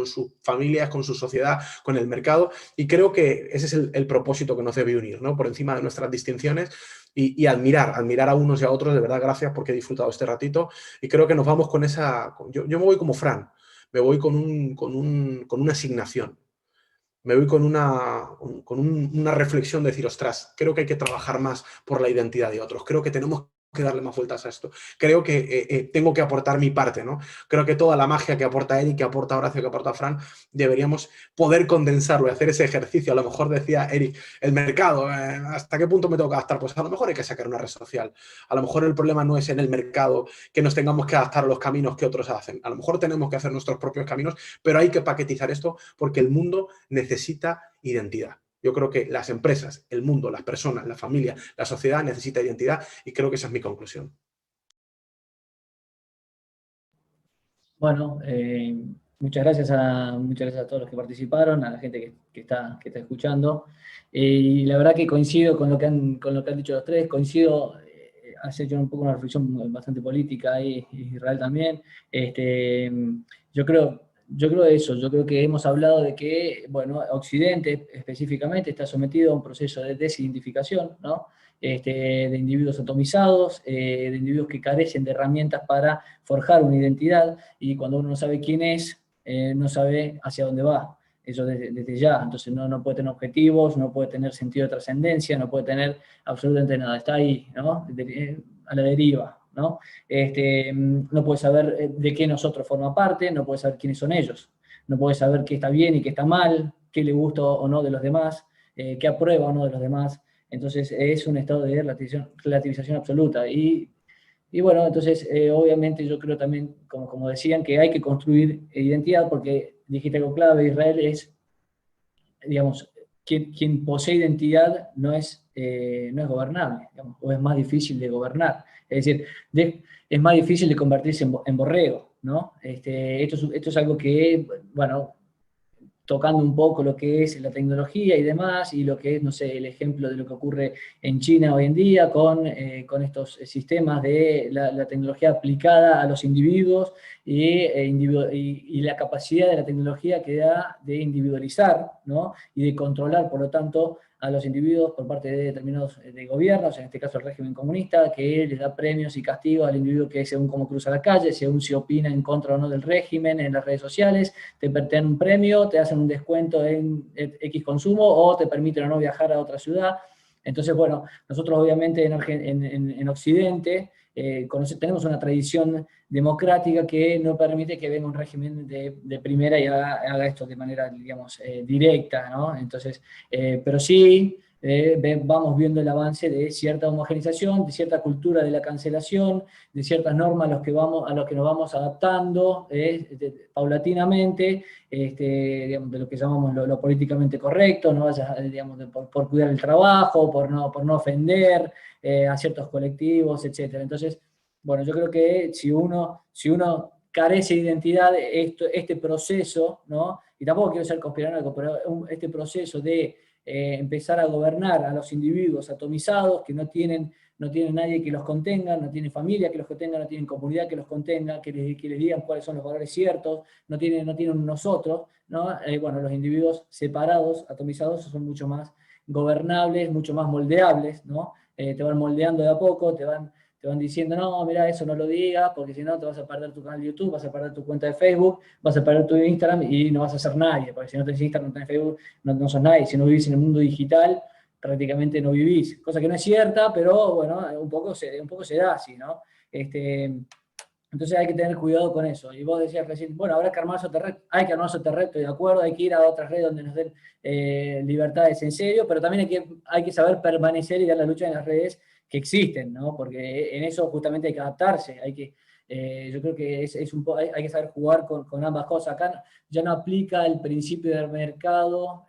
familias, con su sociedad, con el mercado. Y creo que ese es el propósito que nos debe unir, ¿no? Por encima de nuestras distinciones. Y admirar a unos y a otros. De verdad, gracias, porque he disfrutado este ratito, y creo que nos vamos con esa... Yo me voy como Fran, me voy con una asignación, me voy con una reflexión de decir, ostras, creo que hay que trabajar más por la identidad de otros, creo que tenemos que darle más vueltas a esto, creo que tengo que aportar mi parte, ¿no? Creo que toda la magia que aporta Eric, que aporta Horacio, que aporta Fran, deberíamos poder condensarlo y hacer ese ejercicio. A lo mejor decía Eric, el mercado, ¿hasta qué punto me tengo que adaptar? Pues a lo mejor hay que sacar una red social. A lo mejor el problema no es en el mercado que nos tengamos que adaptar a los caminos que otros hacen. A lo mejor tenemos que hacer nuestros propios caminos, pero hay que paquetizar esto porque el mundo necesita identidad. Yo creo que las empresas, el mundo, las personas, la familia, la sociedad necesita identidad, y creo que esa es mi conclusión. Bueno, muchas gracias a todos los que participaron, a la gente que está escuchando. Y la verdad que coincido con lo que han dicho los tres, coincido, has hecho un poco una reflexión bastante política ahí, Israel también. Yo creo eso, yo creo que hemos hablado de que, bueno, Occidente específicamente está sometido a un proceso de desidentificación, ¿no? De individuos atomizados, de individuos que carecen de herramientas para forjar una identidad, y cuando uno no sabe quién es, no sabe hacia dónde va. Eso desde ya. Entonces no puede tener objetivos, no puede tener sentido de trascendencia, no puede tener absolutamente nada. Está ahí, ¿no? A la deriva, ¿no? No puede saber de qué nosotros forma parte, no puede saber quiénes son ellos, no puede saber qué está bien y qué está mal, qué le gusta o no de los demás, qué aprueba o no de los demás. Entonces es un estado de relativización absoluta. Y bueno, entonces obviamente yo creo también, como decían, que hay que construir identidad, porque dijiste algo clave, Israel, es, digamos, quien posee identidad no es gobernable, digamos, o es más difícil de gobernar. Es decir, es más difícil de convertirse en borrego, ¿no? Esto es algo que, bueno, tocando un poco lo que es la tecnología y demás, y lo que es, no sé, el ejemplo de lo que ocurre en China hoy en día con estos sistemas de la tecnología aplicada a los individuos y la capacidad de la tecnología que da de individualizar, ¿no? Y de controlar, por lo tanto, a los individuos por parte de determinados gobiernos, en este caso el régimen comunista, que les da premios y castigos al individuo que según cómo cruza la calle, según si opina en contra o no del régimen en las redes sociales, te dan un premio, te hacen un descuento en X consumo o te permiten o no viajar a otra ciudad. Entonces, bueno, nosotros obviamente en Occidente tenemos una tradición democrática que no permite que venga un régimen de primera y haga esto de manera, digamos, directa, ¿no? Entonces, pero sí vamos viendo el avance de cierta homogenización, de cierta cultura de la cancelación, de ciertas normas a los que nos vamos adaptando paulatinamente, digamos, de lo que llamamos lo políticamente correcto, no vayas, digamos, por cuidar el trabajo, por no ofender a ciertos colectivos, etc. Entonces, bueno, yo creo que si uno carece de identidad, este proceso, ¿no? Y tampoco quiero ser conspiranoico, pero este proceso de empezar a gobernar a los individuos atomizados que no tienen nadie que los contenga, no tienen familia que los contenga, no tienen comunidad que los contenga, que les digan cuáles son los valores ciertos, no tienen un nosotros, ¿no? Bueno, los individuos separados, atomizados, son mucho más gobernables, mucho más moldeables, ¿no? Te van moldeando de a poco, te van diciendo, no, mira, eso no lo digas, porque si no te vas a perder tu canal de YouTube, vas a perder tu cuenta de Facebook, vas a perder tu Instagram y no vas a ser nadie, porque si no tenés Instagram, no tenés Facebook, no sos nadie. Si no vivís en el mundo digital, prácticamente no vivís. Cosa que no es cierta, pero bueno, un poco se da así, ¿no? Entonces hay que tener cuidado con eso. Y vos decías recién, bueno, habrá que armar otro reto, hay que armar otro reto, estoy de acuerdo, hay que ir a otras redes donde nos den libertades en serio, pero también hay que saber permanecer y dar la lucha en las redes que existen, ¿no? Porque en eso justamente hay que adaptarse, yo creo que hay que saber jugar con ambas cosas. Acá ya no aplica el principio del mercado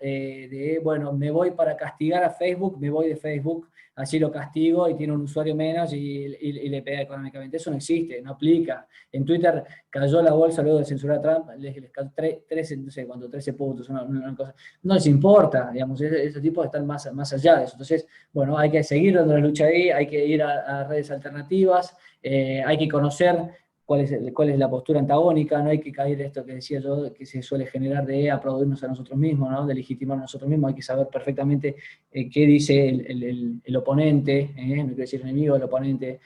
bueno, me voy para castigar a Facebook, me voy de Facebook, así lo castigo y tiene un usuario menos y le pega económicamente. Eso no existe, no aplica. En Twitter cayó la bolsa luego de censurar a Trump, les cayó 13 puntos, una cosa. No les importa, digamos, esos tipos están más allá de eso. Entonces, bueno, hay que seguir dando la lucha ahí, hay que ir a redes alternativas, hay que conocer cuál es la postura antagónica, no hay que caer esto que decía yo, que se suele generar de aplaudirnos a nosotros mismos, ¿no? De legitimar a nosotros mismos, hay que saber perfectamente qué dice el oponente, no quiero decir enemigo, el oponente,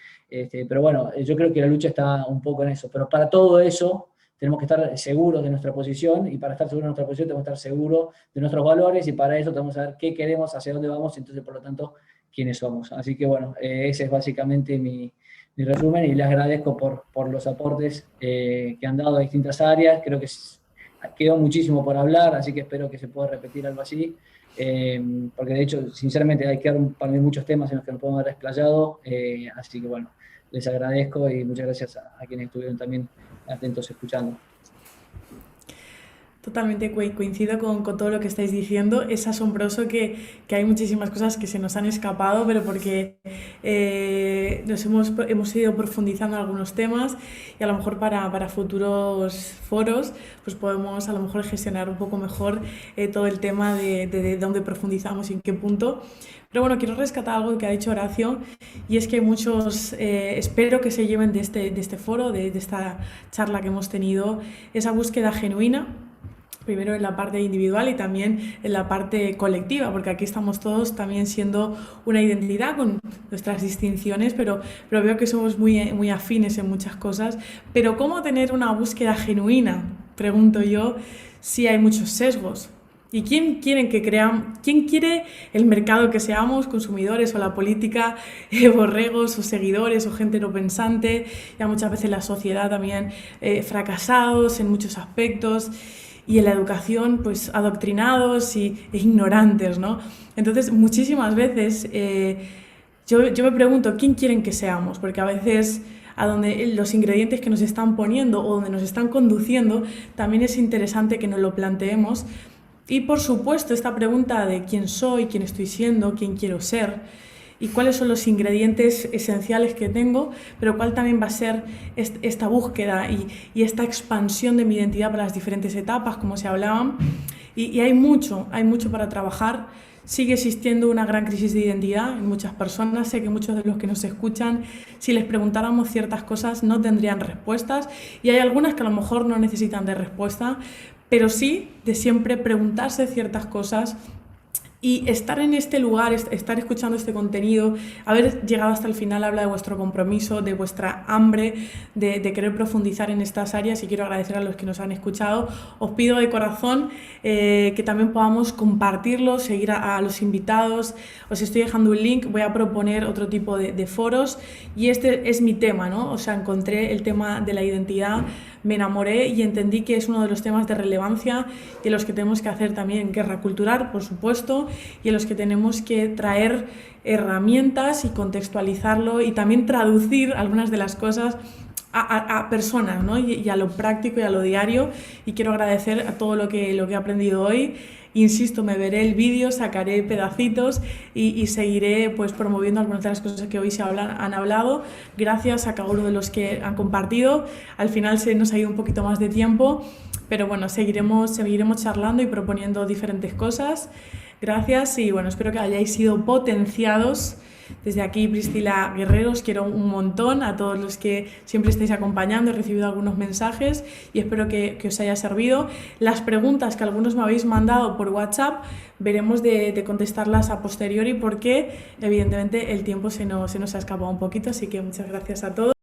pero bueno, yo creo que la lucha está un poco en eso, pero para todo eso tenemos que estar seguros de nuestra posición, y para estar seguros de nuestra posición tenemos que estar seguros de nuestros valores, y para eso tenemos que saber qué queremos, hacia dónde vamos, y entonces por lo tanto quiénes somos. Así que bueno, ese es básicamente mi resumen, y les agradezco por los aportes que han dado a distintas áreas. Creo que quedó muchísimo por hablar, así que espero que se pueda repetir algo así, porque de hecho, sinceramente, hay que dar para mí muchos temas en los que nos podemos haber explayado, así que bueno, les agradezco y muchas gracias a quienes estuvieron también atentos escuchando. Totalmente coincido con todo lo que estáis diciendo. Es asombroso que hay muchísimas cosas que se nos han escapado, pero porque hemos ido profundizando en algunos temas, y a lo mejor para futuros foros pues podemos a lo mejor gestionar un poco mejor todo el tema de dónde profundizamos y en qué punto. Pero bueno, quiero rescatar algo que ha dicho Horacio, y es que muchos, espero que se lleven de este foro, de esta charla que hemos tenido, esa búsqueda genuina, primero en la parte individual y también en la parte colectiva, porque aquí estamos todos también siendo una identidad con nuestras distinciones, pero veo que somos muy afines en muchas cosas. Pero ¿cómo tener una búsqueda genuina? Pregunto yo, si hay muchos sesgos. ¿Y quién quiere el mercado que seamos, consumidores, o la política, borregos o seguidores o gente no pensante? Ya muchas veces la sociedad también fracasados en muchos aspectos, y en la educación pues adoctrinados e ignorantes, ¿no? Entonces muchísimas veces yo me pregunto quién quieren que seamos, porque a veces a donde los ingredientes que nos están poniendo o donde nos están conduciendo también es interesante que nos lo planteemos. Y por supuesto esta pregunta de quién soy, quién estoy siendo, quién quiero ser y cuáles son los ingredientes esenciales que tengo, pero cuál también va a ser esta búsqueda y esta expansión de mi identidad para las diferentes etapas, como se hablaban. y hay mucho para trabajar. Sigue existiendo una gran crisis de identidad en muchas personas. Sé que muchos de los que nos escuchan, si les preguntáramos ciertas cosas, no tendrían respuestas. Y hay algunas que a lo mejor no necesitan de respuesta, pero sí de siempre preguntarse ciertas cosas. Y estar en este lugar, estar escuchando este contenido, haber llegado hasta el final, habla de vuestro compromiso, de vuestra hambre, de querer profundizar en estas áreas, y quiero agradecer a los que nos han escuchado. Os pido de corazón que también podamos compartirlo, seguir a los invitados. Os estoy dejando un link, voy a proponer otro tipo de foros, y este es mi tema, ¿no? O sea, encontré el tema de la identidad, me enamoré y entendí que es uno de los temas de relevancia y en los que tenemos que hacer también guerra cultural, por supuesto, y en los que tenemos que traer herramientas y contextualizarlo y también traducir algunas de las cosas a personas, ¿no? y a lo práctico y a lo diario. Y quiero agradecer a todo lo que he aprendido hoy. Insisto, me veré el vídeo, sacaré pedacitos y seguiré pues promoviendo algunas de las cosas que hoy han hablado. Gracias a cada uno de los que han compartido. Al final se nos ha ido un poquito más de tiempo, pero bueno, seguiremos charlando y proponiendo diferentes cosas. Gracias y bueno, espero que hayáis sido potenciados. Desde aquí, Priscila Guerrero, os quiero un montón, a todos los que siempre estáis acompañando. He recibido algunos mensajes y espero que os haya servido. Las preguntas que algunos me habéis mandado por WhatsApp, veremos de contestarlas a posteriori, porque evidentemente el tiempo se nos ha escapado un poquito, así que muchas gracias a todos.